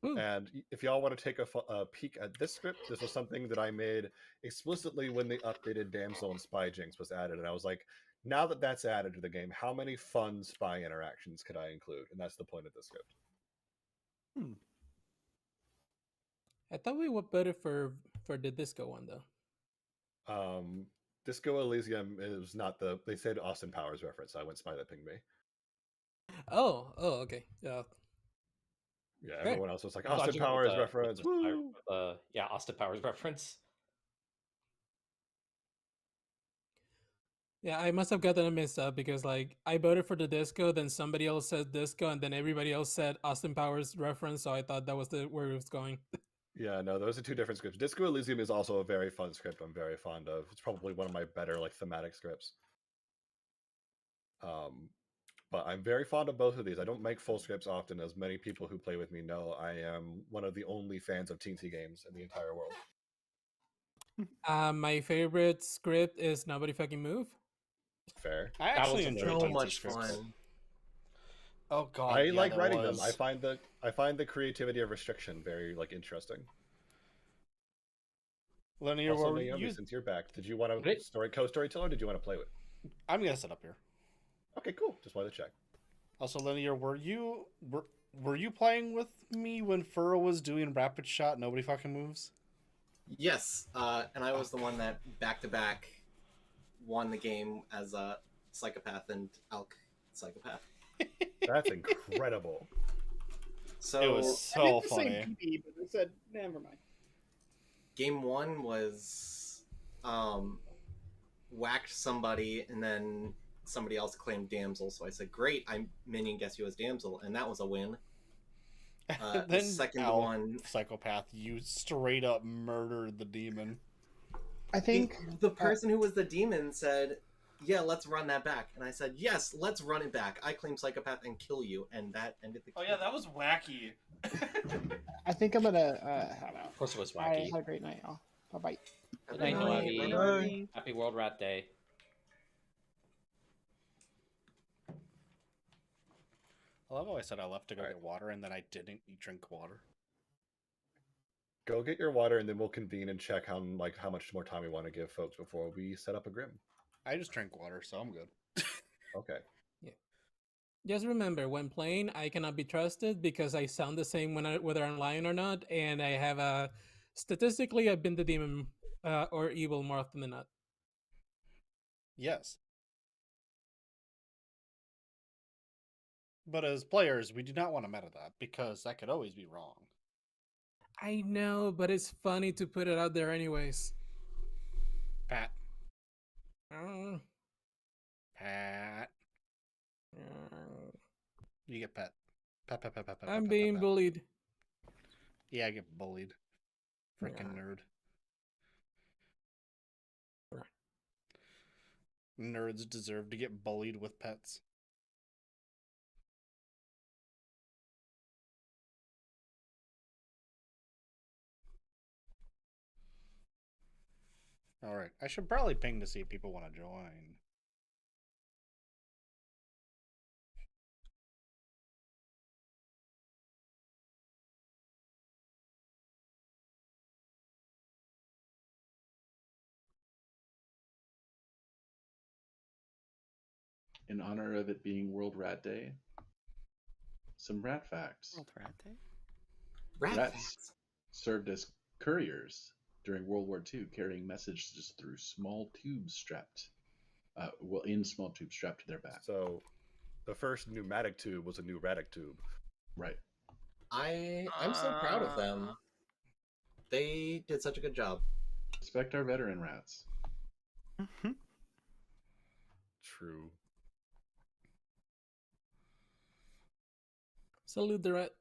And if y'all want to take a peek at this script, this was something that I made explicitly when the updated Damsel and Spy Jinx was added, and I was like, now that that's added to the game, how many fun spy interactions could I include? And that's the point of the script. I thought we would put it for the disco one though. Disco Elysium is not the. They said Austin Powers reference. So I went Spy That Pinged Me. Oh, okay. Yeah, everyone else was like I'm glad Austin you went with Powers the- reference. with the- Woo! yeah, Austin Powers reference. Yeah, I must have gotten a mix up because like I voted for the disco, then somebody else said disco, and then everybody else said Austin Powers reference. So I thought that was where it was going. Yeah, no, those are two different scripts. Disco Elysium is also a very fun script. I'm very fond of. It's probably one of my better like thematic scripts. But I'm very fond of both of these. I don't make full scripts often, as many people who play with me know. I am one of the only fans of teensy games in the entire world. My favorite script is Nobody Fucking Move. Fair. I actually enjoy so teensy much scripts. fun. Oh god, I yeah, like that writing was... them. I find the creativity of restriction very like interesting. Linear, Also, were Naomi, you... since you're back, did you want to co-storyteller? Or did you want to play with? I'm gonna sit up here. Okay, cool. Just wanted to check. Also, Linear, were you playing with me when Furrow was doing rapid shot? Nobody fucking moves. Yes, and I was the one that back-to-back won the game as a psychopath and Alk psychopath. That's incredible. So it was so funny. PP, but I said, never mind. Game 1 was whacked somebody, and then somebody else claimed Damsel. So I said, "Great, I minion guess you as Damsel," and that was a win. Then The second one, psychopath, you straight up murdered the demon. I think the person who was the demon said, "Yeah, let's run that back," and I said, "Yes, let's run it back. I claim psychopath and kill you," and that ended the. Oh yeah, that was wacky. I think I'm gonna head out. Of course it was All right, wacky. have a great night, y'all. Bye bye. Good night, Noavi. Happy World Rat Day. I love how I said I left to go get water and then I didn't drink water. Go get your water, and then we'll convene and check how much more time we want to give folks before we set up a grim. I just drank water, so I'm good. Okay. Yeah. Just remember, when playing, I cannot be trusted because I sound the same whether I'm lying or not, and I have statistically I've been the demon or evil more often than not. Yes. But as players, we do not want to meta that because that could always be wrong. I know, but it's funny to put it out there anyways. Pat. Pat. You get pet. Pet. I'm being bullied. Yeah, I get bullied. Freaking nerd. Nerds deserve to get bullied with pets. Alright, I should probably ping to see if people want to join. in honor of it being World Rat Day, some rat facts. World Rat Day? Rat Rats facts. served as couriers during World War II, carrying messages through small tubes strapped, in small tubes strapped to their back. So, the first pneumatic tube was a pneumatic tube. Right. I'm so proud of them. They did such a good job. Respect our veteran rats. True. Salute the rat.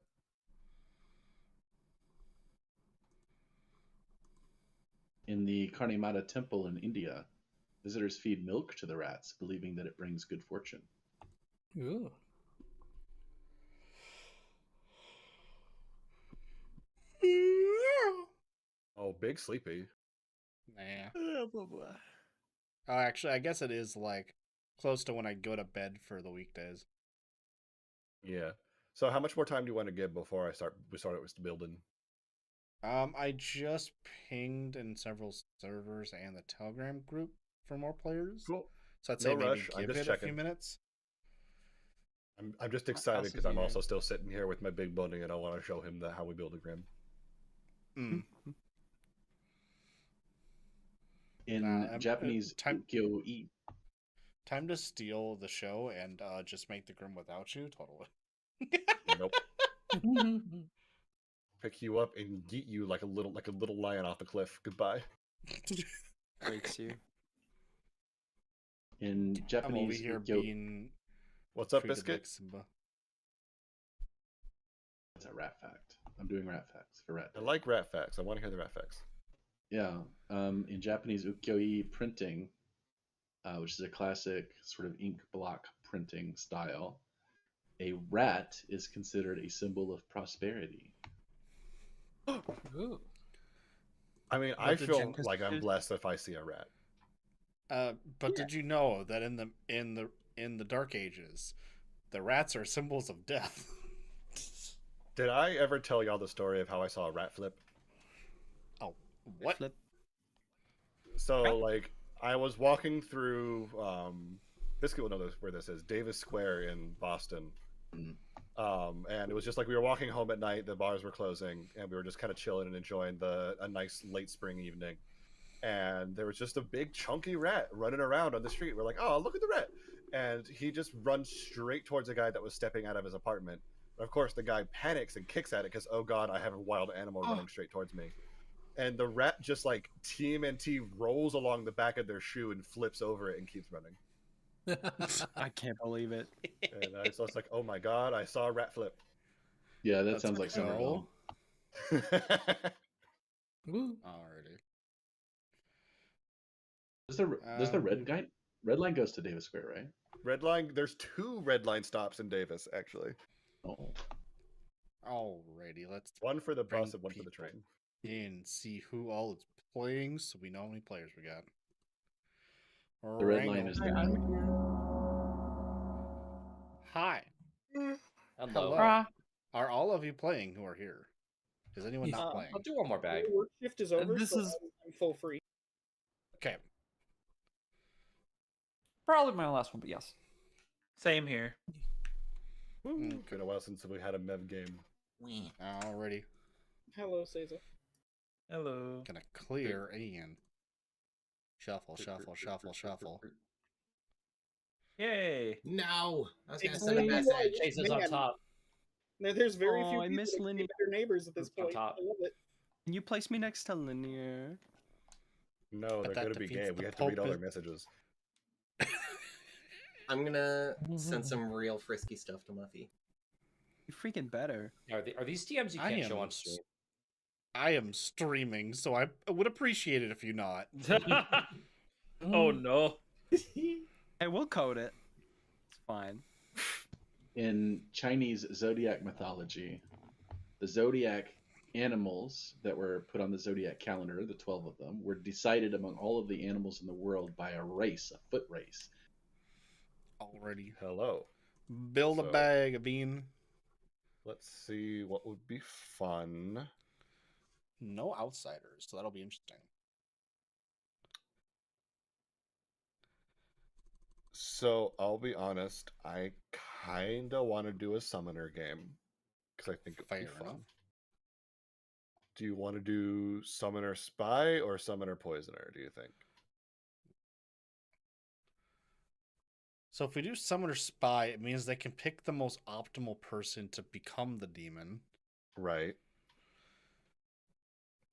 In the Karnimata temple in India, visitors feed milk to the rats, believing that it brings good fortune. Ooh. Oh, Big Sleepy. Nah. Oh, actually, I guess it is like close to when I go to bed for the weekdays. Yeah. So, how much more time do you want to give before we start with the building? I just pinged in several servers and the Telegram group for more players. Cool. So I'd No say maybe rush, I'm give just it a few checking. minutes. I'm just excited also because I'm here. also still sitting here with my big building and I want to show him how we build a grim. In Japanese ukiyo-e, time to steal the show and just make the grim without you. Totally. Nope. Pick you up and yeet you like a little lion off the cliff. Goodbye. Breaks you. in I'm over Japanese here ukiyo-e, being What's up, treated Biscuit? like Simba. that's a rat fact. I'm doing rat facts for rat I day. like rat facts. I want to hear the rat facts. Yeah. In Japanese ukiyo-e printing, which is a classic sort of ink block printing style, a rat is considered a symbol of prosperity. Ooh. I mean, I feel like I'm blessed if I see a rat. But did you know that in the Dark Ages, the rats are symbols of death? Did I ever tell y'all the story of how I saw a rat flip? Oh, what? Flip. So, like, I was walking through. Biscuit will know where this is. Davis Square in Boston. And it was just like we were walking home at night. The bars were closing, and we were just kind of chilling and enjoying a nice late spring evening. And there was just a big chunky rat running around on the street. We're like, oh, look at the rat. And he just runs straight towards a guy that was stepping out of his apartment. Of course, the guy panics and kicks at it because, oh God, I have a wild animal running straight towards me. And the rat just like TMNT rolls along the back of their shoe and flips over it and keeps running. I can't believe it. And I was just like, oh my God, I saw a rat flip. Yeah, that sounds like Somerville. Alrighty. Does the red line goes to Davis Square, right? Red line, there's 2 red line stops in Davis, actually. Oh. Alrighty, let's one for the bring bus and one for the train. and see who all is playing, so we know how many players we got. The red line is Hi. Hello. Are all of you playing who are here? Is anyone not playing? I'll do one more bag. Work shift is over, This so is- I'm full free. Okay. Probably my last one, but yes. Same here. It's been a while since we had a Mev game. Alrighty. Hello, Caesar. Hello. Gonna clear and shuffle, shuffle, shuffle, shuffle. Yay! No, I was gonna It's send a really message. Chase is on Man. top. There's very Oh, few I people miss that can Lindy. be their neighbors at this On point. top. I love it. Can you place me next to Linear? No, But they're that going to be defeats gay. the We have to read all their pulpit. messages. I'm gonna send some real frisky stuff to Muffy. You freaking better. Are these DMs you I can't show am on stream? I am streaming, so I would appreciate it if you not. Oh no. Hey, we'll code it. It's fine. In Chinese zodiac mythology, the zodiac animals that were put on the zodiac calendar, the 12 of them, were decided among all of the animals in the world by a race, a foot race. Already. Hello. Build a So- bag of bean. Let's see what would be fun. No outsiders, so that'll be interesting. So I'll be honest, I kinda want to do a summoner game because I think it'd be Fair fun. enough. Do you want to do summoner spy or summoner poisoner? Do you think? So if we do summoner spy, it means they can pick the most optimal person to become the demon. Right.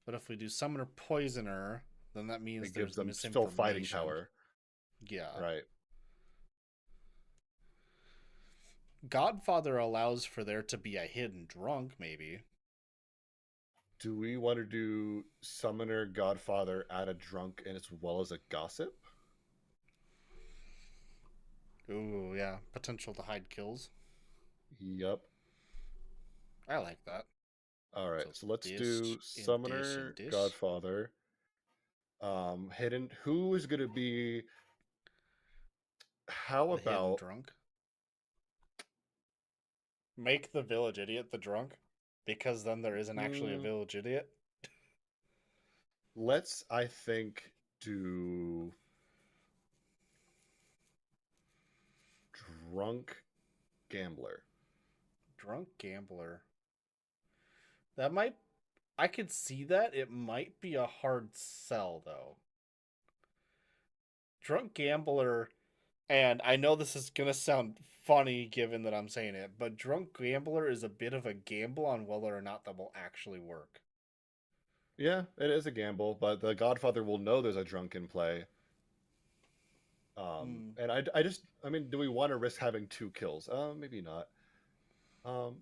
But if we do summoner poisoner, then that means It there's gives them misinformation. still fighting power. Yeah. Right. Godfather allows for there to be a hidden drunk, maybe. Do we want to do summoner, godfather, add a drunk, and as well as a gossip? Ooh, yeah. Potential to hide kills. Yep. I like that. All right, so let's dish do and summoner, dish. godfather. Hidden. Who is going to be? How The hidden about drunk? Make the village idiot the drunk, because then there isn't actually a village idiot. let's? I think do drunk gambler. Drunk gambler. That might. I could see that. It might be a hard sell, though. Drunk gambler, and I know this is gonna sound funny given that I'm saying it, but drunk gambler is a bit of a gamble on whether or not that will actually work. Yeah, it is a gamble, but the Godfather will know there's a drunk in play. And I mean, do we want to risk having 2 kills? Maybe not. Or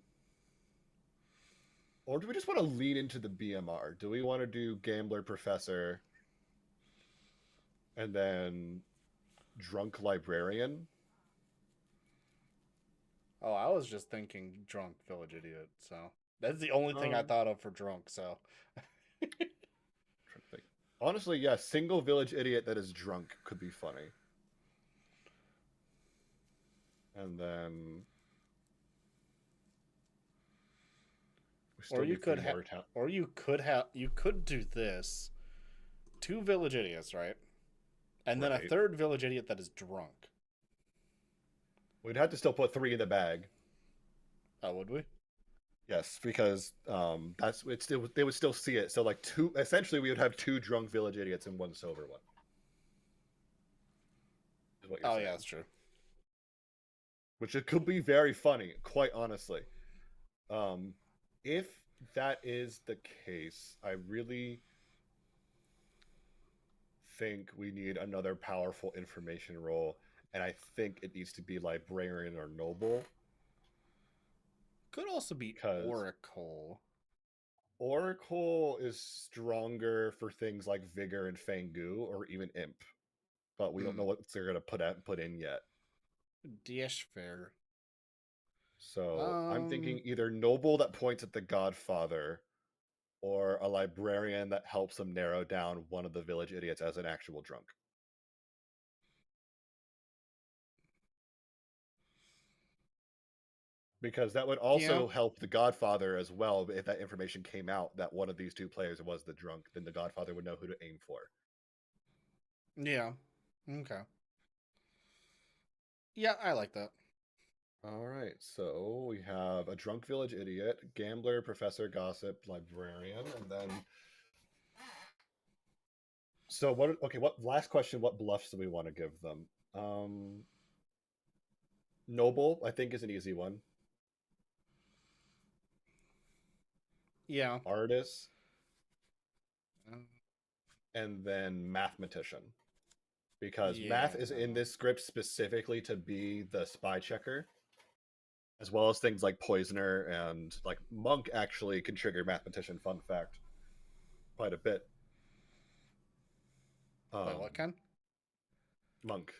do we just want to lean into the BMR? Do we want to do Gambler Professor and then Drunk Librarian? Oh, I was just thinking drunk village idiot, so that's the only thing I thought of for drunk, so. Honestly, yeah, single village idiot that is drunk could be funny. And then Or you could do this. 2 village idiots, right? And then a 3rd village idiot that is drunk. We'd have to still put 3 in the bag. Oh, would we? Yes, because they would still see it. So like 2, essentially we would have 2 drunk village idiots and 1 sober one. Is what you're saying. Yeah, that's true. Which it could be very funny, quite honestly. If that is the case, I really think we need another powerful information role, and I think it needs to be librarian or noble. Could also be Oracle. Oracle is stronger for things like Vigor and Fangu, or even Imp, but we don't know what they're gonna put in yet. Dish fair. So I'm thinking either noble that points at the Godfather, or a librarian that helps them narrow down one of the village idiots as an actual drunk. Because that would also help the Godfather as well. If that information came out that one of these 2 players was the drunk, then the Godfather would know who to aim for. Yeah. Okay. Yeah, I like that. All right, so we have a drunk village idiot, gambler, professor, gossip, librarian, and then. So what? Okay, what last question? What bluffs do we want to give them? Noble, I think, is an easy one. Yeah. Artist, and then mathematician, because math is in this script specifically to be the spy checker. As well as things like Poisoner and like Monk actually can trigger Mathematician, fun fact, quite a bit. Wait, what kind? Monk.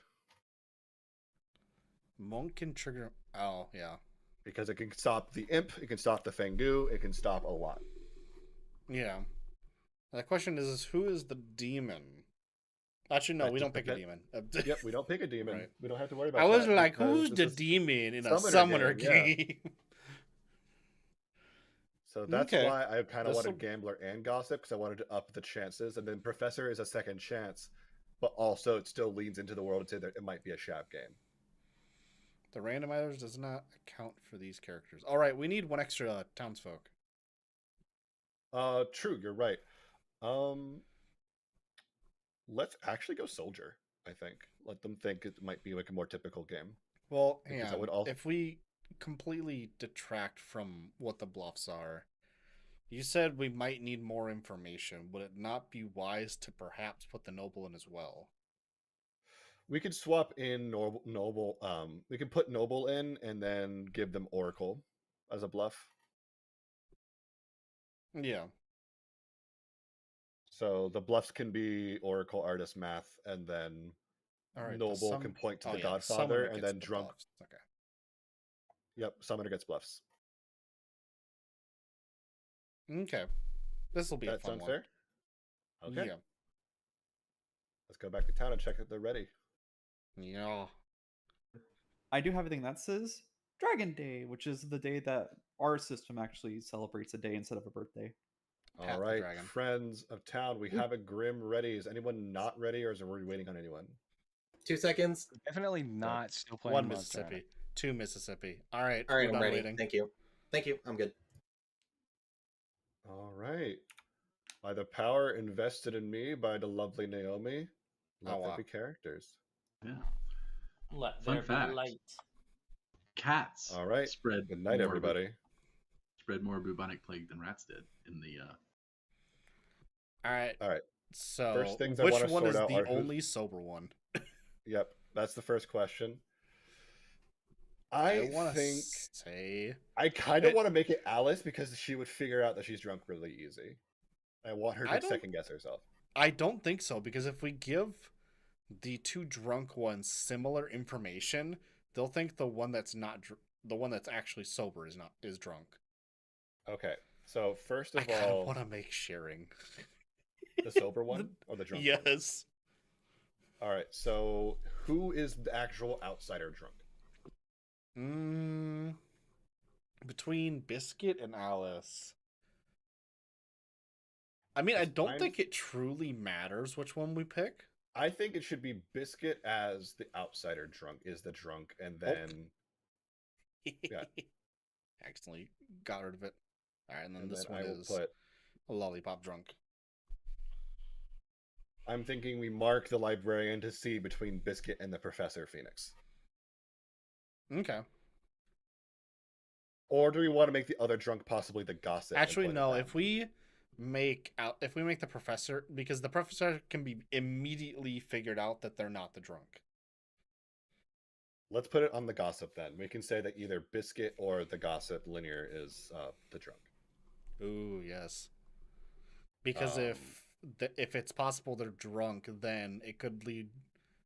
Monk can trigger. Oh, yeah. Because it can stop the Imp, it can stop the Fangu, it can stop a lot. Yeah. The question is who is the demon? Actually, no, we don't pick a demon. Yep, we don't pick a demon. Right. We don't have to worry about that. I was that like, who's the demon in a summoner game? Yeah. So that's why I kind of wanted Gambler and Gossip, because I wanted to up the chances. And then Professor is a second chance, but also it still leans into the world and say that it might be a Shab game. The randomizers does not account for these characters. All right, we need one extra townsfolk. True, you're right. Let's actually go soldier, I think. Let them think it might be like a more typical game. Well, Because hang that on. would all If we completely detract from what the bluffs are, you said we might need more information. Would it not be wise to perhaps put the noble in as well? we could swap in noble we could put noble in and then give them oracle as a bluff. Yeah. So the bluffs can be oracle, artist, math, and then All right. noble can point to the the godfather, summoner and gets then the drunk. bluffs. Okay. Yep, summoner gets bluffs. Okay. This will be a That fun sounds one. fair. Okay. Yeah. Let's go back to town and check that they're ready. Yeah. I do have everything that says Dragon Day, which is the day that our system actually celebrates a day instead of a birthday. All Pat the right, dragon. friends of town, we have a Grim ready. Is anyone not ready, or is we waiting on anyone? 2 seconds. Definitely not. Still playing One Monster Hunter. Mississippi. 2 Mississippi. All right. All right, we're I'm done ready. waiting. Thank you. Thank you. I'm good. All right. By the power invested in me by the lovely Naomi, let Oh, there wow. be characters. Yeah. Let Fun there fact. be light. Cats. All right. Spread Good night, more everybody. Spread more bubonic plague than rats did in the. All right. All right. So, First things I which wanna one sort is out the are who- only sober one? Yep, that's the first question. I I want to think say I kind of it- want to make it Alice because she would figure out that she's drunk really easy. I want her I to don't- second guess herself. I don't think so, because if we give the 2 drunk ones similar information, they'll think the one that's not the one that's actually sober is drunk. Okay, so first I of kind of all, want to make sharing. the sober one or the drunk one? Yes. All right, so who is the actual outsider drunk? Between Biscuit and Alice. I mean, I don't think it truly matters which one we pick. I think it should be Biscuit as the outsider drunk is the drunk, and then yeah, Accidentally got rid of it. All right, and then and this then one I will is put. a lollipop drunk. I'm thinking we mark the librarian to see between Biscuit and the Professor Phoenix. Okay. Or do we want to make the other drunk possibly the gossip? and Actually, point at no. them? If we make the professor, because the professor can be immediately figured out that they're not the drunk. Let's put it on the gossip then. We can say that either Biscuit or the gossip linear is the drunk. Ooh, yes. Because if it's possible they're drunk, then it could lead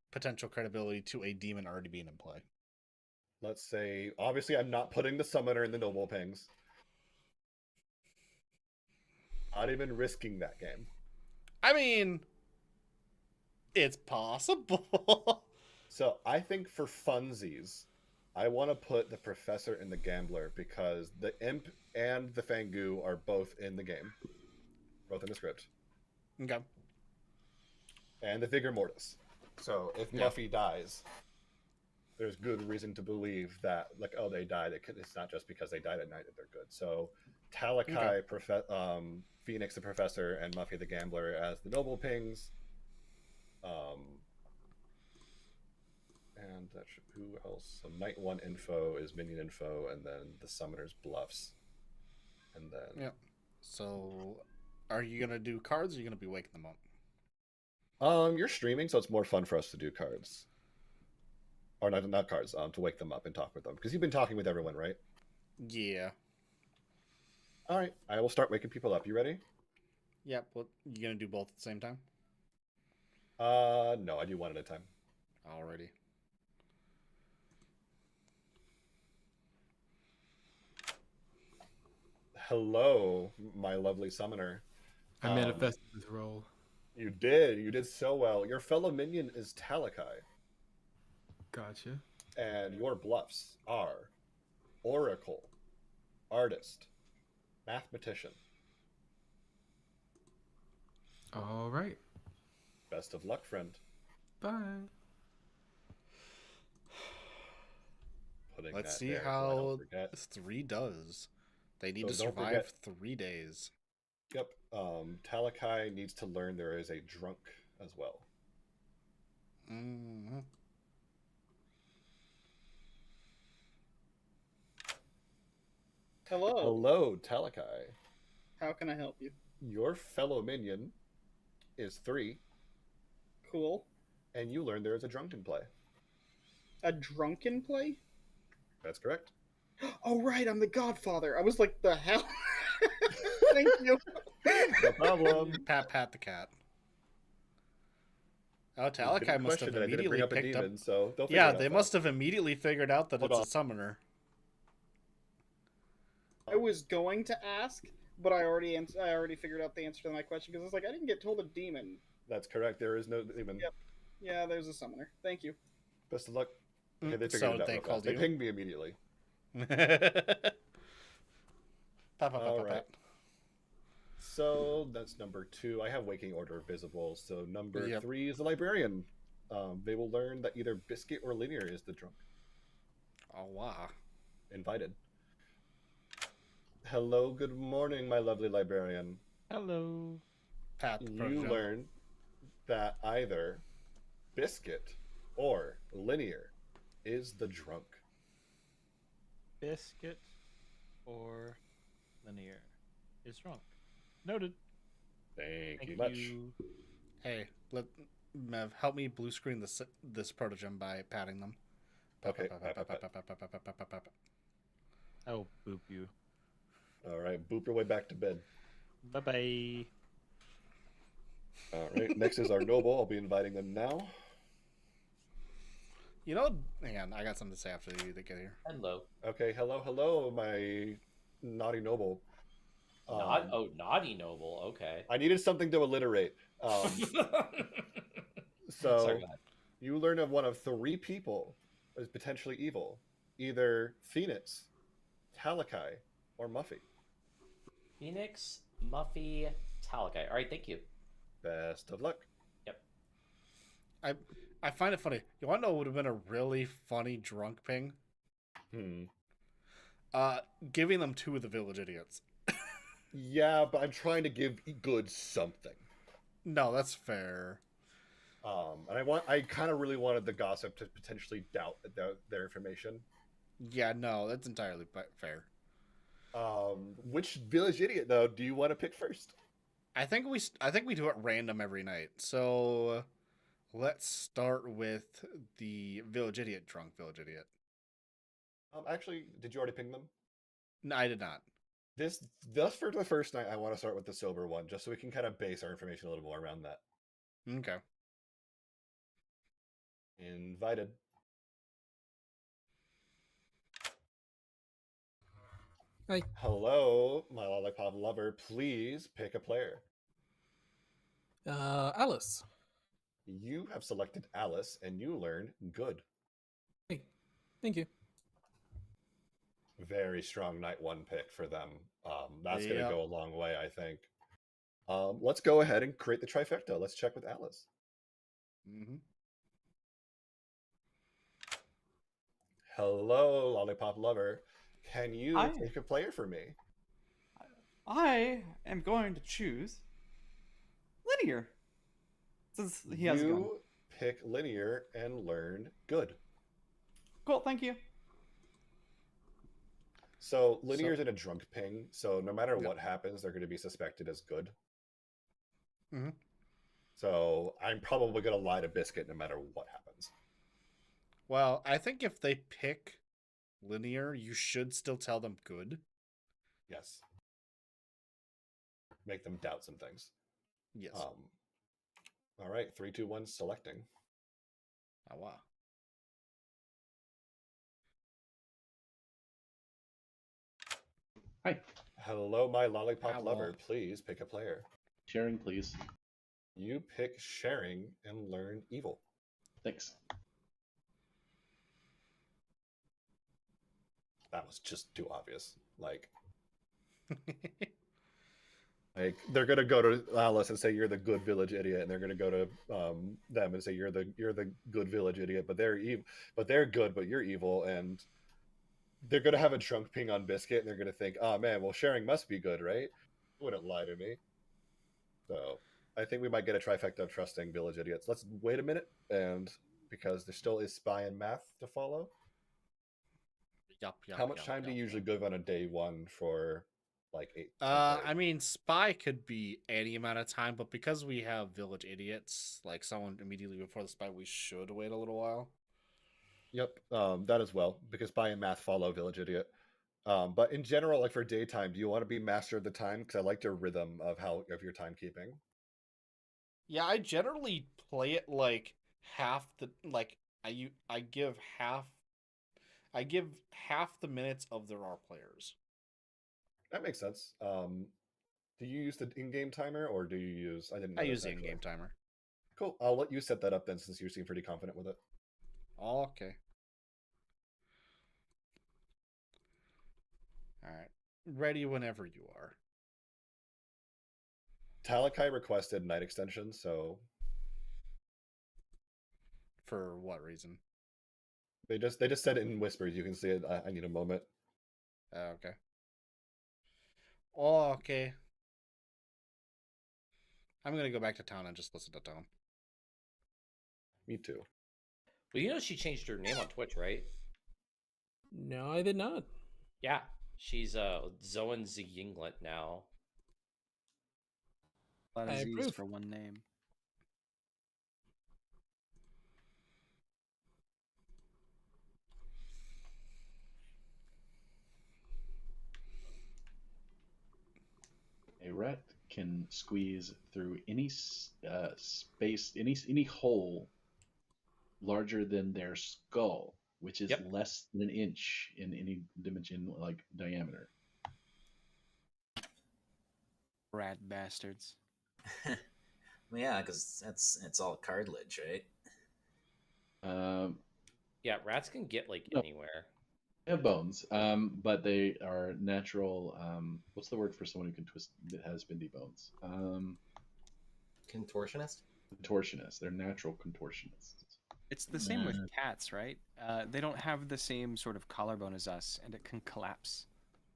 potential credibility to a demon already being in play. Let's say, obviously, I'm not putting the summoner in the noble pings. Not even risking that game. I mean, it's possible. So I think for funsies, I want to put the professor and the gambler because the imp and the Fangu are both in the game, both in the script. Okay. And the vigor mortis. So if Muffy dies, there's good reason to believe that, like, oh, they died. It's not just because they died at night that they're good. So Talakai, Phoenix the professor, and Muffy the gambler as the noble pings. And that should, who else? So Night 1 info is minion info, and then the summoner's bluffs. And then Yeah. So, are you gonna do cards? Or are you gonna be waking them up? You're streaming, so it's more fun for us to do cards. Or not cards, to wake them up and talk with them. Because you've been talking with everyone, right? Yeah. Alright, I will start waking people up. You ready? Yep. Well, you gonna do both at the same time? No, I do one at a time. Alrighty. Hello, my lovely summoner. I manifested this role. You did so well. Your fellow minion is Talakai. Gotcha. And your bluffs are Oracle, Artist, Mathematician. All right. Best of luck, friend. Bye. putting Let's that see there so I don't how forget. 3 does. They need So to don't survive forget- 3 days. Yep. Talakai needs to learn there is a drunk as well. Mm-hmm. Hello. Hello, Talakai. How can I help you? Your fellow minion is 3, Cool. and you learn there is a drunken play. A drunken play? That's correct. Oh, right, I'm the Godfather. I was like, the hell? Thank you. No problem. Pat the cat. Oh, It's been Talakai must have questioned, and I didn't bring immediately up a picked up. demon, so they'll figure Yeah, it out they fast. must have immediately figured out that Hold it's on. a summoner. I was going to ask, but I already figured out the answer to my question because it's like I didn't get told a demon. That's correct. There is no demon. Yep. Yeah, there's a summoner. Thank you. Best of luck. Okay, they figured So it out they real called fast. They you? pinged me immediately. All right. So that's number 2. I have Waking Order visible. So number Yep. 3 is the Librarian. They will learn that either Biscuit or Linear is the drunk. Oh, wow. Invited. Hello, good morning, my lovely Librarian. Hello. Pat the You protege. learn that either Biscuit or Linear is the drunk. Biscuit or Linear is drunk. Noted. Thank you much. Hey, Mev, help me blue screen this protogem by patting them. Okay. I will boop you. All right, boop your way back to bed. Bye bye. All right, next is our noble. I'll be inviting them now. You know, hang on, I got something to say after they get here. Hello. Okay, hello, my naughty noble. Naughty noble. Okay. I needed something to alliterate. So Sorry about that. you learn of one of 3 people is potentially evil, either Phoenix, Talakai, or Muffy. Phoenix, Muffy, Talakai. All right, thank you. Best of luck. Yep. I find it funny. You want to know what would have been a really funny drunk ping? Giving them 2 of the village idiots. Yeah, but I'm trying to give good something. No, that's fair. And I kind of really wanted the gossip to potentially doubt their information. Yeah, no, that's entirely fair. Which village idiot though do you want to pick first? I think we do it random every night. So let's start with the drunk village idiot. Actually, did you already ping them? No, I did not. Thus for the first night, I want to start with the sober one, just so we can kind of base our information a little more around that. Okay. Invited. Hi. Hello, my lollipop lover. Please pick a player. Alice. You have selected Alice, and you learn good. Hey, thank you. Very strong night 1 pick for them. That's going to Yep. go a long way, I think. Let's go ahead and create the trifecta. Let's check with Alice. Mm-hmm. Hello, lollipop lover. Can you Hi. take a player for me? I am going to choose Linear, since he has a gun. You pick Linear and learn good. Cool, thank you. So Linear's in a drunk ping, so no matter what happens, they're going to be suspected as good. Mm-hmm. So I'm probably going to lie to Biscuit no matter what happens. Well, I think if they pick Linear, you should still tell them good. Yes. Make them doubt some things. Yes. All right, 3, 2, 1, selecting. Oh, wow. Hi. Hello, my lollipop Hello. lover. Please pick a player. Sharing, please. You pick Sharing and learn evil. Thanks. That was just too obvious. Like they're gonna go to Alice and say you're the good village idiot, and they're gonna go to them and say you're the good village idiot, but they're evil, but they're good, but you're evil, and they're gonna have a drunk ping on Biscuit, and they're gonna think, "Oh man, well sharing must be good, right?" Wouldn't lie to me. So I think we might get a trifecta of trusting village idiots. Let's wait a minute, and because there still is spy and math to follow. Yup, yup. How much yup, time do you yup, usually yup. give on a day one for like 8? I mean, spy could be any amount of time, but because we have village idiots, like someone immediately before the spy, we should wait a little while. Yep, that as well, because spy and math follow village idiot. But in general, like for daytime, do you want to be master of the time? Because I like your rhythm of your timekeeping. Yeah, I generally play it like half the I give half the minutes of there are players. That makes sense. Do you use the in-game timer, or do you use? I didn't know. I use the in-game timer. Cool. I'll let you set that up then, since you seem pretty confident with it. Okay. All right. Ready whenever you are. Talakai requested night extension, so For what reason? they just said it in whispers. You can see it. I need a moment. Okay. Oh, okay. I'm gonna go back to town and just listen to Tone. Me too. Well, you know she changed her name on Twitch, right? No, I did not. Yeah, she's Zoan Zinglet now. A lot of I Z's approve. for one name. A rat can squeeze through any space, any hole larger than their skull, which is less than an inch in any dimension, like diameter. Rat bastards. Well, yeah, because it's all cartilage, right? Yeah, rats can get like No. anywhere. They have bones, but they are natural. What's the word for someone who can twist that has bendy bones? Contortionist. Contortionists. They're natural contortionists. It's the same with cats, right? They don't have the same sort of collarbone as us, and it can collapse.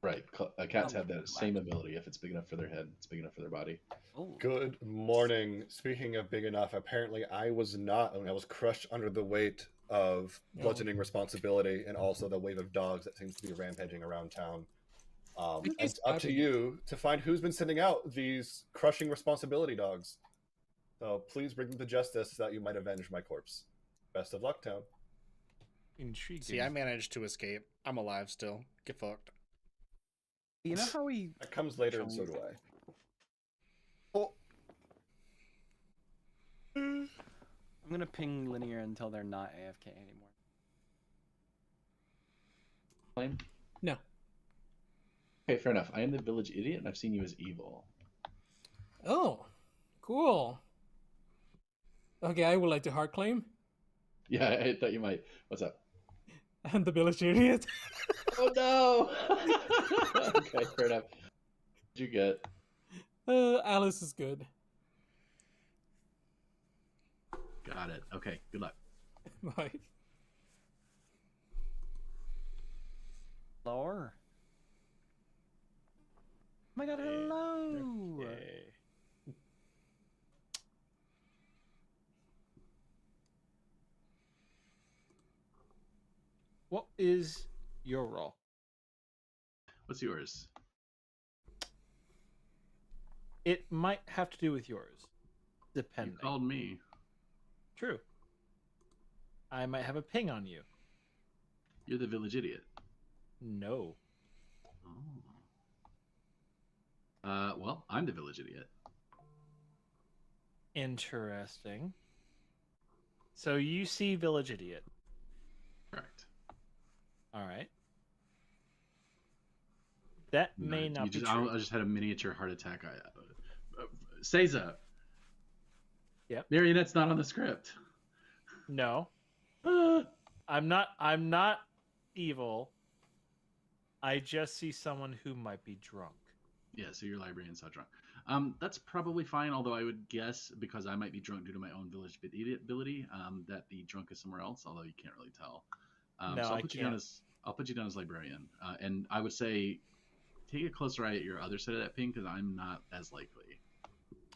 Right. Cats have that same ability. If it's big enough for their head, it's big enough for their body. Oh. Good morning. Speaking of big enough, apparently I was not. I was crushed under the weight of bludgeoning responsibility and also the wave of dogs that seems to be rampaging around town. It's up to you to find who's been sending out these crushing responsibility dogs. So please bring them to justice so that you might avenge my corpse. Best of luck, town. Intriguing. See, I managed to escape. I'm alive still. Get fucked. You know how we... That comes later, and so do I. Oh. I'm gonna ping linear until they're not AFK anymore. Flame? No. Okay, fair enough. I am the village idiot, and I've seen you as evil. Oh, cool. Okay, I would like to hard claim. Yeah, I thought you might. What's up? I'm the village idiot. Oh no! Okay, fair enough. What'd you get? Alice is good. Got it. Okay, good luck. Bye. Lore. Oh my god, hello! What is your role? What's yours? It might have to do with yours, depending. You called me. True. I might have a ping on you. You're the village idiot. No. Oh. Well, I'm the village idiot. Interesting. So you see Village Idiot. Correct. All right. That may not be true. I just had a miniature heart attack. Seiza. Yep. Marionette's not on the script. No. I'm not evil. I just see someone who might be drunk. Yeah, so your librarian's not drunk. That's probably fine, although I would guess, because I might be drunk due to my own village idiot ability, that the drunk is somewhere else, although you can't really tell. No, so I can't. I'll put you down as librarian, and I would say take a closer eye at your other side of that ping because I'm not as likely.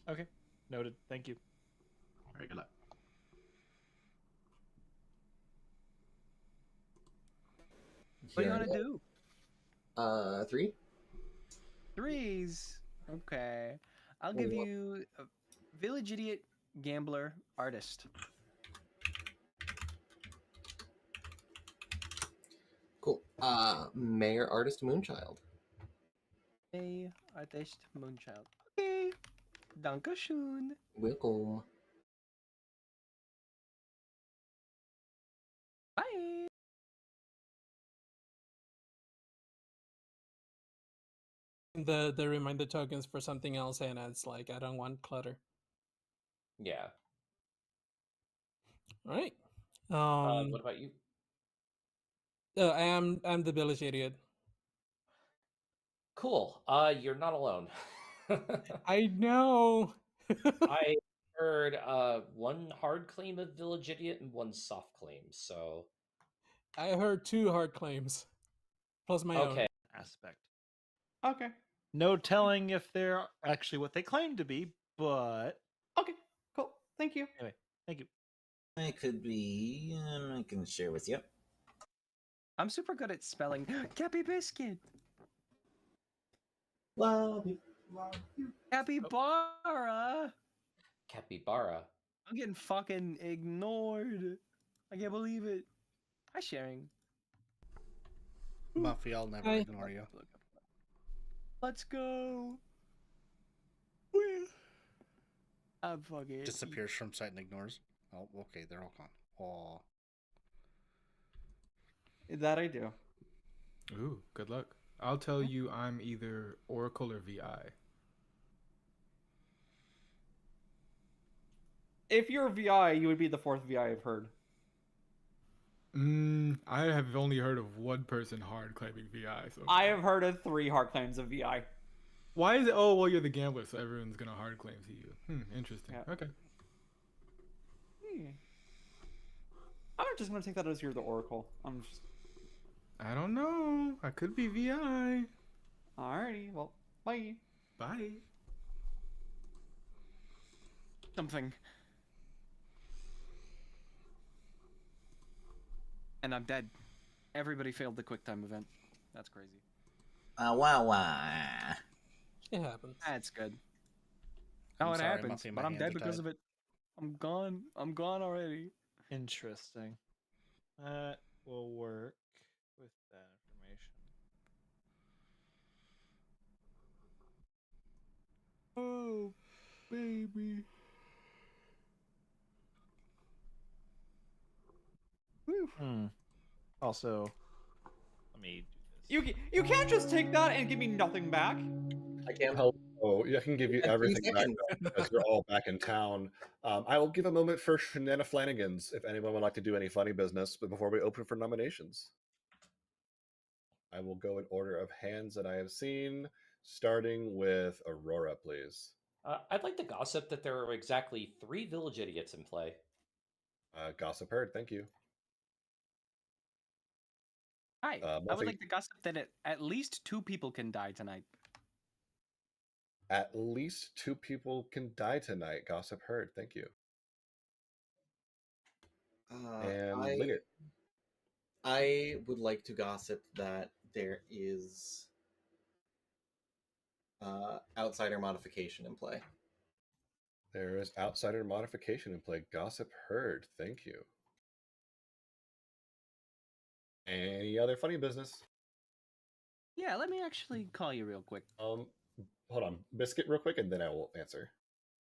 Okay, noted. Thank you. All right, good luck. What do you want to do? 3. 3s. Okay. I'll give you a village idiot, gambler, artist. Cool. Mayor, artist, moonchild. Hey, artist, moonchild. Okay. Dankeschön. Welcome. Bye. The reminder tokens for something else, and it's like I don't want clutter. Yeah. All right. What about you? I'm the village idiot. Cool. You're not alone. I know. I heard one hard claim of village idiot and one soft claim. So I heard 2 hard claims, plus my okay. own. Aspect. Okay. No telling if they're actually what they claim to be, but Okay. Cool. Thank you. anyway, thank you. I could be. I can share with you. I'm super good at spelling. Cappy Biscuit. Capybara. Capybara. I'm getting fucking ignored. I can't believe it. Hi, sharing. Muffy, I'll never ignore you. Let's go. I'm fucking Disappears from sight and ignores. Oh, okay, they're all gone. Aw. That I do. Ooh, good luck. I'll tell you I'm either Oracle or VI. If you're a VI, you would be the 4th VI I've heard. I have only heard of one person hard claiming VI. So I have heard of 3 hard claims of VI. why is it? Oh, well, you're the gambler, so everyone's gonna hard claim to you. Interesting. Yeah. Okay. I'm just gonna take that as you're the Oracle. I don't know. I could be VI. Alrighty. Well, bye. Bye. something. And I'm dead. Everybody failed the QuickTime event. That's crazy. Wow. It happens. That's good. I'm Oh, it sorry, happens. Muffy, my But I'm hands dead are because tied. of it. I'm gone. I'm gone already. Interesting. That will work with that information. Oh, baby. Also, let me You can't just take that and give me nothing back. I can't. Oh, I can give you Yeah, 3 everything back seconds. because you're all back in town. I will give a moment for shenanigans if anyone would like to do any funny business, but before we open for nominations. I will go in order of hands that I have seen, starting with Aurora, please. I'd like to gossip that there are exactly 3 village idiots in play. Gossip heard, thank you. Hi. I would Muffy, like to gossip that at least 2 people can die tonight. at least 2 people can die tonight. Gossip heard, thank you. And Liggett. I would like to gossip that there is outsider modification in play. There is outsider modification in play. Gossip heard, thank you. Any other funny business? Yeah, let me actually call you real quick. Hold on, Biscuit, real quick, and then I will answer.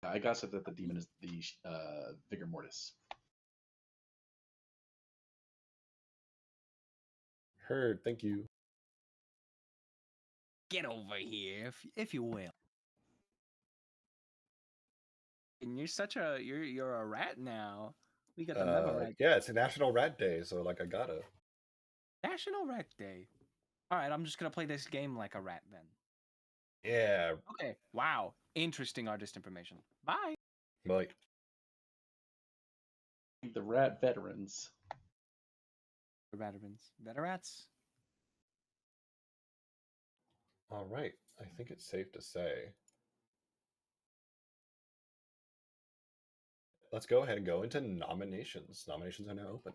I gossip that the demon is the Vigor Mortis. Heard, thank you. Get over here, if you will. And you're such a you're a rat now. We got the mega rat. Yeah, it's a National Rat Day, so like I gotta. National Rat Day. All right, I'm just gonna play this game like a rat then. Yeah. Okay. Wow. Interesting artist information. Bye. Bye. The Rat Veterans. The veterans. Veterats. All right, I think it's safe to say. Let's go ahead and go into nominations. Nominations are now open.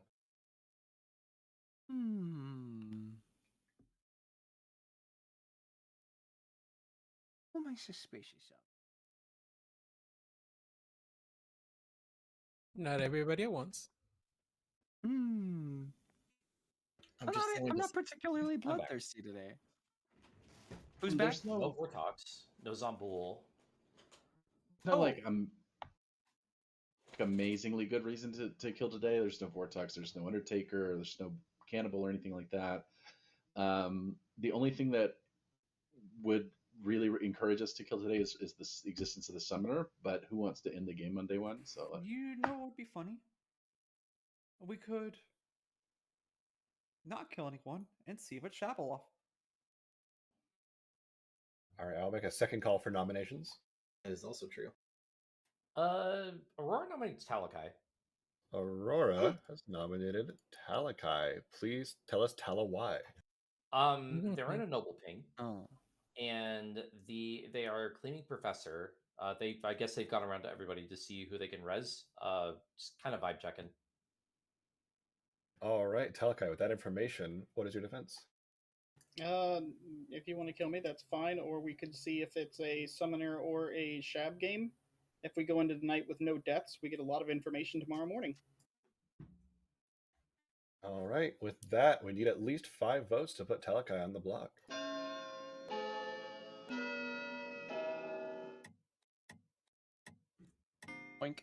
Who am I suspicious of? Not everybody at once. I'm not particularly bloodthirsty today. Who's back? There's no Vortox, no Zombool. Not like amazingly good reason to kill today. There's no Vortex, there's no Undertaker, there's no Cannibal or anything like that. The only thing that would really encourage us to kill today is the existence of the Summoner, but who wants to end the game on day one? So You know what would be funny? We could not kill anyone and see if it's Shabalov. All right, I'll make a second call for nominations. That is also true. Aurora nominates Talakai. Aurora has nominated Talakai. Please tell us Tala why. They're in a noble ping. Oh. And they are claiming Professor. I guess they've gone around to everybody to see who they can res. Just kind of vibe checking. All right, Talakai, with that information, what is your defense? If you want to kill me, that's fine. Or we could see if it's a summoner or a Shab game. If we go into the night with no deaths, we get a lot of information tomorrow morning. All right, with that, we need at least 5 votes to put Talakai on the block. Boink.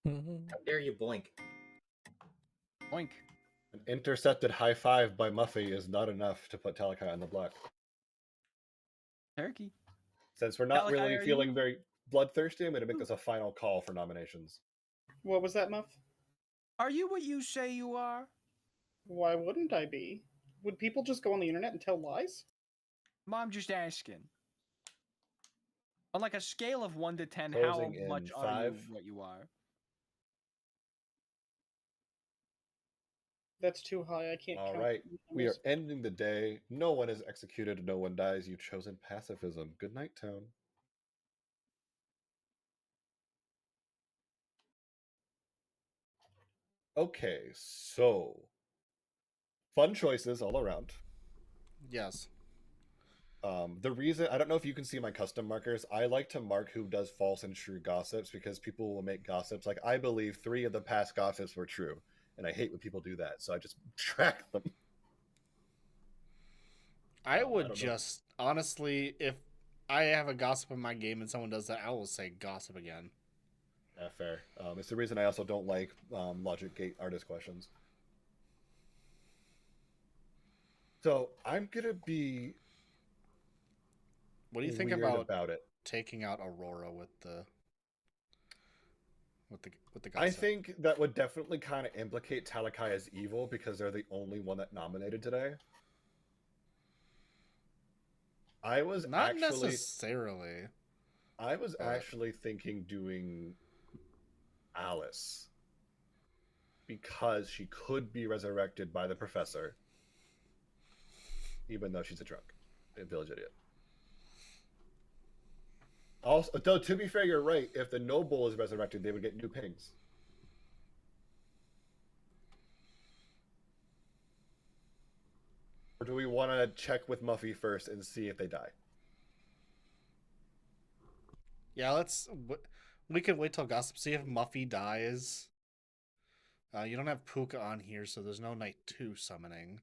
How dare you boink? Boink. An intercepted high five by Muffy is not enough to put Talakai on the block. Turkey. Since we're not Talakai, really are feeling you- very bloodthirsty, I'm going to make this a final call for nominations. What was that, Muff? Are you what you say you are? Why wouldn't I be? Would people just go on the internet and tell lies? I'm just asking. On like a scale of 1 to 10, Closing how in much are 5. you what you are? That's too high. I can't All count. right, we are numbers. ending the day. No one is executed, no one dies. You've chosen pacifism. Good night, town. Okay, so fun choices all around. Yes. The reason, I don't know if you can see my custom markers, I like to mark who does false and true gossips because people will make gossips. Like, I believe 3 of the past gossips were true, and I hate when people do that, so I just track them. I don't would know. just, honestly, if I have a gossip in my game and someone does that, I will say gossip again. Yeah, fair. It's the reason I also don't like logic gate artist questions. So I'm gonna be. What do you think weird about it? taking out Aurora with the gossip? I think that would definitely kind of implicate Talakai as evil because they're the only one that nominated today. I was not actually necessarily. I was but- actually thinking doing Alice because she could be resurrected by the professor, even though she's a drunk, a village idiot. Also, though, to be fair, you're right. If the noble is resurrected, they would get new pings. Or do we want to check with Muffy first and see if they die? Yeah, we can wait till gossip, see if Muffy dies. You don't have Puka on here, so there's no night 2 summoning.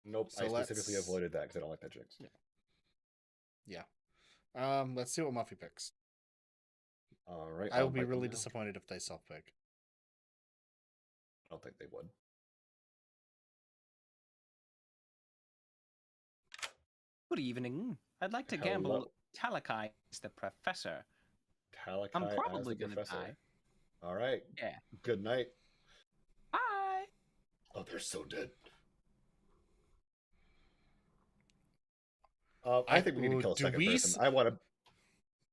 Nope, So I specifically let's- avoided that because I don't like that jinx. Yeah. Let's see what Muffy picks. All right. I I'll would be bite them really now. disappointed if they self-pick. I don't think they would. Good evening. I'd like to Hello. gamble Talakai is the professor. Talakai I'm as probably the gonna professor. die. All right. Yeah. Good night. Bye. Oh, they're so dead. I think we need to kill a do second we person. s- I want to.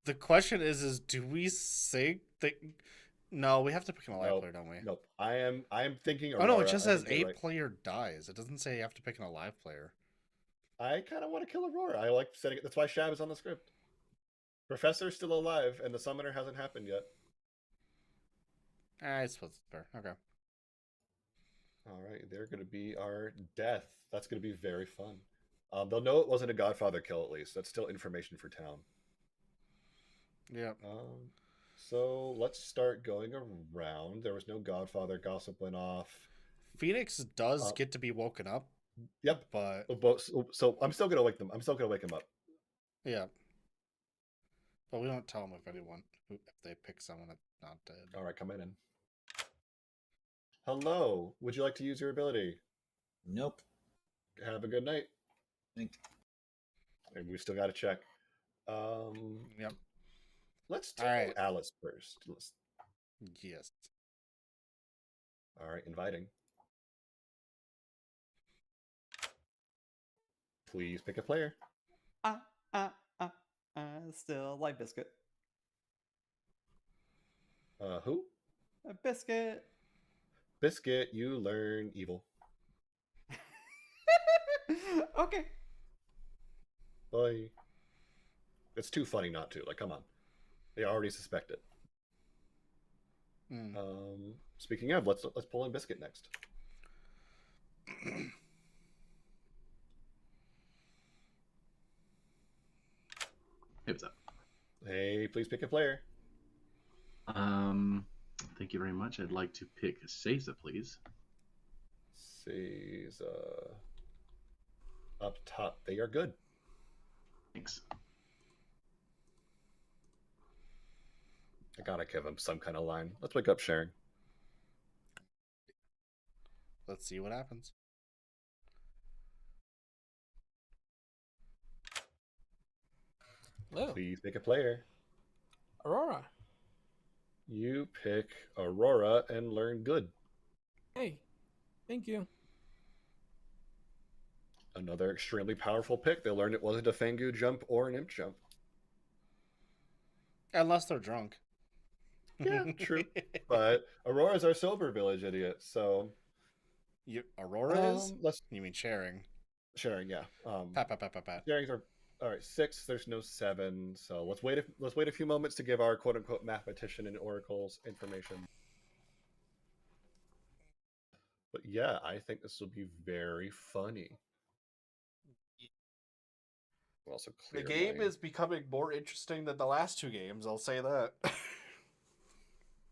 The question is do we sync the... No, we have to pick an alive player, don't we? Nope. I am thinking. Oh no, Aurora. it just I says think you're a right. player dies. It doesn't say you have to pick an alive player. I kind of want to kill Aurora. I like setting it. That's why Shab is on the script. Professor's still alive, and the summoner hasn't happened yet. I suppose it's fair. Okay. All right, they're going to be our death. That's going to be very fun. They'll know it wasn't a Godfather kill at least. That's still information for town. Yeah. So let's start going around. There was no Godfather. Gossip went off. Phoenix does get to be woken up. Yep. But so I'm still gonna wake them. I'm still gonna wake him up. Yeah. But we don't tell them if they pick someone that's not dead. All right, come in. Hello. Would you like to use your ability? Nope. Have a good night. Think. And we still got to check. Yep. Let's do right. Alice first. Yes. All right, inviting. Please pick a player. Still like Biscuit. Who? Biscuit. Biscuit, you learn evil. Okay. Bye. It's too funny not to. Like, come on. They already suspect it. Speaking of, let's pull in Biscuit next. Hey, what's up? Hey, please pick a player. Thank you very much. I'd like to pick Seiza, please. Seiza. Up top. They are good. Thanks. I gotta give him some kind of line. Let's wake up Sharon. Let's see what happens. Hello. Please pick a player. Aurora. You pick Aurora and learn good. Hey, thank you. Another extremely powerful pick. They learned it wasn't a Fangu jump or an Imp jump. Unless they're drunk. Yeah, true. But Aurora's our sober village idiot, so... Aurora is? You mean sharing? Sharing, yeah. Pat. Sharings are... All right, 6. There's no 7. So let's wait a few moments to give our quote-unquote mathematician and oracles information. But yeah, I think this will be very funny. Also the game is becoming more interesting than the last 2 games, I'll say that.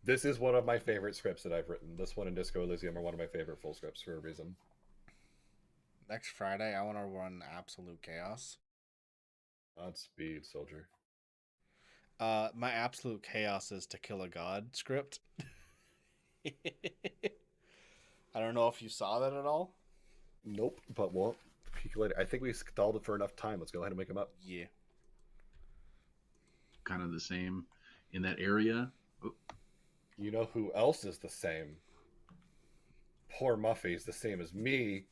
This is one of my favorite scripts that I've written. This one and Disco Elysium are one of my favorite full scripts for a reason. Next Friday, I want to run Absolute Chaos. Godspeed, soldier. My Absolute Chaos is To Kill a God script. I don't know if you saw that at all. Nope, but we'll peek later. I think we stalled it for enough time. Let's go ahead and make them up. Yeah. Kind of the same in that area. Oh. You know who else is the same? Poor Muffy's the same as me.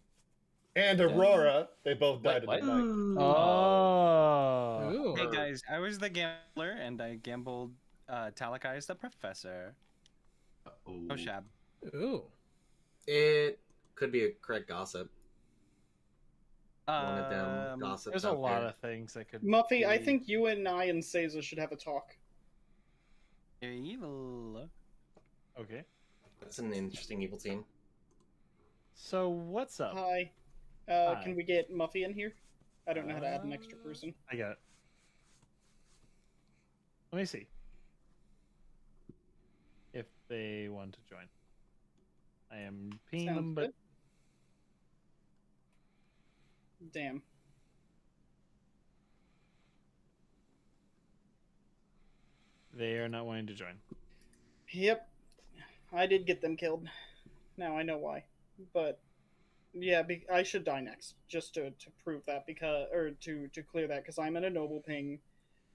And Aurora. They both died in the night. Oh. Hey guys, I was the gambler and I gambled Talakai as the professor. Oh, Shab. Ooh. It could be a correct gossip. One of them gossips. There's a lot of things that could. Muffy, I think you and I and Seiza should have a talk. You're evil. Okay. That's an interesting evil team. So what's up? Hi. Hi. Can we get Muffy in here? I don't know how to add an extra person. I got it. Let me see if they want to join. I am pinging Sounds them, but good. Damn. they are not wanting to join. Yep. I did get them killed. Now I know why. But yeah, I should die next just to prove that to clear that because I'm in a noble ping.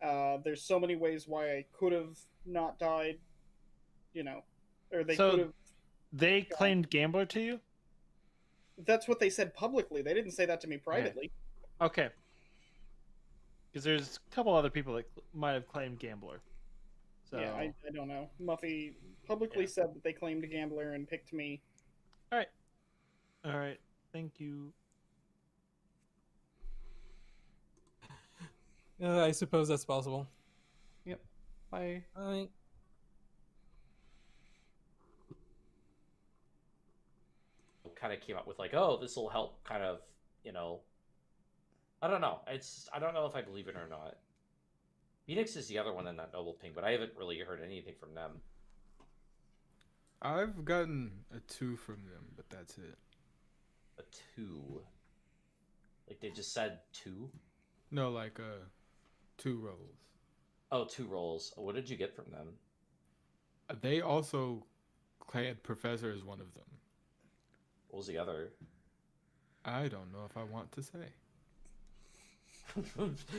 There's so many ways why I could have not died, or they could have. They claimed gambler to you? That's what they said publicly. They didn't say that to me privately. Okay. Because there's a couple other people that might have claimed gambler. So Yeah, I don't know. Muffy publicly said that they claimed a gambler and picked me. All right. Thank you. I suppose that's possible. Yep. Bye. Kind of came up with like, oh, this will help kind of, I don't know. I don't know if I believe it or not. Phoenix is the other one in that noble ping, but I haven't really heard anything from them. I've gotten a 2 from them, but that's it. A 2? Like they just said 2? No, like 2 rolls. Oh, 2 rolls. What did you get from them? They also claimed Professor as one of them. What was the other? I don't know if I want to say.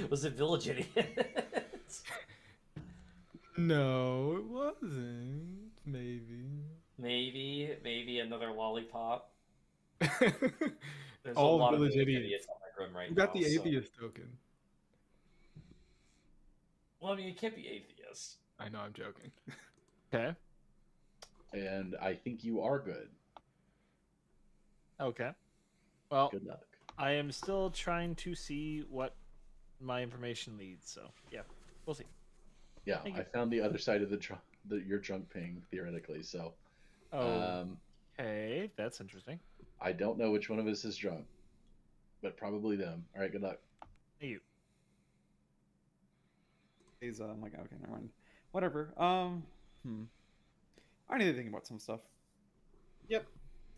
Was it Village Idiot? No, it wasn't. Maybe. Maybe another lollipop. There's All a lot Village of Idiots. on my room right You got now, the so- atheist token. Well, I mean, you can't be atheist. I know, I'm joking. Okay. And I think you are good. Okay. Well, Good luck. I am still trying to see what my information leads. So yeah, we'll see. Yeah, Thank I you. found the other side of your drunk ping theoretically. So, Okay, that's interesting. I don't know which one of us is drunk, but probably them. All right, good luck. Thank you. He's I'm like, okay, never mind. Whatever. I need to think about some stuff. Yep.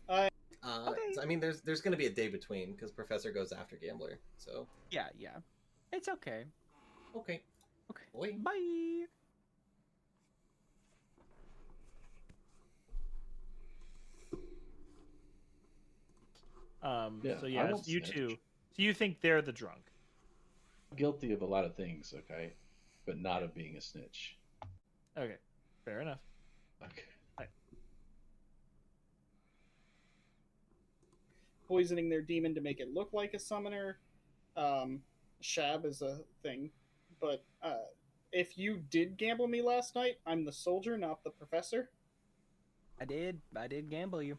So, I mean, there's going to be a day between because Professor goes after Gambler. So Yeah, it's okay. okay. Okay. Bye. Yeah, So I yes, don't you snitch. two. So you think they're the drunk? Guilty of a lot of things, okay, but not of being a snitch. Okay, fair enough. Okay. Poisoning their demon to make it look like a summoner. Shab is a thing. But if you did gamble me last night, I'm the soldier, not the professor. I did gamble you.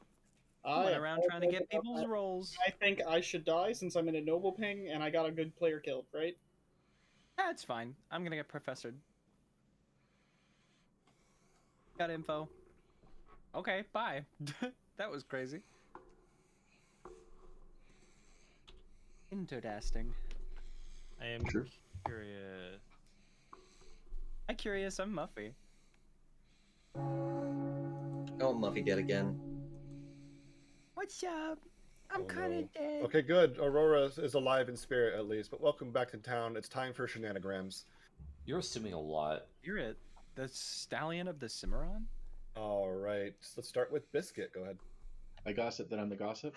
I Went around trying to apologize get about people's that. rolls. I think I should die since I'm in a noble ping and I got a good player killed, right? That's fine. I'm gonna get professored. Got info. Okay, bye. That was crazy. Interesting. I am Sure. curious. I'm curious. I'm Muffy. Oh, Muffy dead again. What's up? I'm Oh, kind of no. dead. Okay, good. Aurora is alive in spirit at least, but welcome back to town. It's time for shenanigans. You're assuming a lot. You're it. The stallion of the Cimarron? All right, let's start with Biscuit. Go ahead. I gossip that I'm the gossip.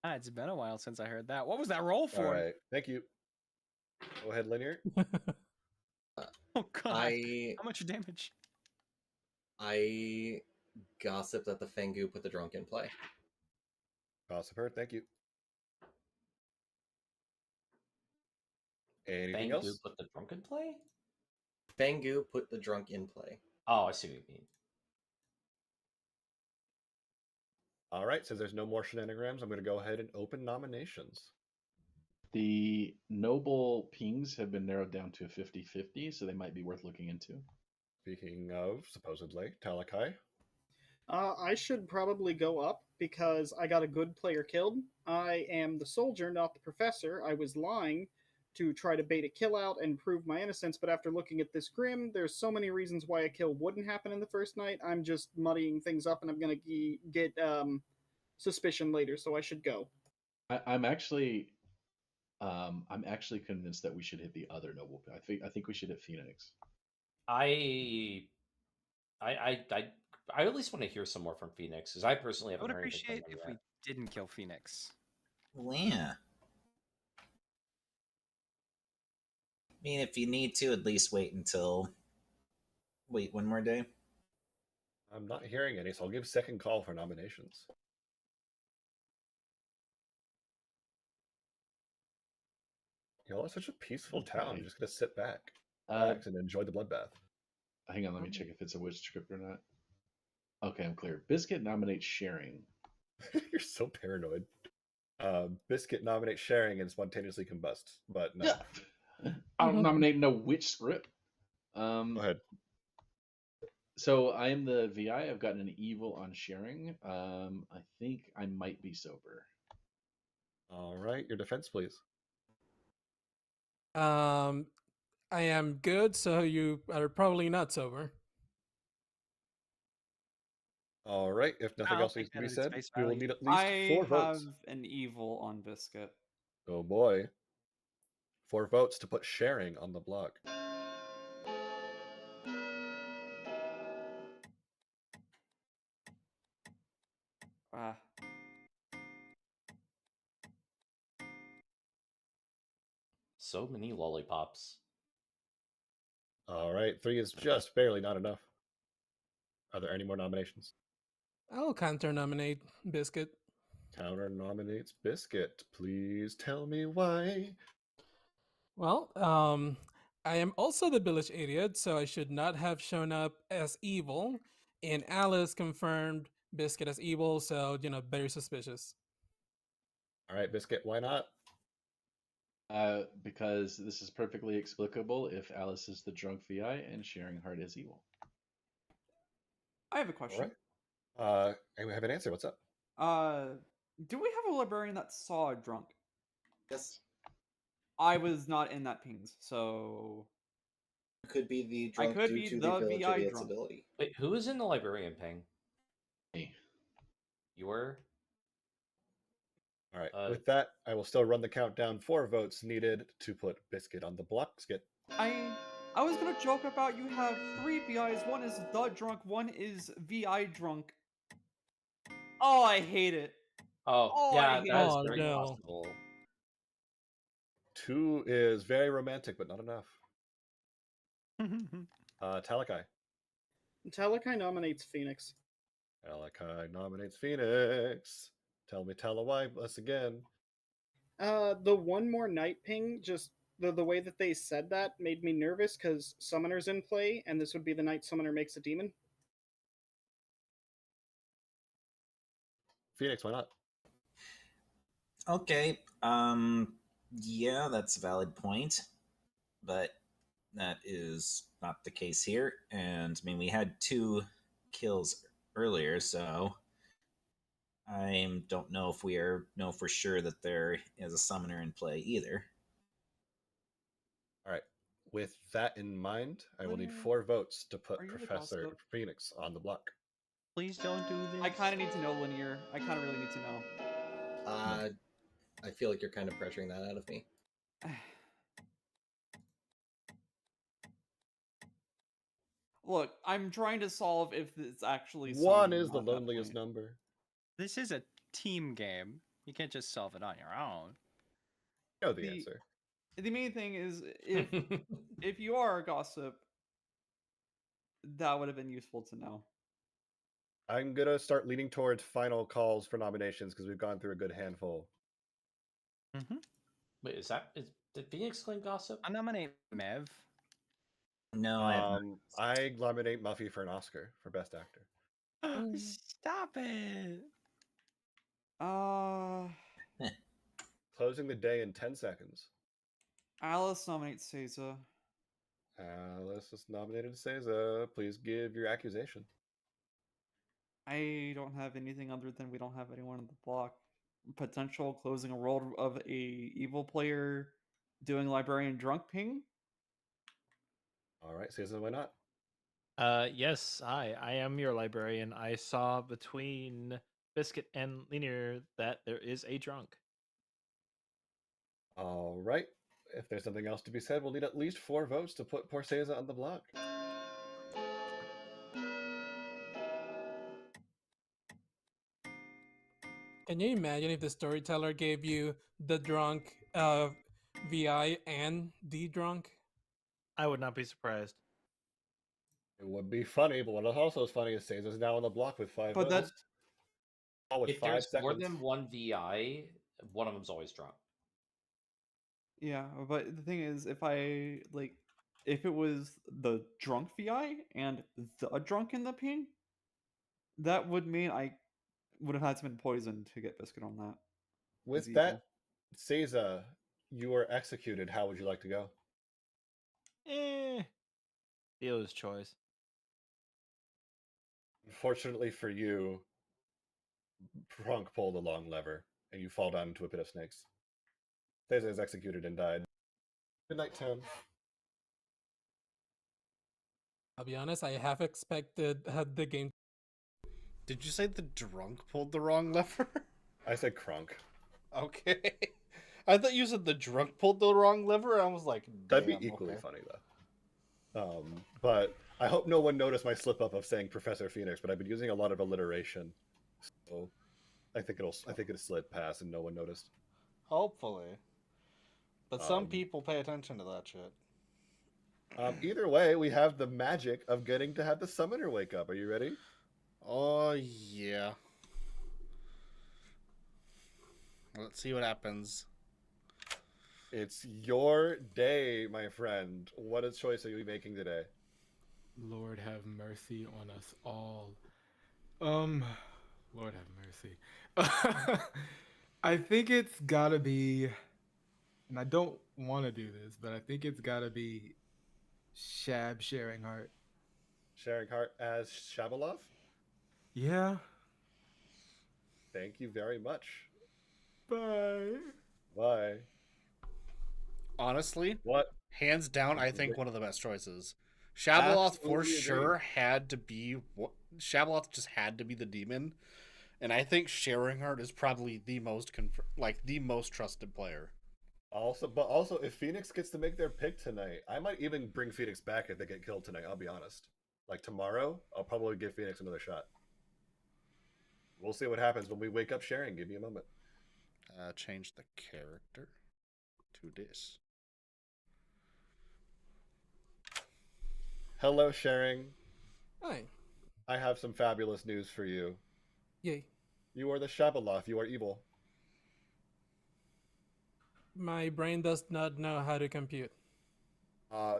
Ah, it's been a while since I heard that. What was that roll for? All right, thank you. Go ahead, Linear. Oh god. I How much damage? I gossip that the Fengu put the drunk in play. Gossip heard. Thank you. Anything Bangu else? put the drunk in play? Fengu put the drunk in play. Oh, I see what you mean. All right, so there's no more shenanigans. I'm going to go ahead and open nominations. The noble pings have been narrowed down to a 50-50, so they might be worth looking into. Speaking of, supposedly, Talakai. I should probably go up because I got a good player killed. I am the soldier, not the professor. I was lying to try to bait a kill out and prove my innocence, but after looking at this Grim, there's so many reasons why a kill wouldn't happen in the first night. I'm just muddying things up and I'm going to get suspicion later, so I should go. I'm actually convinced that we should hit the other noble. I think we should hit Phoenix. I at least want to hear some more from Phoenix because I personally I would haven't heard anything appreciate from if him we didn't kill Phoenix. Well, yeah. I mean, if you need to, at least wait one more day. I'm not hearing any, so I'll give second call for nominations. Y'all are such a peaceful town. I'm just going to sit back, relax, and enjoy the bloodbath. Hang on, let me check if it's a witch script or not. Okay, I'm clear. Biscuit nominates sharing. You're so paranoid. Biscuit nominates sharing and spontaneously combust, but no. Yeah. I don't nominate no witch script. Go ahead. So I am the VI. I've gotten an evil on sharing. I think I might be sober. All right, your defense, please. I am good, so you are probably not sober. All right, if nothing I'll else take needs to that be at its said, face we will value. need at least I 4 have votes. an evil on Biscuit. Oh boy. 4 votes to put sharing on the block. Ah. So many lollipops. All right, 3 is just barely not enough. Are there any more nominations? I'll counter nominate Biscuit. Counter nominates Biscuit. Please tell me why. Well, I am also the village idiot, so I should not have shown up as evil. And Alice confirmed Biscuit as evil, so very suspicious. All right, Biscuit, why not? Because this is perfectly explicable if Alice is the drunk VI and sharing heart is evil. I have a All question. right. And we have an answer. What's up? Do we have a librarian that saw a drunk? Yes. I was not in that pings, so Could be the I drunk could due be to the the village VI idiot's drunk. ability. Wait, who is in the librarian ping? Me. You were? All right. With that, I will still run the countdown. 4 votes needed to put Biscuit on the block. Skit. I was gonna joke about you have 3 VIs. One is the drunk. One is VI drunk. Oh, I hate it. Oh, I yeah, hate that is Oh, very no. possible. 2 is very romantic, but not enough. Talakai. Talakai nominates Phoenix. Talakai nominates Phoenix. Tell me Tala why us again. The one more night ping, just the way that they said that made me nervous because Summoner's in play, and this would be the night Summoner makes a demon. Phoenix, why not? Okay. Yeah, that's a valid point, but that is not the case here. And I mean, we had 2 kills earlier, so I don't know if we know for sure that there is a summoner in play either. All right. With that in mind, I will need Linear, 4 votes to put are you the Professor gossip? Phoenix on the block. Please don't do this. I kind of need to know Linear. I kind of really need to know. I feel like you're kind of pressuring that out of me. Look, I'm trying to solve if it's actually 1 someone is or the not at that loneliest point. number. This is a team game. You can't just solve it on your own. You know the answer. The main thing is if you are a gossip, that would have been useful to know. I'm going to start leaning towards final calls for nominations because we've gone through a good handful. Wait, did Phoenix claim gossip? I nominate Mev. No, I nominate Muffy for an Oscar for Best Actor. Stop it. Closing the day in 10 seconds. Alice nominates Caesar. Alice is nominated Caesar. Please give your accusation. I don't have anything other than we don't have anyone on the block. Potential closing a role of a evil player doing librarian drunk ping. All right, Caesar, why not? Yes, I am your librarian. I saw between Biscuit and Linear that there is a drunk. All right. If there's something else to be said, we'll need at least 4 votes to put poor Caesar on the block. Can you imagine if the storyteller gave you the drunk VI and the drunk? I would not be surprised. It would be funny, but what also is funny is Caesar's now on the block with 5 But votes. With If 5 there's seconds. more than one VI, one of them's always drunk. Yeah, but the thing is, if it was the drunk VI and the drunk in the ping, that would mean I would have had to been poisoned to get Biscuit on that. With is that, evil. Seiza, you are executed. How would you like to go? Dealer's choice. Unfortunately for you, Prunk pulled a long lever, and you fall down into a pit of snakes. Seiza is executed and died. Good night, town. I'll be honest, I have expected the game. Did you say the drunk pulled the wrong lever? I said Crunk. Okay. I thought you said the drunk pulled the wrong lever. I was like, That'd damn, be equally okay. funny though. But I hope no one noticed my slip up of saying Professor Phoenix. But I've been using a lot of alliteration, so I think it'll slid past and no one noticed. Hopefully. But some Um, people pay attention to that shit. Either way, we have the magic of getting to have the summoner wake up. Are you ready? Oh yeah. Let's see what happens. It's your day, my friend. What a choice are you making today? Lord have mercy on us all. Lord have mercy. I think it's gotta be, and I don't want to do this, but I think it's gotta be Shab Sharing Heart. Sharing Heart as Shabaloth? Yeah. Thank you very much. Bye. Bye. Honestly, what? Hands down, I think one of the best choices. Shabaloth for sure had to be. Shabaloth just had to be the demon, and I think Sharing Heart is probably the most the most trusted player. Also, if Phoenix gets to make their pick tonight, I might even bring Phoenix back if they get killed tonight. I'll be honest. Like tomorrow, I'll probably give Phoenix another shot. We'll see what happens when we wake up sharing. Give me a moment. Change the character to this. Hello, sharing. Hi. I have some fabulous news for you. Yay. You are the Shabaloth. You are evil. My brain does not know how to compute.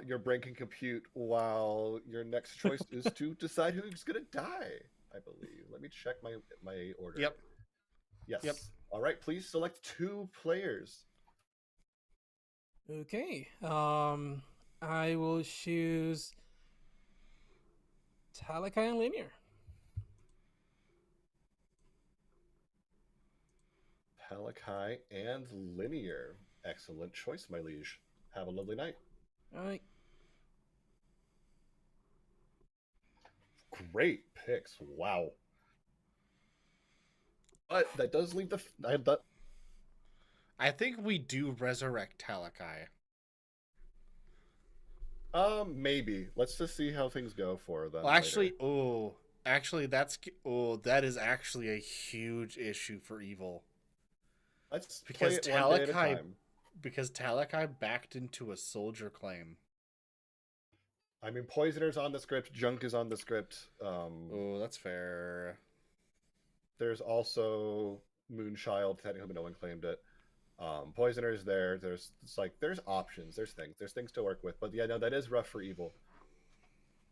Your brain can compute while your next choice is to decide who's gonna die. I believe. Let me check my order. Yep. Yes. Yep. All right. Please select 2 players. Okay. I will choose Talakai and Linear. Talakai and Linear. Excellent choice, my liege. Have a lovely night. All right. Great picks. Wow. But that does leave the. I think we do resurrect Talakai. Maybe. Let's just see how things go for them. Well, actually, that is actually a huge issue for evil. Let's because play it one day at a time. Because Talakai backed into a soldier claim. I mean, Poisoner's on the script. Junk is on the script. Oh, that's fair. There's also Moonchild. Technically, no one claimed it. Poisoner's there. There's options. There's things to work with. But yeah, no, that is rough for evil.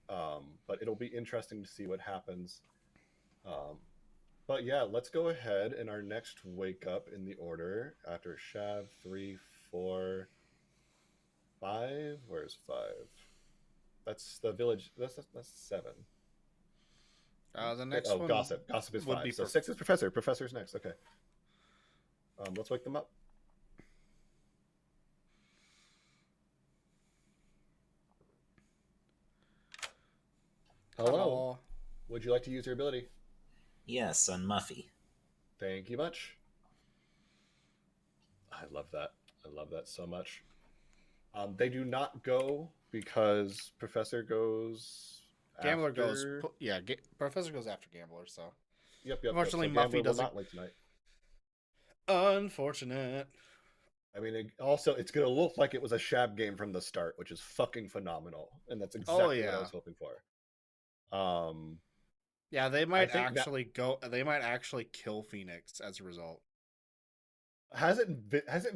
But it'll be interesting to see what happens. But yeah, let's go ahead in our next wake up in the order after Shav 3, 4, 5. Where's 5? That's the village. That's 7. The next one. Gossip. Gossip is 5. So 6 is Professor. Professor's next. Okay. Let's wake them up. Hello. Would you like to use your ability? Yes, on Muffy. Thank you much. I love that. I love that so much. They do not go because Professor goes. Gambler goes. Yeah, Professor goes after Gambler. So. Yep. Unfortunately, so Muffy doesn't. Not like tonight. Unfortunate. I mean, it's going to look like it was a Shab game from the start, which is fucking phenomenal, and that's exactly what I was hoping for. Yeah, they might actually go. They might actually kill Phoenix as a result. Hasn't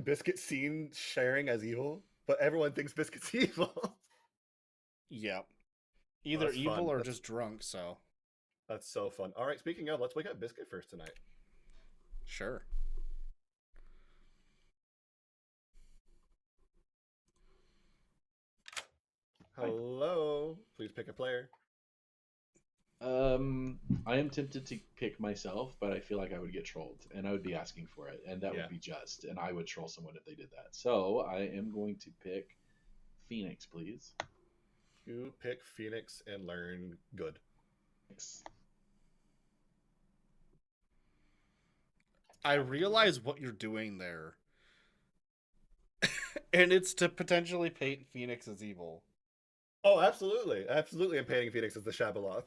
Biscuit seen sharing as evil? But everyone thinks Biscuit's evil. Yep. Either evil or just drunk. So. That's so fun. All right. Speaking of, let's wake up Biscuit first tonight. Sure. please pick a player. I am tempted to pick myself, but I feel like I would get trolled, and I would be asking for it, and that Yeah. would be just, and I would troll someone if they did that. So I am going to pick Phoenix, please. You pick Phoenix and learn good. Thanks. I realize what you're doing there. And it's to potentially paint Phoenix as evil. Oh, absolutely. Absolutely, I'm painting Phoenix as the Shabaloth.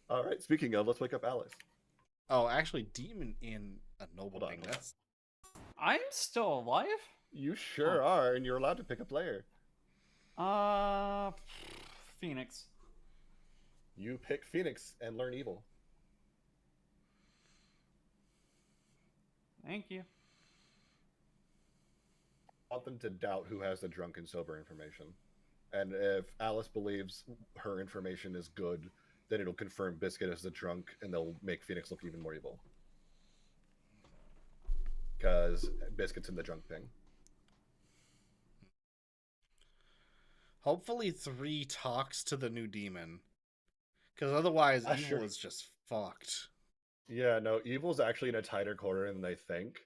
All right, speaking of, let's wake up Alice. Oh, actually, demon in a noble thing. That's I'm still alive? You sure are, and you're allowed to pick a player. Phoenix. You pick Phoenix and learn evil. Thank you. I want them to doubt who has the drunk and sober information. And if Alice believes her information is good, then it'll confirm Biscuit as the drunk, and they'll make Phoenix look even more evil. Because Biscuit's in the drunk thing. hopefully 3 talks to the new demon. Because otherwise, evil is just fucked. Yeah, no, Evil's actually in a tighter corner than they think.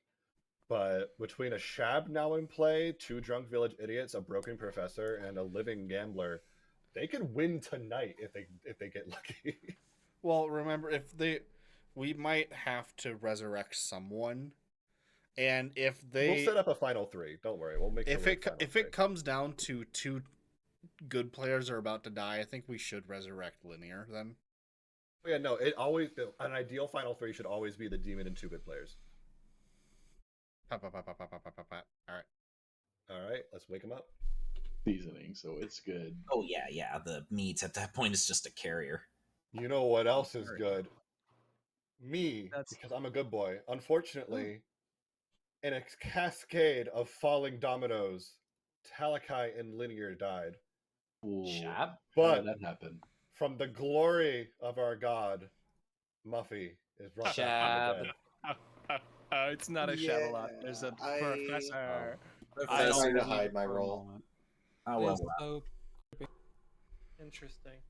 But between a Shab now in play, 2 drunk village idiots, a broken professor, and a living gambler, they could win tonight if they get lucky. Well, remember, we might have to resurrect someone, and if We'll set up a final 3. Don't worry, we'll make. If it comes down to 2 good players are about to die, I think we should resurrect Linear then. Yeah, no, an ideal final 3 should always be the demon and 2 good players. All right, let's wake him up. Seasoning, so it's good. Oh yeah. The meat at that point is just a carrier. You know what else is good? Me, because I'm a good boy. Unfortunately, in a cascade of falling dominoes, Talakai and Linear died. Ooh, Shab? But how did that happen? From the glory of our god, Muffy is brought back from the dead. It's not a Shabalot. There's a professor. Professor to hide my role. Oh well. So Interesting.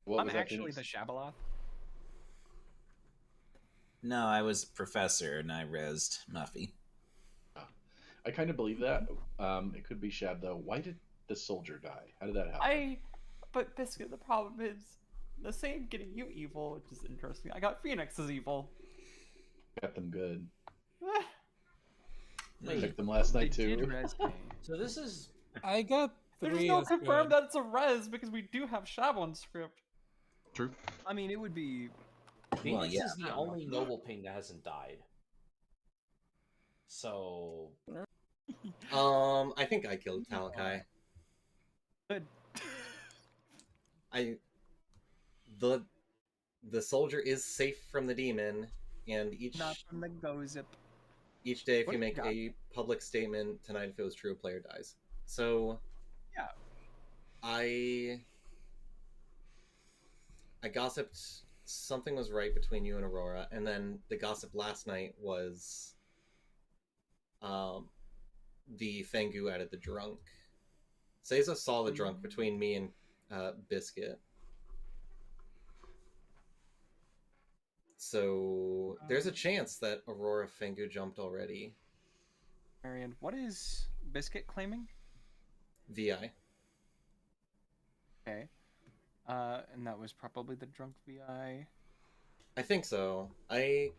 I'm actually the Shabaloth. No, I was professor and I rezzed Muffy. I kind of believe that. It could be Shab though. Why did the soldier die? How did that happen? But Biscuit, the problem is the same getting you evil, which is interesting. I got Phoenix as evil. Got them good. Wait, Checked them last night too. So this is. I got 3. There's no as confirm good. that it's a res because we do have Shab on script. True. I mean, it would be. Phoenix is the only noble ping that hasn't died. So. I think I killed Talakai. Good. The soldier is safe from the demon, and Not from the Gozip. each day if What you do make you got? a public statement tonight, if it was true, a player dies. So Yeah. I gossiped something was right between you and Aurora, and then the gossip last night was the Fengu added the drunk. Seiza saw the drunk between me and Biscuit. So there's a chance that Aurora Fengu jumped already. Marion, what is Biscuit claiming? VI. Okay. And that was probably the drunk VI. I think so. I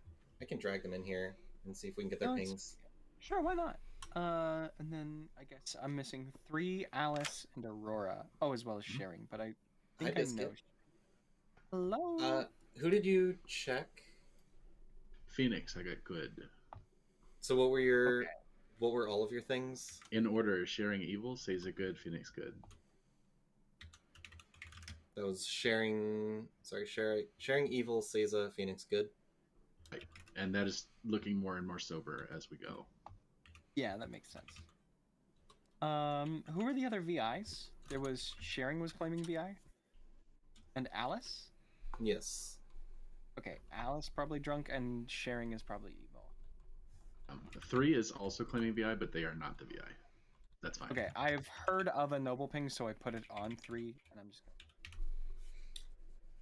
can drag them in here and see if we can get their pings. Sure, why not? And then I guess I'm missing 3, Alice and Aurora. Oh, as well as sharing, but I think I know. Biscuit. Hello? Who did you check? Phoenix, I got good. So what were all of your things? In order: sharing evil, Seiza good, Phoenix good. That was sharing evil, Seiza, Phoenix good. Right. And that is looking more and more sober as we go. Yeah, that makes sense. Who were the other VIs? There was sharing was claiming VI? And Alice? Yes. Okay, Alice probably drunk and sharing is probably evil. 3 is also claiming VI, but they are not the VI. That's fine. Okay, I've heard of a noble ping, so I put it on 3, and I'm just.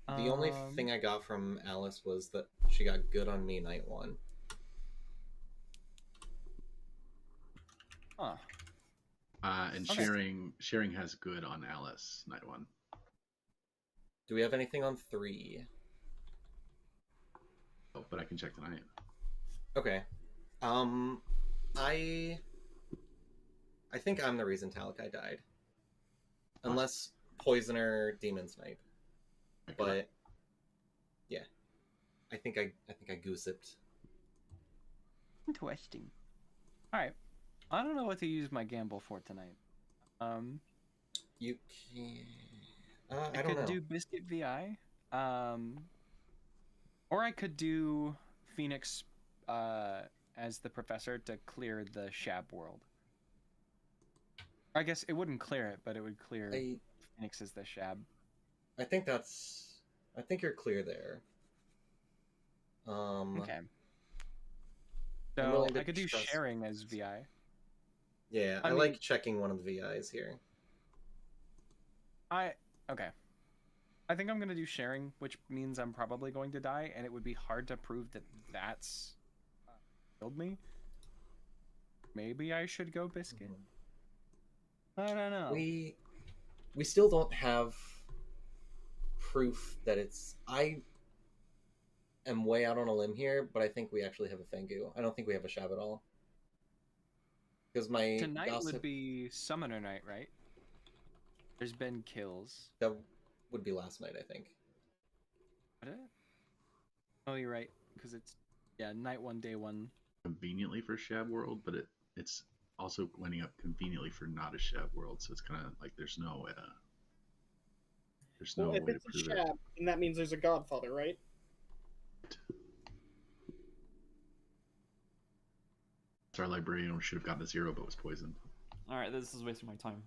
The only thing I got from Alice was that she got good on me night 1. Huh. And Okay. sharing has good on Alice night 1. Do we have anything on 3? Oh, but I can check tonight. Okay. I think I'm the reason Talakai died. Unless Poisoner Demon Snipe. But yeah. I think I goosiped. Interesting. Alright. I don't know what to use my gamble for tonight. You can I I don't could know. do Biscuit VI. Or I could do Phoenix as the professor to clear the Shab world. I guess it wouldn't clear it, but it would clear Phoenix as the Shab. I think you're clear there. Okay. I'm So willing to I could do trust- sharing as VI. Yeah, I like checking one of the VIs here. Okay. I think I'm gonna do sharing, which means I'm probably going to die, and it would be hard to prove that that's killed me. Maybe I should go Biscuit. I don't know. We still don't have proof that it's. I am way out on a limb here, but I think we actually have a Fengu. I don't think we have a Shab at all. Because my Tonight gossip, would be Summoner Night, right? There's been kills. that would be last night, I think. Would it? Oh, you're right, because it's night 1, day 1. Conveniently for Shab World, but it's also winding up conveniently for not a Shab World, so it's kind of like there's no way Well, if to it's a prove Shab, it. then that means there's a Godfather, right? So our librarian should have gotten a 0, but was poisoned. Alright, this is wasting my time.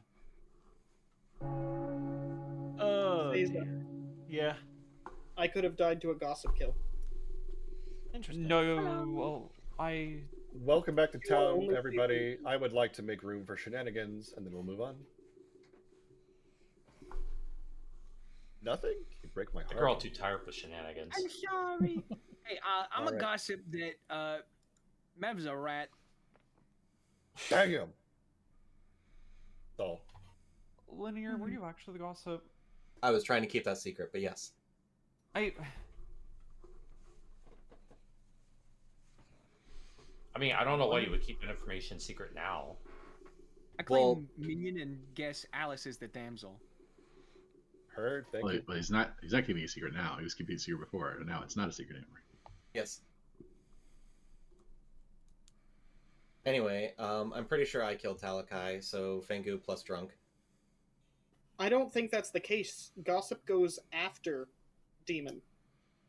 Oh, Seiza. yeah. I could have died to a gossip kill. Interesting. No, well, Welcome back to You are town, only everybody. I would like to make room for shenanigans, and then we'll move on. Nothing? You break my I heart. think we're all too tired for shenanigans. I'm sorry. Hey, I'm a Alright. gossip that Mev's a rat. Dang him! So, Linear, were you actually the gossip? I was trying to keep that secret, but yes. I mean, I don't know why you would keep that information secret now. I claim Minion and guess Alice is the damsel. heard, thank you. But he's not keeping a secret now. He was keeping a secret before, and now it's not a secret anymore. Yes. Anyway, I'm pretty sure I killed Talakai, so Fengu plus drunk. I don't think that's the case. Gossip goes after Demon.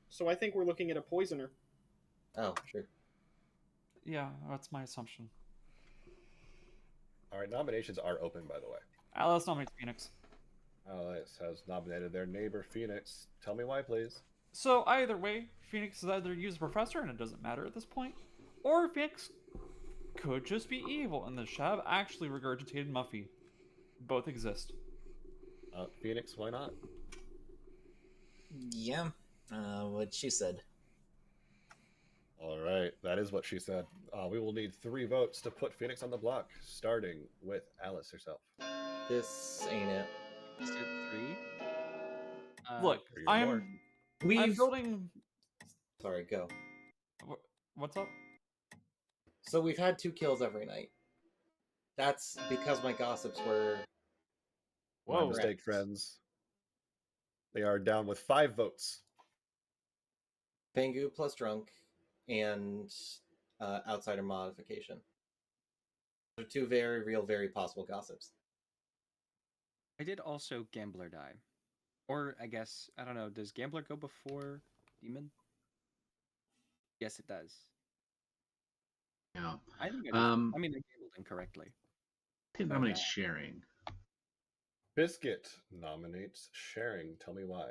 So I think we're looking at a poisoner. Oh, sure. Yeah, that's my assumption. Alright, nominations are open, by the way. Alice nominates Phoenix. Alice has nominated their neighbor Phoenix. Tell me why, please. So either way, Phoenix has either used Professor, and it doesn't matter at this point, or Phoenix could just be evil, and the Shab actually regurgitated Muffy. Both exist. Phoenix, why not? Yeah, what she said. Alright, that is what she said. We will need 3 votes to put Phoenix on the block, starting with Alice herself. This ain't it. Is it 3? Look, I'm building. Sorry, go. What's up? So we've had 2 kills every night. That's because my gossips were. My mistake, friends. They are down with 5 votes. Fengu plus drunk and outsider modification. They're 2 very real, very possible gossips. I did also Gambler die. Or, I guess, I don't know, does Gambler go before Demon? Yes, it does. Yeah. I think I gambled incorrectly. I can nominate sharing. Biscuit nominates sharing. Tell me why.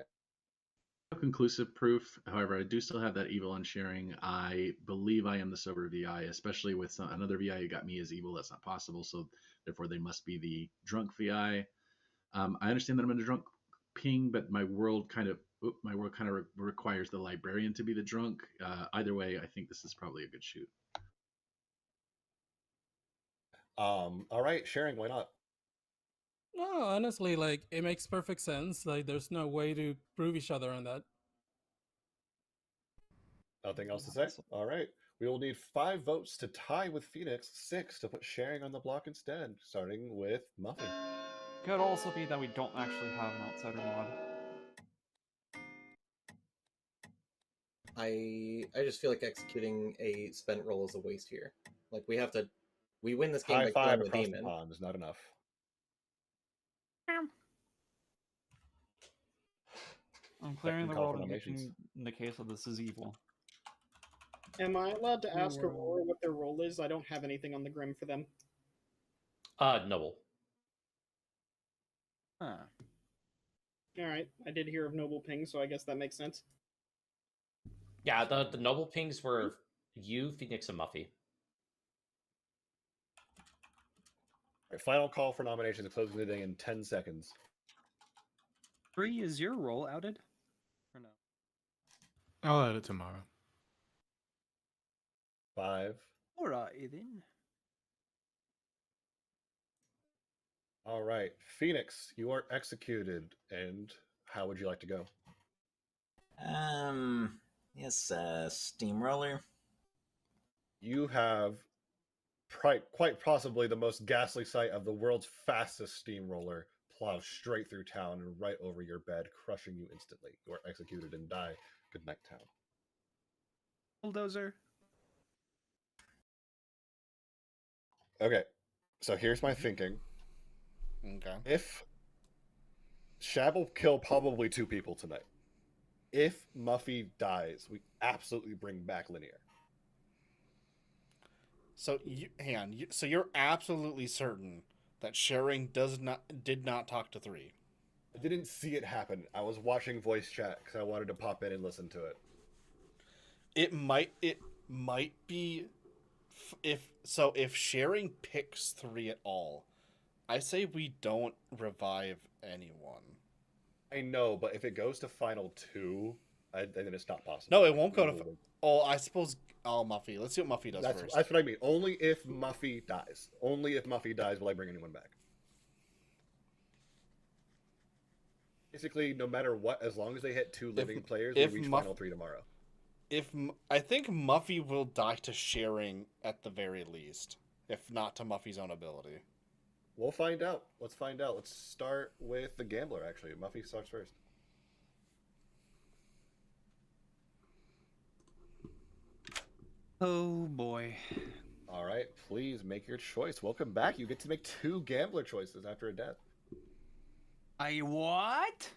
No conclusive proof. However, I do still have that evil on sharing. I believe I am the sober VI, especially with another VI who got me as evil. That's not possible. So therefore they must be the drunk VI. I understand that I'm in a drunk ping, but my world kind of requires the librarian to be the drunk. Either way, I think this is probably a good shoot. All right, sharing. Why not? No, honestly, like it makes perfect sense. Like there's no way to prove each other on that. Nothing else to say. All right, we will need 5 votes to tie with Phoenix, 6 to put sharing on the block instead. Starting with Muffin. Could also be that we don't actually have an outsider mod. I just feel like executing a spent roll is a waste here. Like we win this game High by five killing the across the demon. pond is not enough. I'm clearing the call world for and nominations. in the case of this is evil. Am I allowed to ask Aurora what their role is? I don't have anything on the Grim for them. Noble. Huh. Alright, I did hear of Noble Ping, so I guess that makes sense. Yeah, the Noble Pings were you, Phoenix, and Muffy. All right, final call for nominations, closing the day in 10 seconds. 3, is your role outed? Or no? I'll add it tomorrow. 5. Alright then. All right, Phoenix, you are executed. And how would you like to go? Yes, steamroller. You have quite possibly the most ghastly sight of the world's fastest steamroller plow straight through town and right over your bed, crushing you instantly. You are executed and die. Good night, town. Bulldozer. Okay, so here's my thinking. Okay. If Shab will kill probably 2 people tonight. If Muffy dies, we absolutely bring back Linear. So hang on. So you're absolutely certain that sharing did not talk to 3. I didn't see it happen. I was watching voice chat because I wanted to pop in and listen to it. It might be if sharing picks 3 at all, I say we don't revive anyone. I know, but if it goes to final 2, then it's not possible. No, it won't go to. Oh, I suppose. Oh, Muffy. Let's see what Muffy does first. That's what I mean. Only if Muffy dies. Only if Muffy dies will I bring anyone back. Basically, no matter what, as long as they hit 2 living players, we reach final 3 tomorrow. I think Muffy will die to sharing at the very least, if not to Muffy's own ability. We'll find out. Let's find out. Let's start with the gambler, actually. Muffy starts first. Oh boy. All right, please make your choice. Welcome back. You get to make 2 gambler choices after a death. I what?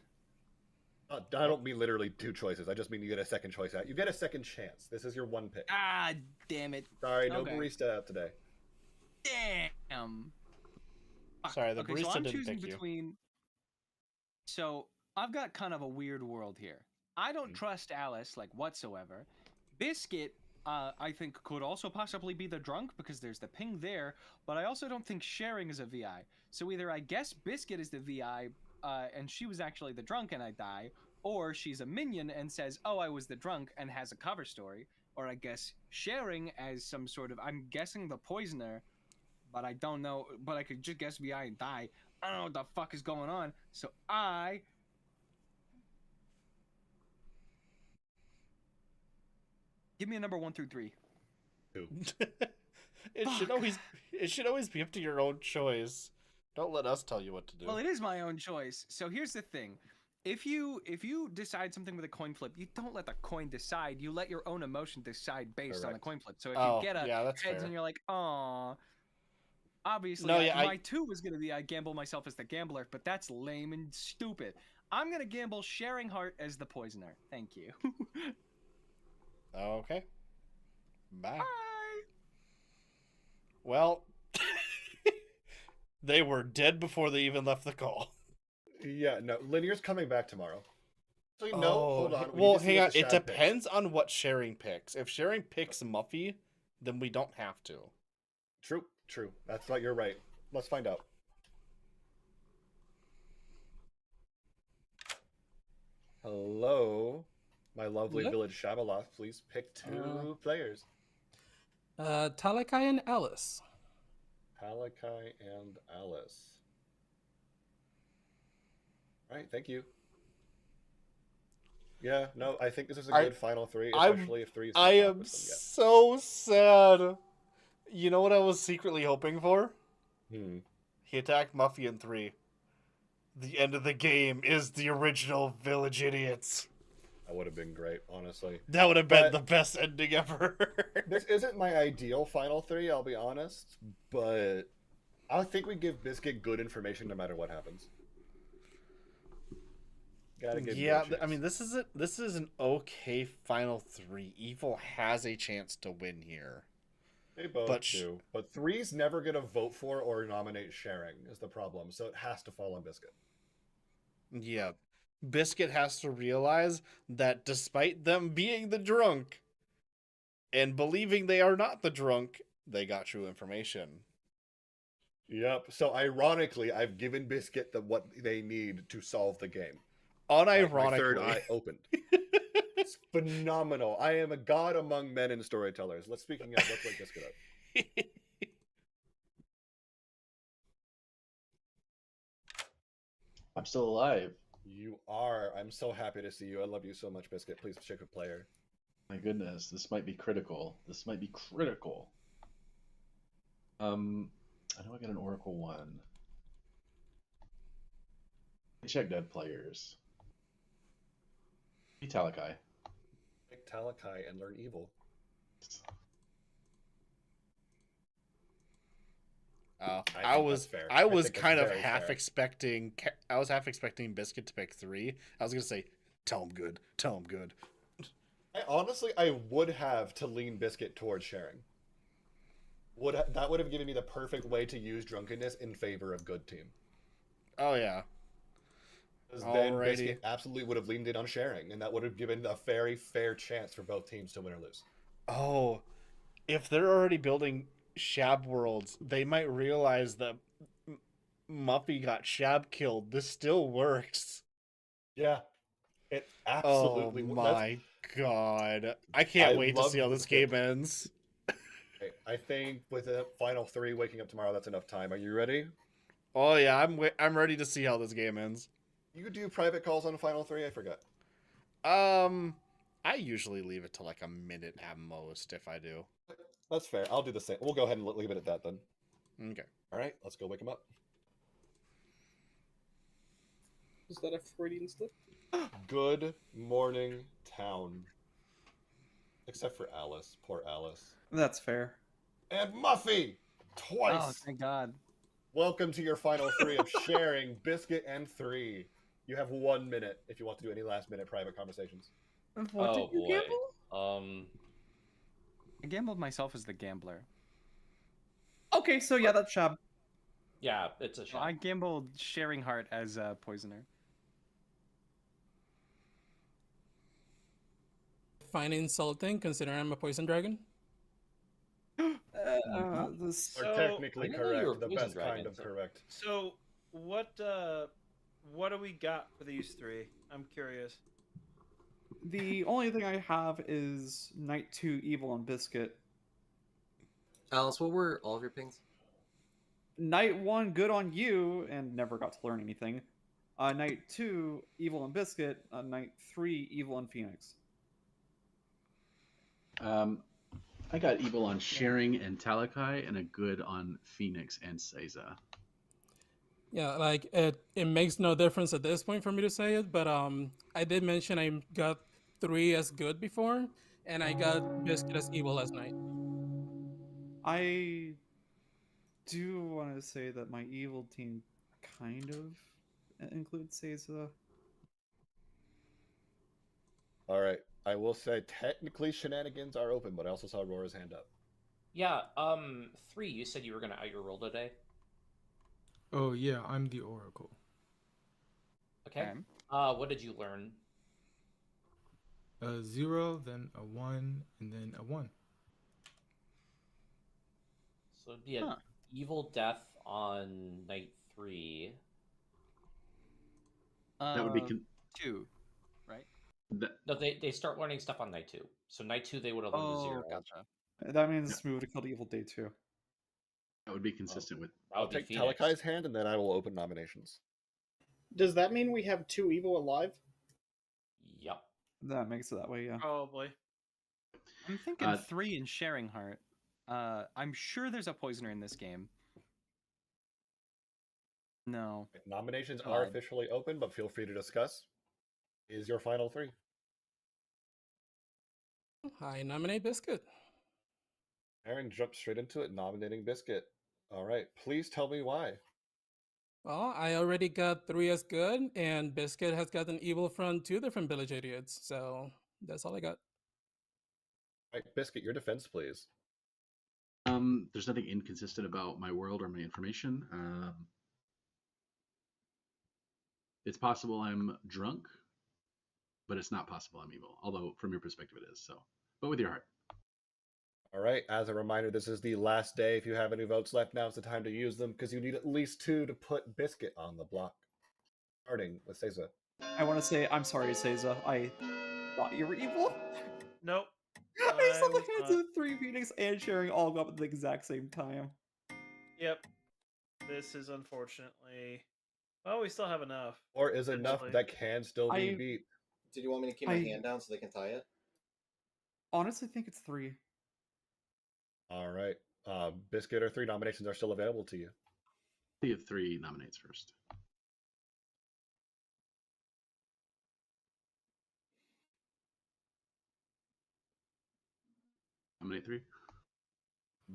I don't mean literally 2 choices. I just mean you get a second choice out. You get a second chance. This is your 1 pick. Ah, damn it. Sorry, no barista out today. Damn. Sorry, the barista so I'm didn't choosing pick between. So I've got kind of a weird world here. I don't trust Alice like whatsoever. Biscuit, I think could also possibly be the drunk because there's the ping there, but I also don't think sharing is a VI. So either I guess Biscuit is the VI, and she was actually the drunk and I die, or she's a minion and says, "Oh, I was the drunk," and has a cover story, or I guess sharing as some sort of, I'm guessing the poisoner. But I don't know. But I could just guess VI and die. I don't know what the fuck is going on. So give me a number 1 through 3. 2. It should always be up to your own choice. Don't let us tell you what to do. Well, it is my own choice. So here's the thing. If you decide something with a coin flip, you don't let the coin decide. You let your own emotion decide based on the coin flip. So if you get a heads and you're like, "Aw." Obviously, my 2 was going to be I gamble myself as the gambler, but that's lame and stupid. I'm going to gamble sharing heart as the poisoner. Thank you. Okay. Bye. Bye. Well, they were dead before they even left the call. Yeah, no, Linear's coming back tomorrow. So no, hold on. Well, hang on. It depends on what sharing picks. If sharing picks Muffy, then we don't have to. True. That's what you're right. Let's find out. Hello, my lovely Hello? village Shabaloth. Please pick two players. Talakai and Alice. Palakai and Alice. All right, thank you. Yeah, no, I think this is a good final three, especially if three is I not am with them yet. so sad. You know what I was secretly hoping for? He attacked Muffy in 3. The end of the game is the original Village Idiots. That would have been great, honestly. That would have been the best ending ever. This isn't my ideal final three, I'll be honest, but I think we give Biscuit good information no matter what happens. Gotta give yeah, I mean, this is an okay final 3. Evil has a chance to win here. They both do. But 3's never going to vote for or nominate Sharing is the problem, so it has to fall on Biscuit. Yeah. Biscuit has to realize that despite them being the drunk and believing they are not the drunk, they got true information. Yep. So ironically, I've given Biscuit what they need to solve the game. Unironically. My third eye opened. It's phenomenal. I am a god among men and storytellers. Let's wake Biscuit up. I'm still alive. You are. I'm so happy to see you. I love you so much, Biscuit. Please check a player. My goodness, this might be critical. I know I got an Oracle 1. Check dead players. Be Talakai. Pick Talakai and learn evil. I was kind of half expecting Biscuit to pick 3. I was gonna say, tell him good. I would have to lean Biscuit towards Sharing. That would have given me the perfect way to use drunkenness in favor of good team. Oh yeah. Because then Biscuit absolutely would have leaned in on Sharing, and that would have given a very fair chance for both teams to win or lose. Oh, if they're already building Shab worlds, they might realize that Muffy got Shab killed. This still works. Yeah, it absolutely. Oh my god! I can't wait to see how this game ends. Okay, I think with the final 3 waking up tomorrow, that's enough time. Are you ready? Oh yeah, I'm ready to see how this game ends. You do private calls on the final 3? I forgot. I usually leave it to like a minute at most if I do. That's fair. I'll do the same. We'll go ahead and leave it at that then. Okay. All right, let's go wake him up. Is that a Freudian slip? Good morning, town. Except for Alice. Poor Alice. That's fair. And Muffy! Twice! Oh, thank God. Welcome to your final 3 of Sharing, Biscuit, and 3. You have 1 minute if you want to do any last-minute private conversations. What did you gamble? I gambled myself as the gambler. Okay, so yeah, that's Shab. Yeah, it's a Shab. I gambled Sharing Heart as a poisoner. Find insulting, considering I'm a poison dragon. Are technically correct. The best kind of correct. So, what do we got for these 3? I'm curious. The only thing I have is Night 2 Evil on Biscuit. Alice, what were all of your pings? Night 1 Good on You, and never got to learn anything. Night 2 Evil on Biscuit. Night 3 Evil on Phoenix. I got evil on Sharing and Talakai, and a good on Phoenix and Seiza. Yeah, like it makes no difference at this point for me to say it, but I did mention I got 3 as good before, and I got Biscuit as evil last night. I do want to say that my evil team kind of includes Seiza. All right. I will say technically shenanigans are open, but I also saw Rora's hand up. Yeah, 3, you said you were going to out your roll today? Oh, yeah, I'm the Oracle. Okay. What did you learn? 0, then a 1, and then a 1. So it'd be an evil death on night 3? That would be 2, right? No, they start learning stuff on night 2. So night 2 they would have learned to 0. Gotcha. That means we would have killed Evil day 2. That would be consistent with. That would I'll be take Phoenix. Talakai's hand, and then I will open nominations. Does that mean we have 2 evil alive? Yep. That makes it that way, yeah. Probably. I'm thinking 3 in Sharing Heart. I'm sure there's a poisoner in this game. No. Nominations are officially open, but feel free to discuss. Is your final 3? I nominate Biscuit. Aaron jumped straight into it, nominating Biscuit. All right, please tell me why. Well, I already got 3 as good, and Biscuit has gotten evil from 2 different village idiots, so that's all I got. All right, Biscuit, your defense, please. There's nothing inconsistent about my world or my information. It's possible I'm drunk, but it's not possible I'm evil. Although, from your perspective, it is. So, but with your heart. All right, as a reminder, this is the last day. If you have any votes left, now's the time to use them, because you need at least 2 to put Biscuit on the block. Starting with Seiza. I want to say, I'm sorry, Seiza. I thought you were evil. Nope. I saw the was hands not. of 3 Phoenix and Sharing all go up at the exact same time. Yep. This is unfortunately. Well, we still have enough. Or is enough potentially. that can still be beat. Did you want me to keep my hand down so they can tie it? Honestly, think it's 3. All right. Biscuit or 3 nominations are still available to you. See if 3 nominates first. Nominate 3.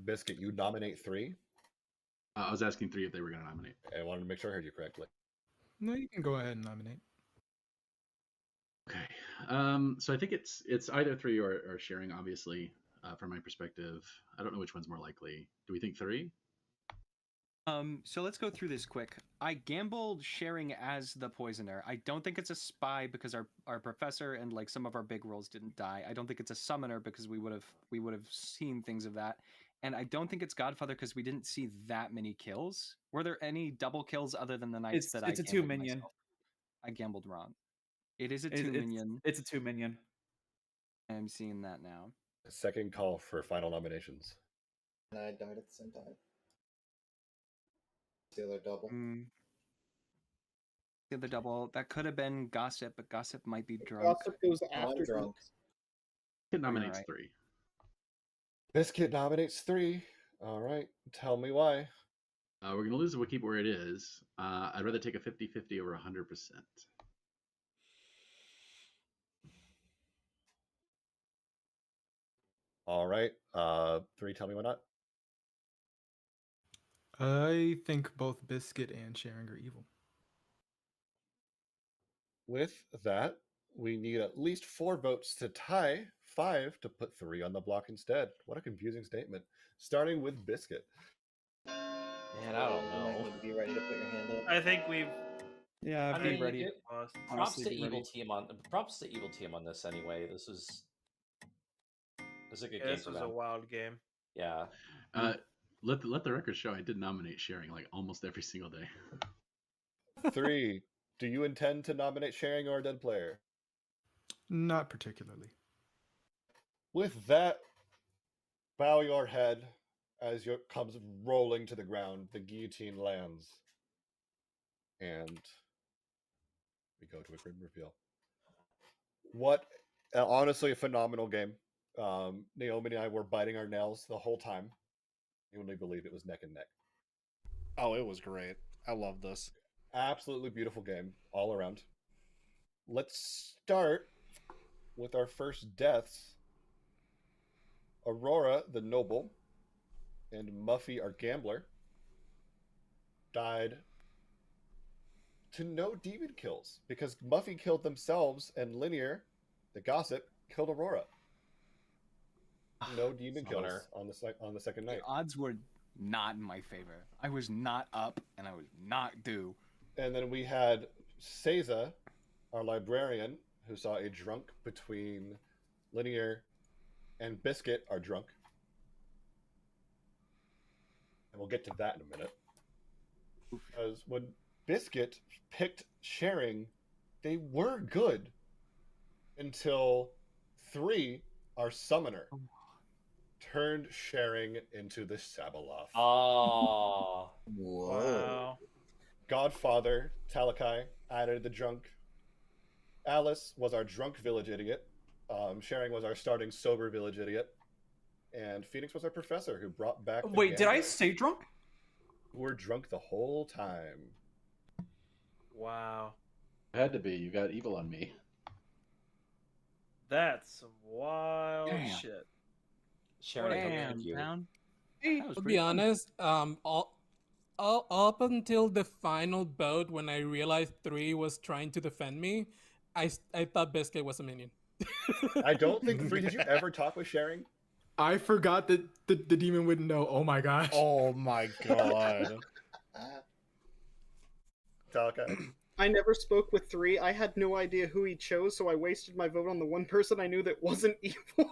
Biscuit, you nominate 3? I was asking 3 if they were going to nominate. I wanted to make sure I heard you correctly. No, you can go ahead and nominate. Okay. So I think it's either 3 or Sharing, obviously, from my perspective. I don't know which one's more likely. Do we think 3? So let's go through this quick. I gambled Sharing as the poisoner. I don't think it's a spy because our professor and like some of our big roles didn't die. I don't think it's a summoner because we would have seen things of that. And I don't think it's Godfather because we didn't see that many kills. Were there any double kills other than the nights that It's a 2 minion. myself? I gambled wrong. It is a 2 minion. It's a 2 minion. I'm seeing that now. Second call for final nominations. And I died at the same time. The other double. The other double. That could have been Gossip, but Gossip might be drunk. Gossip goes after drunk. It nominates Alright. 3. Biscuit nominates 3. All right. Tell me why. We're going to lose if we keep it where it is. I'd rather take a 50-50 over 100%. All right. 3, tell me why not. I think both Biscuit and Sharing are evil. With that, we need at least 4 votes to tie, 5 to put 3 on the block instead. What a confusing statement. Starting with Biscuit. Man, I don't know. You might need to be ready to put your hand up. I think we've. Yeah, I be mean, ready. Props Honestly, to be Evil ready. Team on this anyway. This is a good game This for was them. a wild game. Yeah. Let the record show I did nominate Sharing like almost every single day. 3, do you intend to nominate Sharing or a dead player? Not particularly. With that, bow your head as it comes rolling to the ground. The guillotine lands. And we go to a grim reveal. What, honestly, a phenomenal game. Naomi and I were biting our nails the whole time. You wouldn't believe it was neck and neck. Oh, it was great. I love this. Absolutely beautiful game all around. Let's start with our first deaths. Aurora, the noble, and Muffy, our gambler, died to no demon kills because Muffy killed themselves and Linear, the gossip, killed Aurora. No demon kills on the second night. The odds were not in my favor. I was not up and I was not due. And then we had Seiza, our librarian, who saw a drunk between Linear and Biscuit, our drunk. And we'll get to that in a minute. Because when Biscuit picked Sharing, they were good until 3, our summoner, turned Sharing into the Sabeloth. Oh. Whoa. Godfather, Talakai, added the drunk. Alice was our drunk village idiot. Sharing was our starting sober village idiot. And Phoenix was our professor who brought back the Wait, did I gambler. say drunk? Who were drunk the whole time. Wow. Had to be. You got evil on me. That's some wild Damn. shit. Sharon, Damn, thank you. man. Hey, That was to pretty be fun. honest, all up until the final boat when I realized 3 was trying to defend me, I thought Biscuit was a minion. I don't think 3. Did you ever talk with Sharing? I forgot that the demon wouldn't know. Oh my gosh. Oh my god. Talakai. I never spoke with 3. I had no idea who he chose, so I wasted my vote on the one person I knew that wasn't evil.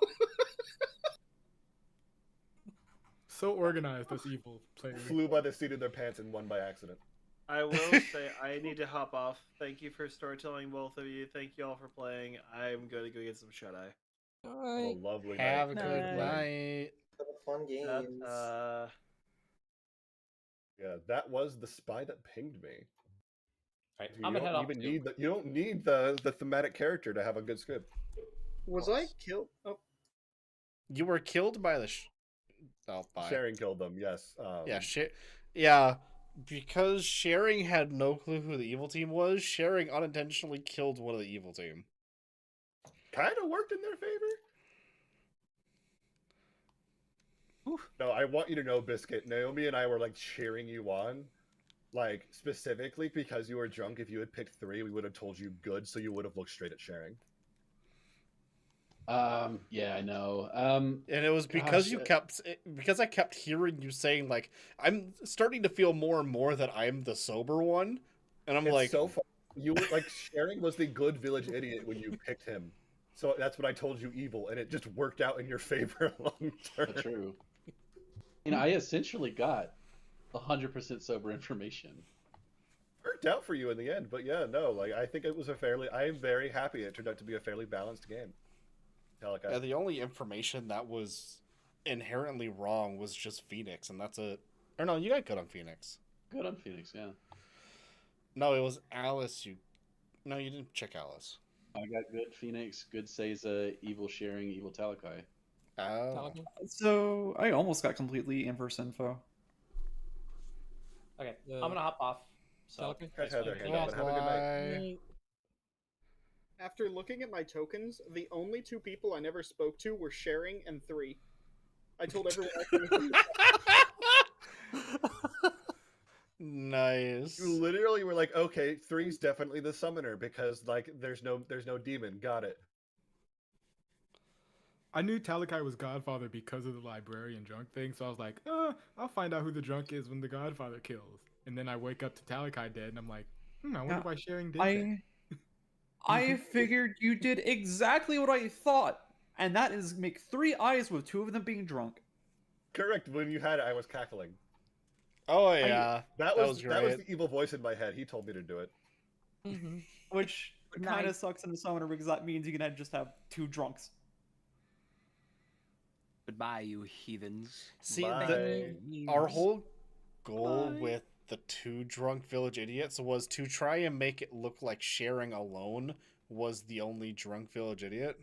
So organized, those evil players. Flew by the seat of their pants and won by accident. I will say I need to hop off. Thank you for storytelling, both of you. Thank you all for playing. I'm going to go get some shut eye. Oh, lovely Have a night. good night. Have a fun games. Yeah, that was the spy that pinged me. Right, You I'm gonna head don't off even too. need you don't need the thematic character to have a good script. Was I killed? Oh, You were killed by the by Sharing killed them, yes. Yeah, because Sharing had no clue who the evil team was, Sharing unintentionally killed one of the evil team. Kind of worked in their favor. No, I want you to know, Biscuit, Naomi and I were like cheering you on. Like, specifically because you were drunk. If you had picked 3, we would have told you good, so you would have looked straight at Sharing. Yeah, I know. And it was because gosh, because I kept hearing you saying, like, I'm starting to feel more and more that I'm the sober one, and I'm It's like, so fun. You were like, Sharing was the good village idiot when you picked him. So that's what I told you, evil, and it just worked out in your favor long term. True. You know, I essentially got 100% sober information. Worked out for you in the end, but yeah, no, like I think it was I am very happy it turned out to be a fairly balanced game. yeah, the only information that was inherently wrong was just Phoenix, and that's it. Or no, you got good on Phoenix. Good on Phoenix, yeah. No, it was Alice. No, you didn't check Alice. I got good Phoenix, good Seiza, evil Sharing, evil Talakai. Oh. So I almost got completely inverse info. Okay, I'm gonna hop off. So, Have a good night. after looking at my tokens, the only 2 people I never spoke to were Sharing and 3. I told everyone else. Nice. You literally were like, okay, 3's definitely the summoner because like there's no demon. Got it. I knew Talakai was Godfather because of the librarian drunk thing, so I was like, I'll find out who the drunk is when the Godfather kills. And then I wake up to Talakai dead, and I'm like, I wonder why Sharing did that. I figured you did exactly what I thought, and that is make 3 eyes with 2 of them being drunk. Correct. When you had it, I was cackling. Oh yeah, that was great. the evil voice in my head. He told me to do it. Which kind of sucks in the summoner because that means you can just have 2 drunks. Goodbye, you heathens. See, Bye. our whole goal with the 2 drunk village idiots was to try and make it look like Sharing alone was the only drunk village idiot.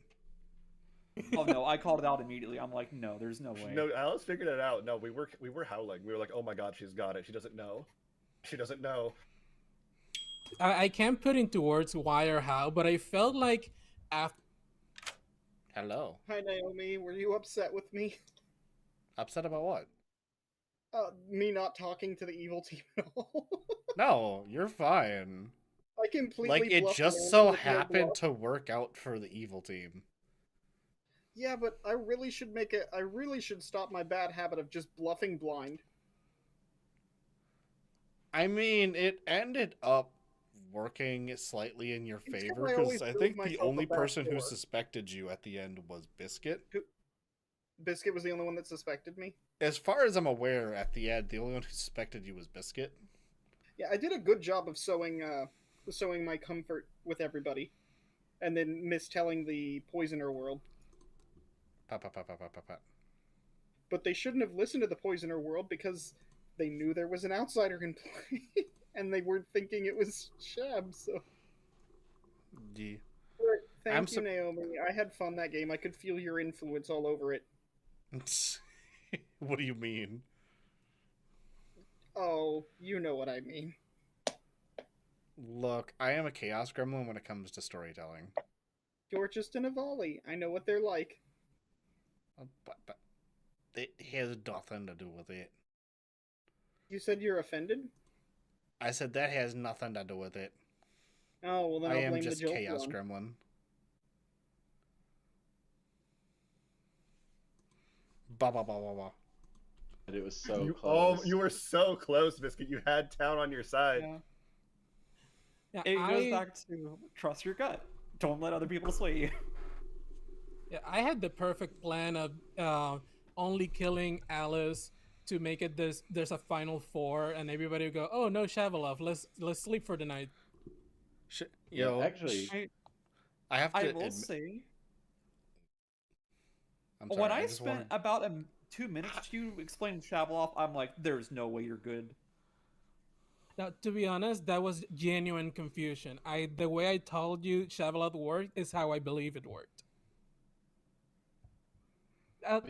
Oh no, I called it out immediately. I'm like, no, there's no way. No, Alice figured it out. No, we were howling. We were like, oh my god, she's got it. She doesn't know. She doesn't know. I can't put into words why or how, but I felt like after. Hello. Hi Naomi, were you upset with me? Upset about what? Me not talking to the evil team at all. No, you're fine. I completely Like, it bluffed just Naomi so with no happened bluff. to work out for the evil team. Yeah, but I really should stop my bad habit of just bluffing blind. I mean, it ended up working slightly in your It's 'cause favor I because always I prove think the myself only a bad person who sport. suspected you at the end was Biscuit. Biscuit was the only one that suspected me. As far as I'm aware, at the end, the only one who suspected you was Biscuit. Yeah, I did a good job of sowing my comfort with everybody, and then mistelling the poisoner world. Pat, pat, pat, pat, pat, pat, pat. But they shouldn't have listened to the poisoner world because they knew there was an outsider in play, and they weren't thinking it was Shab. So Yeah. thank you, Naomi. I had fun that game. I could feel your influence all over it. What do you mean? Oh, you know what I mean. Look, I am a chaos gremlin when it comes to storytelling. You're just an Avali. I know what they're like. But it has nothing to do with it. You said you're offended? I said that has nothing to do with it. Oh, well then I I'll am blame just the chaos Jolteon. gremlin. Ba ba ba ba ba. But it was so You, close. you were so close, Biscuit. You had town on your side. Yeah. It goes back to trust your gut. Don't let other people sway you. Yeah, I had the perfect plan of only killing Alice to make it there's a final four, and everybody would go, "Oh no, Shavalov, let's sleep for the night." Yo, actually, I have to. I will say, I'm sorry. when I I just spent wanted... about 2 minutes to explain Shavalov, I'm like, "There's no way you're good." Now, to be honest, that was genuine confusion. The way I told you Shavalov worked is how I believe it worked.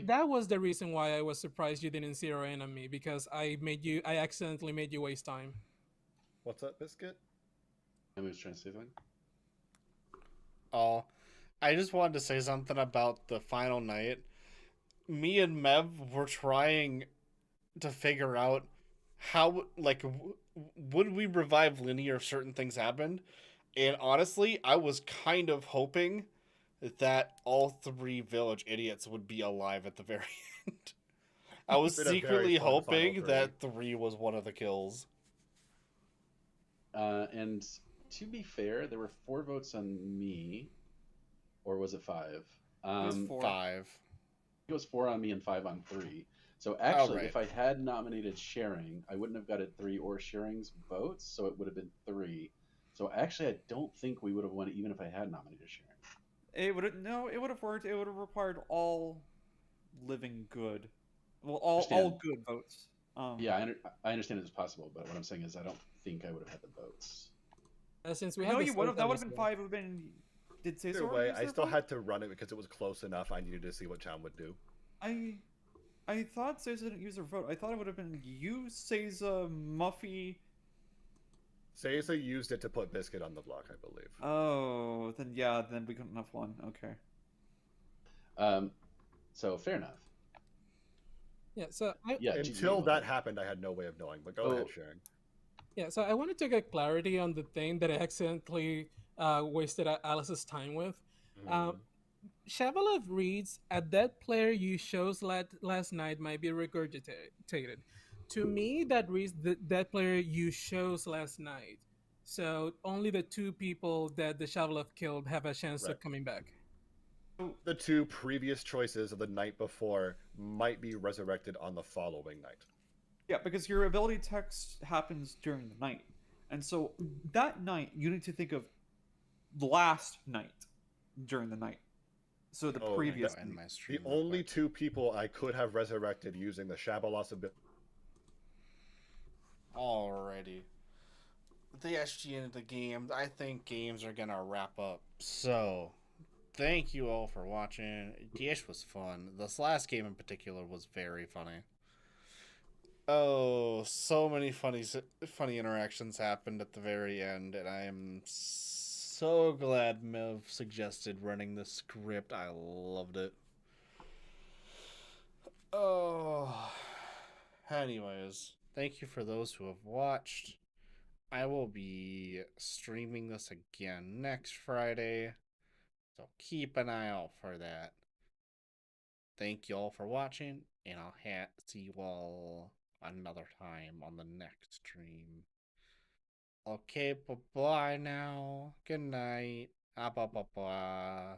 That was the reason why I was surprised you didn't zero in on me, because I accidentally made you waste time. What's up, Biscuit? I was trying to say something. Oh, I just wanted to say something about the final night. Me and Mev were trying to figure out how, like, would we revive Linear if certain things happened? And honestly, I was kind of hoping that all three village idiots would be alive at the very end. I was secretly hoping that 3 was one of the kills. And to be fair, there were 4 votes on me, or was it 5? It was 4. 5. It was 4 on me and 5 on 3. So actually, if I had nominated Sharing, I wouldn't have got it 3 or Sharing's votes, so it would have been 3. So actually, I don't think we would have won it even if I had nominated Sharing. It would have worked. It would have required all living good. Well, all good votes. Yeah, I understand it's possible, but what I'm saying is I don't think I would have had the votes. Since we no, you would have. That would have been 5. Would have been. Did Either way, I still had to run it because it was close enough. I needed to see what Chan would do. I thought Seiza didn't use her vote. I thought it would have been you, Seiza, Muffy. Seiza used it to put Biscuit on the block, I believe. Oh, then yeah, then we couldn't have won. Okay. So fair enough. Yeah. So until that happened, I had no way of knowing. But go ahead, Sharing. Yeah. So I wanted to get clarity on the thing that I accidentally wasted Alice's time with. Shavalov reads, "A dead player you chose last night might be regurgitated." To me, that reads the dead player you chose last night. So only the 2 people that the Shavalov killed have a chance of coming back. The 2 previous choices of the night before might be resurrected on the following night. Yeah, because your ability text happens during the night. And so that night, you need to think of last night during the night. So the previous night. The only 2 people I could have resurrected using the Shabalos ability. Alrighty. The SG into the game. I think games are gonna wrap up. So, thank you all for watching. Dish was fun. This last game in particular was very funny. Oh, so many funny interactions happened at the very end, and I am so glad Mev suggested running the script. I loved it. Oh, anyways, thank you for those who have watched. I will be streaming this again next Friday, so keep an eye out for that. Thank you all for watching, and I'll see you all another time on the next stream. Okay, bye-bye now. Good night. Bye-bye.